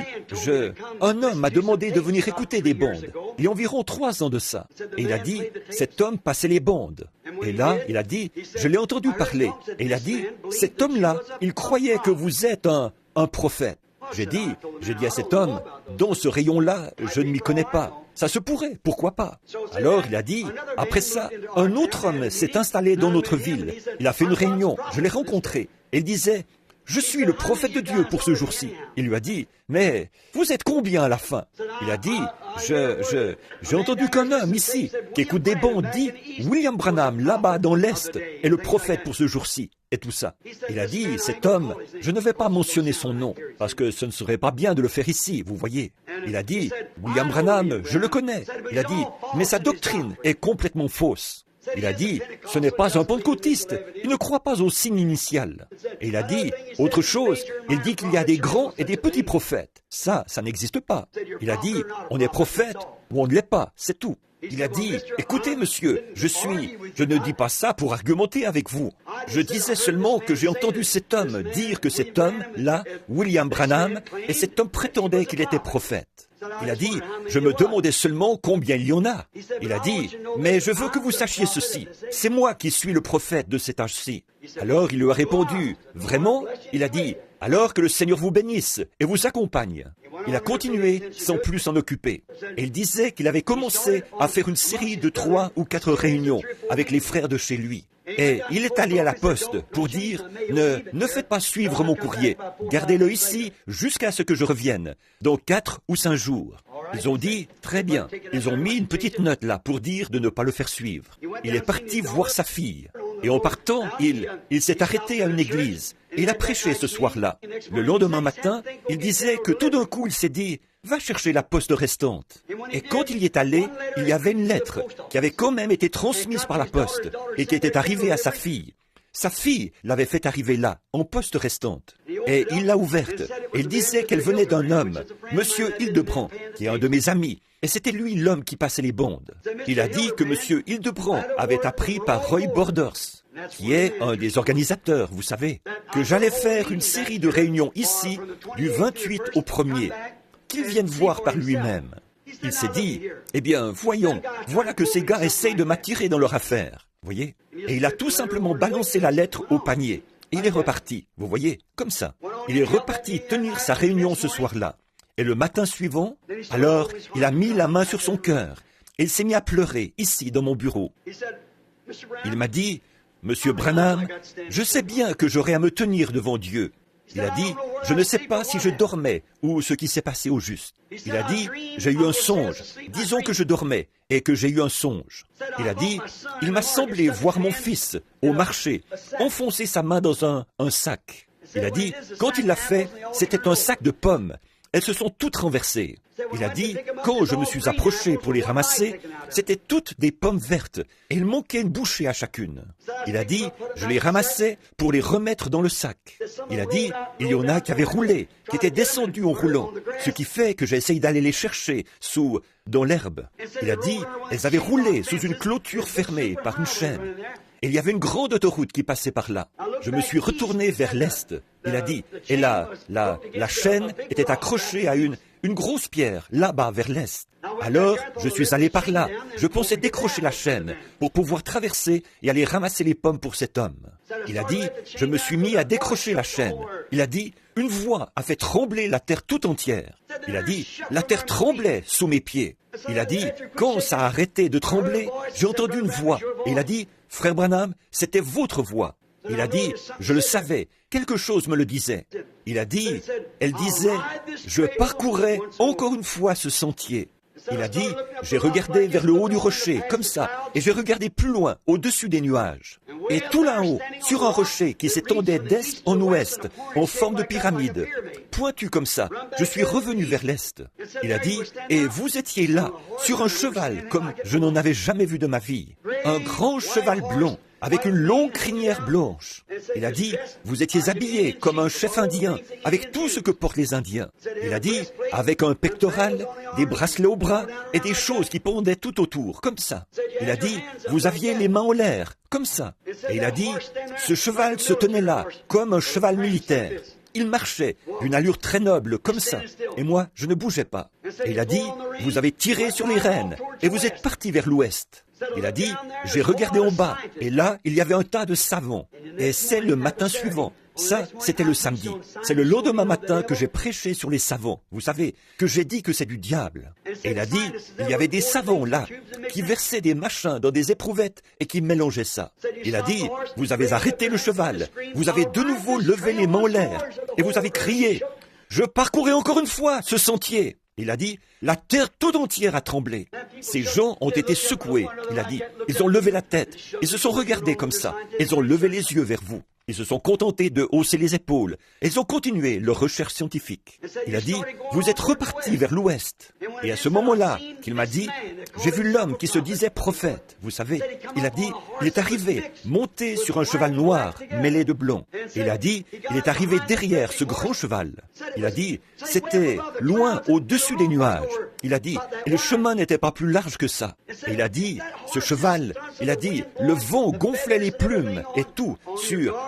un homme m'a demandé de venir écouter des bandes. Il y a environ 3 ans de ça. Et il a dit, cet homme passait les bandes. Et là, il a dit, je l'ai entendu parler. Et il a dit, cet homme-là, il croyait que vous êtes un prophète. J'ai dit à cet homme, dans ce rayon-là, je ne m'y connais pas. Ça se pourrait, pourquoi pas? Alors il a dit, après ça, un autre homme s'est installé dans notre ville. Il a fait une réunion, je l'ai rencontré. Il disait, je suis le prophète de Dieu pour ce jour-ci. Il lui a dit, mais vous êtes combien à la fin? Il a dit, j'ai entendu qu'un homme ici, qui écoute des bons, dit, William Branham, là-bas dans l'Est, est le prophète pour ce jour-ci, et tout ça. Il a dit, cet homme, je ne vais pas mentionner son nom, parce que ce ne serait pas bien de le faire ici, vous voyez. Il a dit, William Branham, je le connais. Il a dit, mais sa doctrine est complètement fausse. Il a dit, ce n'est pas un pentecôtiste, il ne croit pas au signe initial. Et il a dit, autre chose, il dit qu'il y a des grands et des petits prophètes. Ça n'existe pas. Il a dit, on est prophète ou on ne l'est pas, c'est tout. Il a dit, écoutez monsieur, je ne dis pas ça pour argumenter avec vous. Je disais seulement que j'ai entendu cet homme dire que cet homme-là, William Branham, et cet homme prétendait qu'il était prophète. Il a dit, je me demandais seulement combien il y en a. Il a dit, mais je veux que vous sachiez ceci, c'est moi qui suis le prophète de cet âge-ci. Alors il lui a répondu, vraiment? Il a dit, alors que le Seigneur vous bénisse et vous accompagne. Il a continué sans plus s'en occuper. Et il disait qu'il avait commencé à faire une série de 3 ou 4 réunions avec les frères de chez lui. Et il est allé à la poste pour dire, ne faites pas suivre mon courrier, gardez-le ici jusqu'à ce que je revienne, dans 4 ou 5 jours. Ils ont dit, très bien, ils ont mis une petite note là pour dire de ne pas le faire suivre. Il est parti voir sa fille. Et en partant, il s'est arrêté à une église. Et il a prêché ce soir-là. Le lendemain matin, il disait que tout d'un coup, il s'est dit, va chercher la poste restante. Et quand il y est allé, il y avait une lettre qui avait quand même été transmise par la poste et qui était arrivée à sa fille. Sa fille l'avait fait arriver là, en poste restante. Et il l'a ouverte. Et il disait qu'elle venait d'un homme, Monsieur Hildebrand, qui est un de mes amis. Et c'était lui l'homme qui passait les bandes. Il a dit que Monsieur Hildebrand avait appris par Roy Borders, qui est un des organisateurs, vous savez, que j'allais faire une série de réunions ici, du 28 au 1er, qu'il vienne voir par lui-même. Il s'est dit, eh bien, voyons, voilà que ces gars essayent de m'attirer dans leur affaire. Vous voyez? Et il a tout simplement balancé la lettre au panier. Et il est reparti, vous voyez, comme ça. Il est reparti tenir sa réunion ce soir-là. Et le matin suivant, alors, il a mis la main sur son cœur. Et il s'est mis à pleurer, ici, dans mon bureau. Il m'a dit, Monsieur Branham, je sais bien que j'aurai à me tenir devant Dieu. Il a dit, je ne sais pas si je dormais ou ce qui s'est passé au juste. Il a dit, j'ai eu un songe. Disons que je dormais et que j'ai eu un songe. Il a dit, il m'a semblé voir mon fils au marché enfoncer sa main dans un sac. Il a dit, quand il l'a fait, c'était un sac de pommes. Elles se sont toutes renversées. Il a dit, quand je me suis approché pour les ramasser, c'étaient toutes des pommes vertes et il manquait une bouchée à chacune. Il a dit, je les ramassais pour les remettre dans le sac. Il a dit, il y en a qui avaient roulé, qui étaient descendus en roulant, ce qui fait que j'ai essayé d'aller les chercher dans l'herbe. Il a dit, elles avaient roulé sous une clôture fermée par une chaîne. Et il y avait une grande autoroute qui passait par là. Je me suis retourné vers l'est. Il a dit, et là, la chaîne était accrochée à une grosse pierre, là-bas, vers l'est. Alors, je suis allé par là. Je pensais décrocher la chaîne pour pouvoir traverser et aller ramasser les pommes pour cet homme. Il a dit, je me suis mis à décrocher la chaîne. Il a dit, une voix a fait trembler la terre tout entière. Il a dit, la terre tremblait sous mes pieds. Il a dit, quand ça a arrêté de trembler, j'ai entendu une voix. Et il a dit, Frère Branham, c'était votre voix. Il a dit, je le savais, quelque chose me le disait. Il a dit, elle disait, je parcourrais encore une fois ce sentier. Il a dit, j'ai regardé vers le haut du rocher, comme ça, et j'ai regardé plus loin, au-dessus des nuages. Et tout là-haut, sur un rocher qui s'étendait d'est en ouest, en forme de pyramide, pointu comme ça, je suis revenu vers l'est. Il a dit, et vous étiez là, sur un cheval, comme je n'en avais jamais vu de ma vie. Un grand cheval blond, avec une longue crinière blanche. Il a dit, vous étiez habillé comme un chef indien, avec tout ce que portent les Indiens. Il a dit, avec un pectoral, des bracelets au bras et des choses qui pendaient tout autour, comme ça. Il a dit, vous aviez les mains en l'air, comme ça. Et il a dit, ce cheval se tenait là, comme un cheval militaire. Il marchait d'une allure très noble, comme ça. Et moi, je ne bougeais pas. Et il a dit, vous avez tiré sur les rênes et vous êtes parti vers l'ouest. Il a dit, j'ai regardé en bas, et là, il y avait un tas de savons. Et c'est le matin suivant, Ça, c'était le samedi. C'est le lendemain matin que j'ai prêché sur les savants. Vous savez, que j'ai dit que c'est du diable. Et il a dit, il y avait des savants là, qui versaient des machins dans des éprouvettes et qui mélangeaient ça. Il a dit, vous avez arrêté le cheval, vous avez de nouveau levé les mains en l'air, et vous avez crié, je parcourais encore une fois ce sentier. Il a dit, la terre tout entière a tremblé. Ces gens ont été secoués. Il a dit, ils ont levé la tête, ils se sont regardés comme ça, ils ont levé les yeux vers vous. Ils se sont contentés de hausser les épaules. Ils ont continué leur recherche scientifique. Il a dit, vous êtes repartis vers l'ouest. Et à ce moment-là, qu'il m'a dit, j'ai vu l'homme qui se disait prophète. Vous savez, il a dit, il est arrivé, monté sur un cheval noir, mêlé de blanc. Il a dit, il est arrivé derrière ce grand cheval. Il a dit, c'était loin au-dessus des nuages. Il a dit, et le chemin n'était pas plus large que ça. Et il a dit, ce cheval, il a dit, le vent gonflait les plumes et tout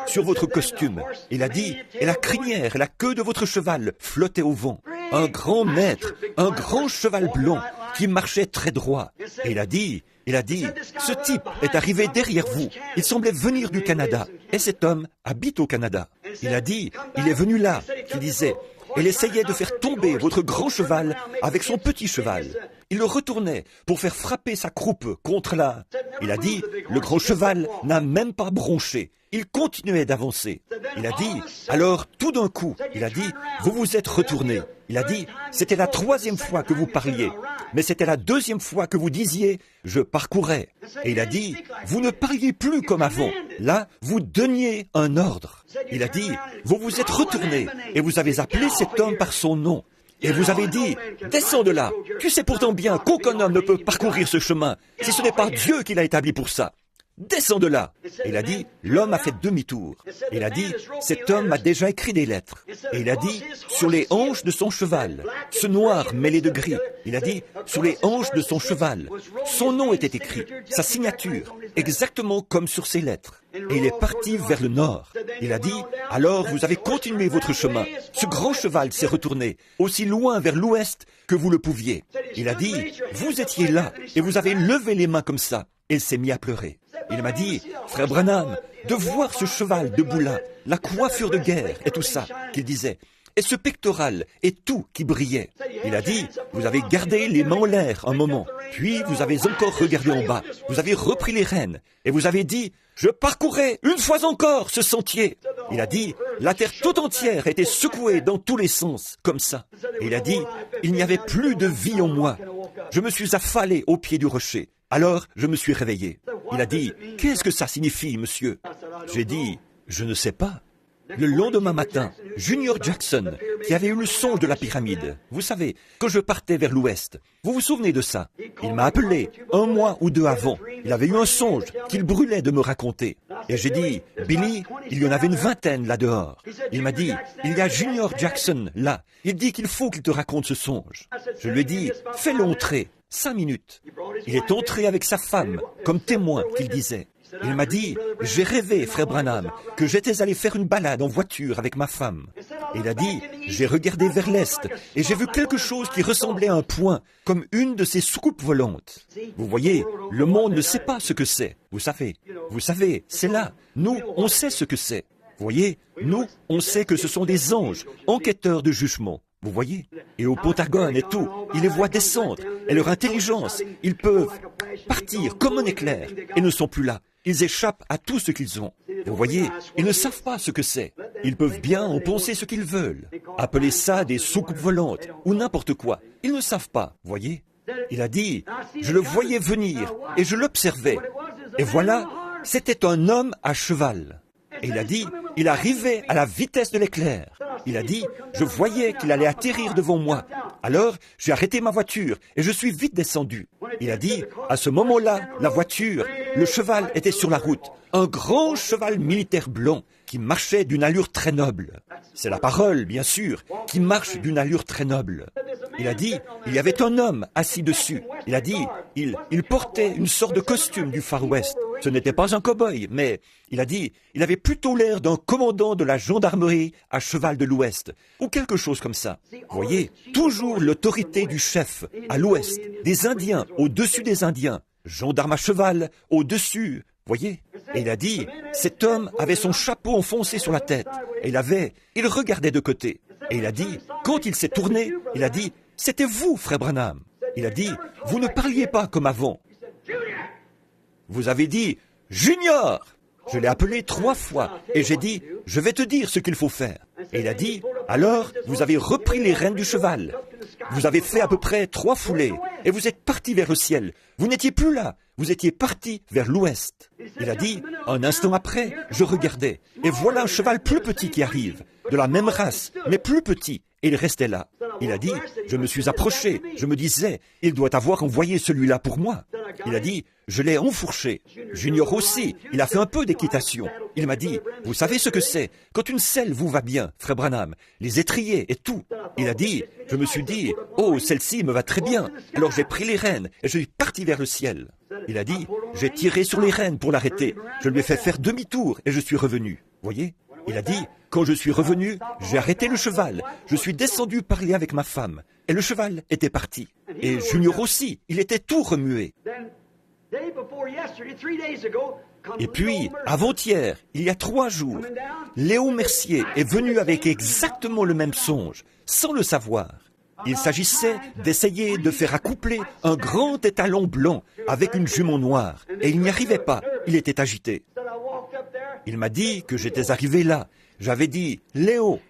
sur votre costume. Il a dit, et la crinière et la queue de votre cheval flottaient au vent. Un grand maître, un grand cheval blanc qui marchait très droit. Et il a dit, ce type est arrivé derrière vous. Il semblait venir du Canada. Et cet homme habite au Canada. Il a dit, il est venu là, il disait, elle essayait de faire tomber votre grand cheval avec son petit cheval. Il le retournait pour faire frapper sa croupe contre la... Il a dit, le grand cheval n'a même pas bronché. Il continuait d'avancer. Il a dit, alors tout d'un coup, il a dit, vous vous êtes retourné. Il a dit, c'était la 3e fois que vous parliez, mais c'était la 2e fois que vous disiez, je parcourais. Et il a dit, vous ne parliez plus comme avant. Là, vous donniez un ordre. Il a dit, vous vous êtes retourné et vous avez appelé cet homme par son nom. Et vous avez dit, descends de là. Tu sais pourtant bien qu'aucun homme ne peut parcourir ce chemin si ce n'est pas Dieu qui l'a établi pour ça. Descends de là. Et il a dit, l'homme a fait demi-tour. Il a dit, cet homme a déjà écrit des lettres. Et il a dit, sur les hanches de son cheval, ce noir mêlé de gris. Il a dit, sur les hanches de son cheval, son nom était écrit, sa signature, exactement comme sur ses lettres. Et il est parti vers le nord. Il a dit, alors vous avez continué votre chemin. Ce grand cheval s'est retourné, aussi loin vers l'ouest que vous le pouviez. Il a dit, vous étiez là, et vous avez levé les mains comme ça. Et il s'est mis à pleurer. Il m'a dit, frère Branham, de voir ce cheval debout là, la coiffure de guerre et tout ça, qu'il disait, et ce pectoral et tout qui brillait. Il a dit, vous avez gardé les mains en l'air un moment, puis vous avez encore regardé en bas, vous avez repris les rênes, et vous avez dit, je parcourais une fois encore ce sentier. Il a dit, la terre tout entière était secouée dans tous les sens, comme ça. Et il a dit, il n'y avait plus de vie en moi. Je me suis affalé au pied du rocher. Alors, je me suis réveillé. Il a dit, qu'est-ce que ça signifie, monsieur? J'ai dit, je ne sais pas. Le lendemain matin, Junior Jackson, qui avait eu le songe de la pyramide, vous savez, que je partais vers l'ouest, vous vous souvenez de ça? Il m'a appelé 1 mois ou 2 avant. Il avait eu un songe qu'il brûlait de me raconter. Et j'ai dit, Billy, il y en avait une 20aine là dehors. Il m'a dit, il y a Junior Jackson là. Il dit qu'il faut qu'il te raconte ce songe. Je lui ai dit, fais-le entrer. 5 minutes. Il est entré avec sa femme, comme témoin, qu'il disait. Il m'a dit, j'ai rêvé, frère Branham, que j'étais allé faire une balade en voiture avec ma femme. Et il a dit, j'ai regardé vers l'est, et j'ai vu quelque chose qui ressemblait à un point, comme une de ces soucoupes volantes. Vous voyez, le monde ne sait pas ce que c'est. Vous savez, c'est là. Nous, on sait ce que c'est. Vous voyez, nous, on sait que ce sont des anges, enquêteurs de jugement. Vous voyez? Et au Pentagone et tout, ils les voient descendre. Et leur intelligence, ils peuvent partir comme un éclair et ne sont plus là. Ils échappent à tout ce qu'ils ont. Vous voyez, ils ne savent pas ce que c'est. Ils peuvent bien en penser ce qu'ils veulent. Appeler ça des soucoupes volantes ou n'importe quoi. Ils ne savent pas, voyez? Il a dit, je le voyais venir et je l'observais. Et voilà, c'était un homme à cheval. Et il a dit, il arrivait à la vitesse de l'éclair. Il a dit, je voyais qu'il allait atterrir devant moi. Alors, j'ai arrêté ma voiture et je suis vite descendu. Il a dit, à ce moment-là, la voiture, le cheval était sur la route. Un grand cheval militaire blanc qui marchait d'une allure très noble. C'est la parole, bien sûr, qui marche d'une allure très noble. Il a dit, il y avait un homme assis dessus. Il a dit, il portait une sorte de costume du Far West. Ce n'était pas un cow-boy, mais il a dit, il avait plutôt l'air d'un commandant de la gendarmerie à cheval de l'Ouest, ou quelque chose comme ça. Vous voyez, toujours l'autorité du chef à l'Ouest, des Indiens au-dessus des Indiens, gendarme à cheval au-dessus. Voyez, Et il a dit, cet homme avait son chapeau enfoncé sur la tête. Et il regardait de côté. Et il a dit, quand il s'est tourné, il a dit, c'était vous, frère Branham. Il a dit, vous ne parliez pas comme avant. Vous avez dit, Junior. Je l'ai appelé 3 fois et j'ai dit, je vais te dire ce qu'il faut faire. Et il a dit, alors vous avez repris les rênes du cheval. Vous avez fait à peu près 3 foulées et vous êtes parti vers le ciel. Vous n'étiez plus là, vous étiez parti vers l'ouest. Il a dit, un instant après, je regardais et voilà un cheval plus petit qui arrive, de la même race, mais plus petit. Et il restait là. Il a dit, je me suis approché, je me disais, il doit avoir envoyé celui-là pour moi. Il a dit, je l'ai enfourché. Junior aussi, il a fait un peu d'équitation. Il m'a dit, vous savez ce que c'est? Quand une selle vous va bien, frère Branham, les étriers et tout. Il a dit, je me suis dit, oh, celle-ci me va très bien. Alors j'ai pris les rênes et je suis parti vers le ciel. Il a dit, j'ai tiré sur les rênes pour l'arrêter. Je lui ai fait faire demi-tour et je suis revenu. Voyez? Il a dit, quand je suis revenu, j'ai arrêté le cheval. Je suis descendu parler avec ma femme. Et le cheval était parti. Et Junior aussi, il était tout remué. Et puis, avant-hier, il y a 3 jours, Léo Mercier est venu avec exactement le même songe, sans le savoir. Il s'agissait d'essayer de faire accoupler un grand étalon blanc avec une jument noire. Et il n'y arrivait pas, il était agité. Il m'a dit que j'étais arrivé là. J'avais dit « Léo »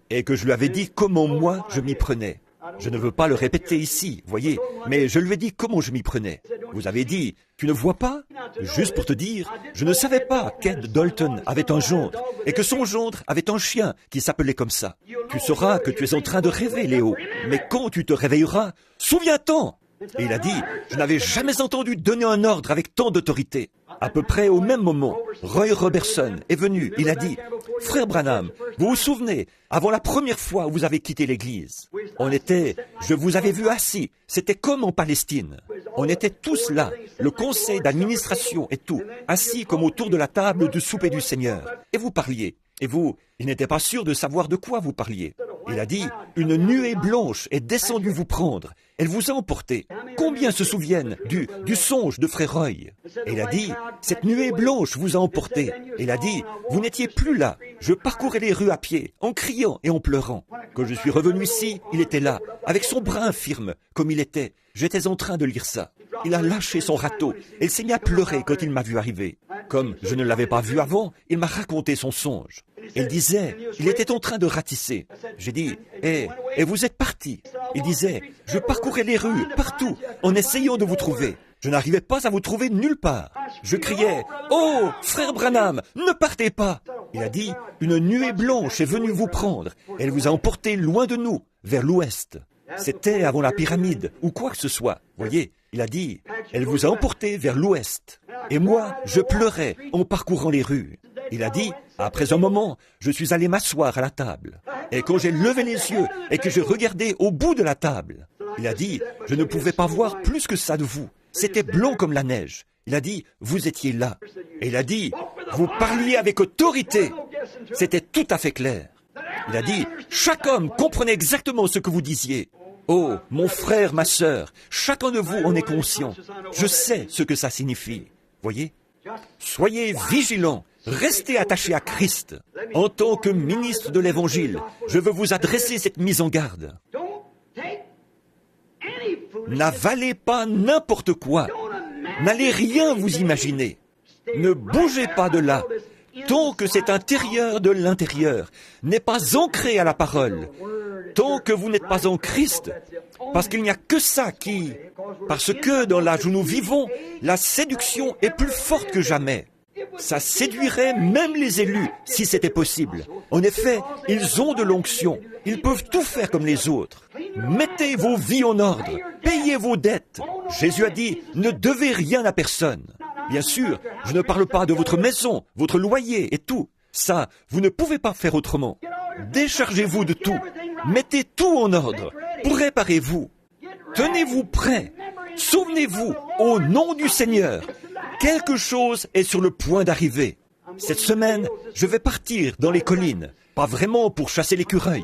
et que je lui avais dit comment moi je m'y prenais. Je ne veux pas le répéter ici, voyez, mais je lui ai dit comment je m'y prenais. Vous avez dit « Tu ne vois pas ?» Juste pour te dire, je ne savais pas qu'Ed Dalton avait un gendre et que son gendre avait un chien qui s'appelait comme ça. Tu sauras que tu es en train de rêver, Léo, mais quand tu te réveilleras, souviens-t'en. Et il a dit, je n'avais jamais entendu donner un ordre avec tant d'autorité. À peu près au même moment, Roy Robertson est venu. Il a dit, frère Branham, vous vous souvenez, avant la première fois où vous avez quitté l'église, je vous avais vu assis, c'était comme en Palestine. On était tous là, le conseil d'administration et tout, assis comme autour de la table du souper du Seigneur. Et vous parliez. Et vous, il n'était pas sûr de savoir de quoi vous parliez. Il a dit, une nuée blanche est descendue vous prendre. Elle vous a emporté. Combien se souviennent du songe de frère Roy? Et il a dit, cette nuée blanche vous a emporté. Et il a dit, vous n'étiez plus là. Je parcourais les rues à pied, en criant et en pleurant. Quand je suis revenu ici, il était là, avec son bras infirme, comme il était. J'étais en train de lire ça. Il a lâché son râteau et il s'est mis à pleurer quand il m'a vu arriver. Comme je ne l'avais pas vu avant, il m'a raconté son songe. Il disait, il était en train de ratisser. J'ai dit, et vous êtes parti. Il disait, je parcourais les rues, partout, en essayant de vous trouver. Je n'arrivais pas à vous trouver nulle part. Je criais, oh, frère Branham, ne partez pas. Il a dit, une nuée blanche est venue vous prendre. Elle vous a emporté loin de nous, vers l'ouest. C'était avant la pyramide, ou quoi que ce soit. Voyez, il a dit, elle vous a emporté vers l'ouest. Et moi, je pleurais en parcourant les rues. Il a dit, après un moment, je suis allé m'asseoir à la table. Et quand j'ai levé les yeux et que j'ai regardé au bout de la table, il a dit, je ne pouvais pas voir plus que ça de vous. C'était blanc comme la neige. Il a dit, vous étiez là. Et il a dit, vous parliez avec autorité. C'était tout à fait clair. Il a dit, chaque homme comprenait exactement ce que vous disiez. Oh, mon frère, ma sœur, chacun de vous en est conscient. Je sais ce que ça signifie. Voyez? Soyez vigilants. Restez attachés à Christ. En tant que ministre de l'Évangile, je veux vous adresser cette mise en garde. N'avalez pas n'importe quoi. N'allez rien vous imaginer. Ne bougez pas de là. Tant que cet intérieur de l'intérieur n'est pas ancré à la parole, tant que vous n'êtes pas en Christ, parce qu'il n'y a que ça parce que dans l'âge où nous vivons, la séduction est plus forte que jamais. Ça séduirait même les élus, si c'était possible. En effet, ils ont de l'onction. Ils peuvent tout faire comme les autres. Mettez vos vies en ordre. Payez vos dettes. Jésus a dit, ne devez rien à personne. Bien sûr, je ne parle pas de votre maison, votre loyer et tout. Ça, vous ne pouvez pas faire autrement. Déchargez-vous de tout. Mettez tout en ordre. Préparez-vous. Tenez-vous prêts. Souvenez-vous, au nom du Seigneur, quelque chose est sur le point d'arriver. Cette semaine, je vais partir dans les collines. Pas vraiment pour chasser l'écureuil.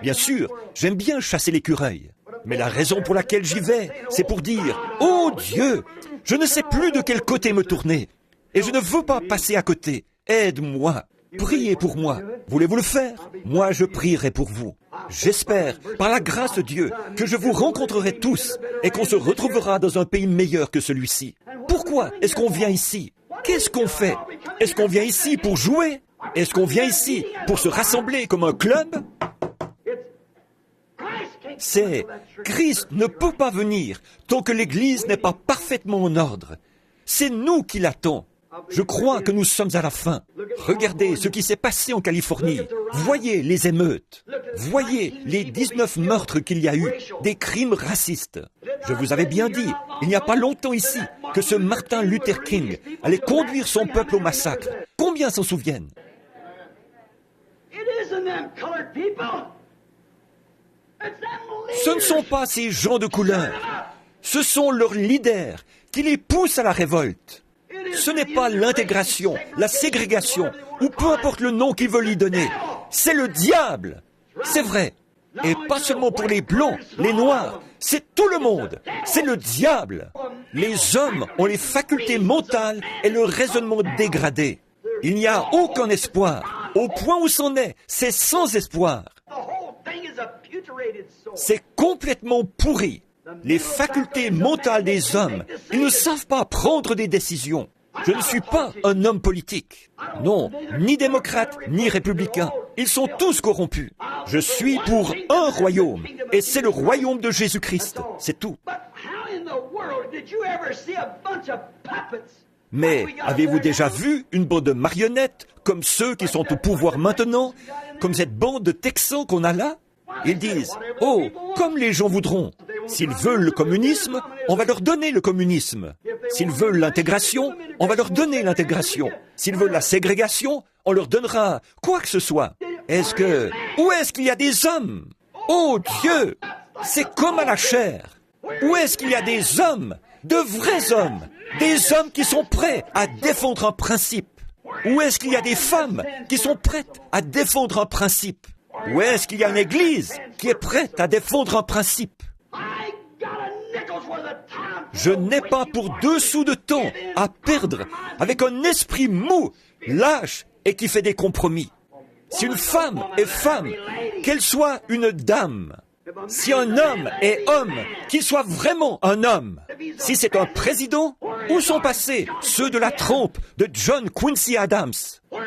Bien sûr, j'aime bien chasser l'écureuil. Mais la raison pour laquelle j'y vais, c'est pour dire « Oh Dieu, je ne sais plus de quel côté me tourner. et je ne veux pas passer à côté. Aide-moi. Priez pour moi. Voulez-vous le faire? Moi, je prierai pour vous. J'espère, par la grâce de Dieu, que je vous rencontrerai tous et qu'on se retrouvera dans un pays meilleur que celui-ci. Pourquoi est-ce qu'on vient ici? Qu'est-ce qu'on fait? Est-ce qu'on vient ici pour jouer? Est-ce qu'on vient ici pour se rassembler comme un club? C'est Christ ne peut pas venir tant que l'Église n'est pas parfaitement en ordre. C'est nous qui l'attendons. Je crois que nous sommes à la fin. Regardez ce qui s'est passé en Californie. Voyez les émeutes. Voyez les 19 meurtres qu'il y a eu, des crimes racistes. Je vous avais bien dit, il n'y a pas longtemps ici, que ce Martin Luther King allait conduire son peuple au massacre. Combien s'en souviennent? Ce ne sont pas ces gens de couleur. Ce sont leurs leaders qui les poussent à la révolte. Ce n'est pas l'intégration, la ségrégation, ou peu importe le nom qu'ils veulent y donner. C'est le diable. C'est vrai. Et pas seulement pour les blancs, les noirs. C'est tout le monde. C'est le diable. Les hommes ont les facultés mentales et le raisonnement dégradé. Il n'y a aucun espoir. Au point où c'en est, c'est sans espoir. C'est complètement pourri. Les facultés mentales des hommes, ils ne savent pas prendre des décisions. Je ne suis pas un homme politique. Non, ni démocrate, ni républicain. Ils sont tous corrompus. Je suis pour un royaume, et c'est le royaume de Jésus-Christ. C'est tout. Mais avez-vous déjà vu une bande de marionnettes, comme ceux qui sont au pouvoir maintenant, comme cette bande de Texans qu'on a là? Ils disent, « Oh, comme les gens voudront. S'ils veulent le communisme, on va leur donner le communisme. S'ils veulent l'intégration, on va leur donner l'intégration. S'ils veulent la ségrégation, on leur donnera quoi que ce soit. » Où est-ce qu'il y a des hommes? Oh Dieu! C'est comme à la chair. Où est-ce qu'il y a des hommes? De vrais hommes. Des hommes qui sont prêts à défendre un principe. Où est-ce qu'il y a des femmes qui sont prêtes à défendre un principe? Où est-ce qu'il y a une église qui est prête à défendre un principe? Je n'ai pas pour 2 sous de temps à perdre avec un esprit mou, lâche et qui fait des compromis. Si une femme est femme, qu'elle soit une dame. Si un homme est homme, qu'il soit vraiment un homme. Si c'est un président, où sont passés ceux de la trompe de John Quincy Adams?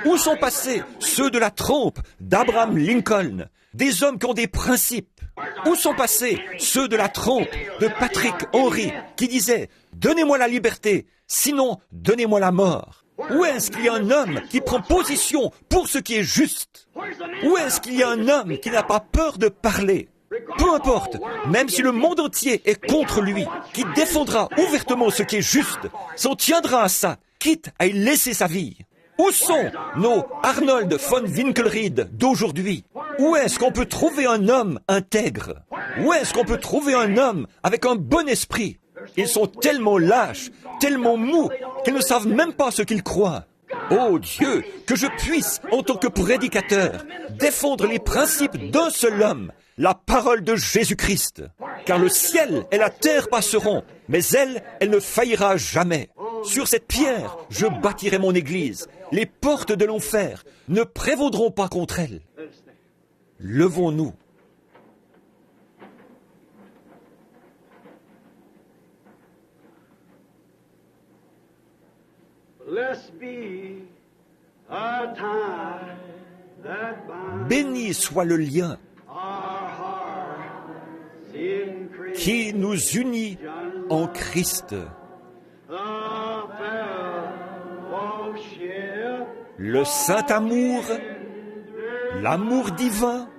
Où sont passés ceux de la trompe d'Abraham Lincoln? Des hommes qui ont des principes. Où sont passés ceux de la trompe de Patrick Henry qui disaient « Donnez-moi la liberté, sinon donnez-moi la mort ». Où est-ce qu'il y a un homme qui prend position pour ce qui est juste? Où est-ce qu'il y a un homme qui n'a pas peur de parler? Peu importe, même si le monde entier est contre lui, qui défendra ouvertement ce qui est juste, s'en tiendra à ça, quitte à y laisser sa vie. Où sont nos Arnold von Winkelried d'aujourd'hui? Où est-ce qu'on peut trouver un homme intègre? Où est-ce qu'on peut trouver un homme avec un bon esprit? Ils sont tellement lâches, tellement mous, qu'ils ne savent même pas ce qu'ils croient. Oh Dieu, que je puisse, en tant que prédicateur, défendre les principes d'un seul homme, la parole de Jésus-Christ. Car le ciel et la terre passeront, mais elle ne faillira jamais. Sur cette pierre, je bâtirai mon église. Les portes de l'enfer ne prévaudront pas contre elle. Levons-nous. Béni soit le lien qui nous unit en Christ. Le saint amour, l'amour divin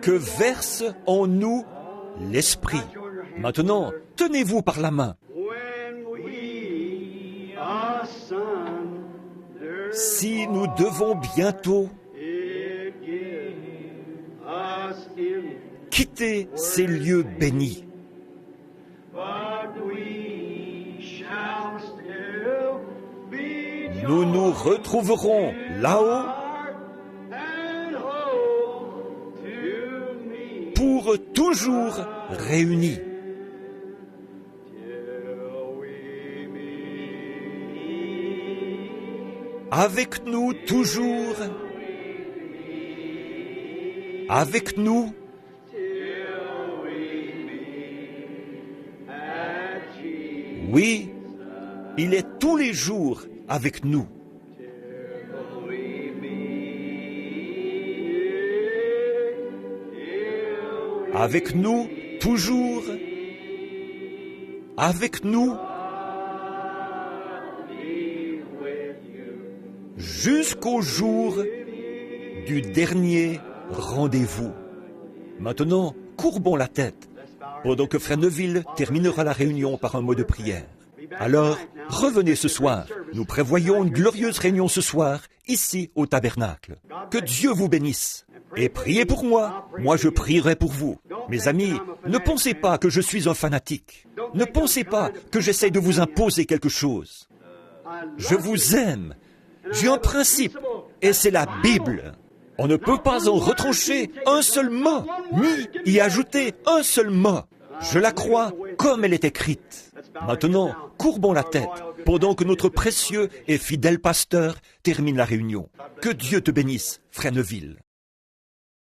que verse en nous l'Esprit. Maintenant, tenez-vous par la main. Si nous devons bientôt quitter ces lieux bénis, nous nous retrouverons là-haut pour toujours réunis. avec nous toujours, avec nous, oui, il est tous les jours avec nous. Avec nous, toujours, avec nous, jusqu'au jour du dernier rendez-vous. Maintenant, courbons la tête, pendant que Frère Neville terminera la réunion par un mot de prière. Alors, revenez ce soir. Nous prévoyons une glorieuse réunion ce soir, ici au tabernacle. Que Dieu vous bénisse. Et priez pour moi, moi je prierai pour vous. Mes amis, ne pensez pas que je suis un fanatique. Ne pensez pas que j'essaie de vous imposer quelque chose. Je vous aime. J'ai un principe, et c'est la Bible. On ne peut pas en retrancher un seul mot, ni y ajouter un seul mot. Je la crois comme elle est écrite. Maintenant, courbons la tête, pendant que notre précieux et fidèle pasteur termine la réunion. Que Dieu te bénisse, Frère Neville.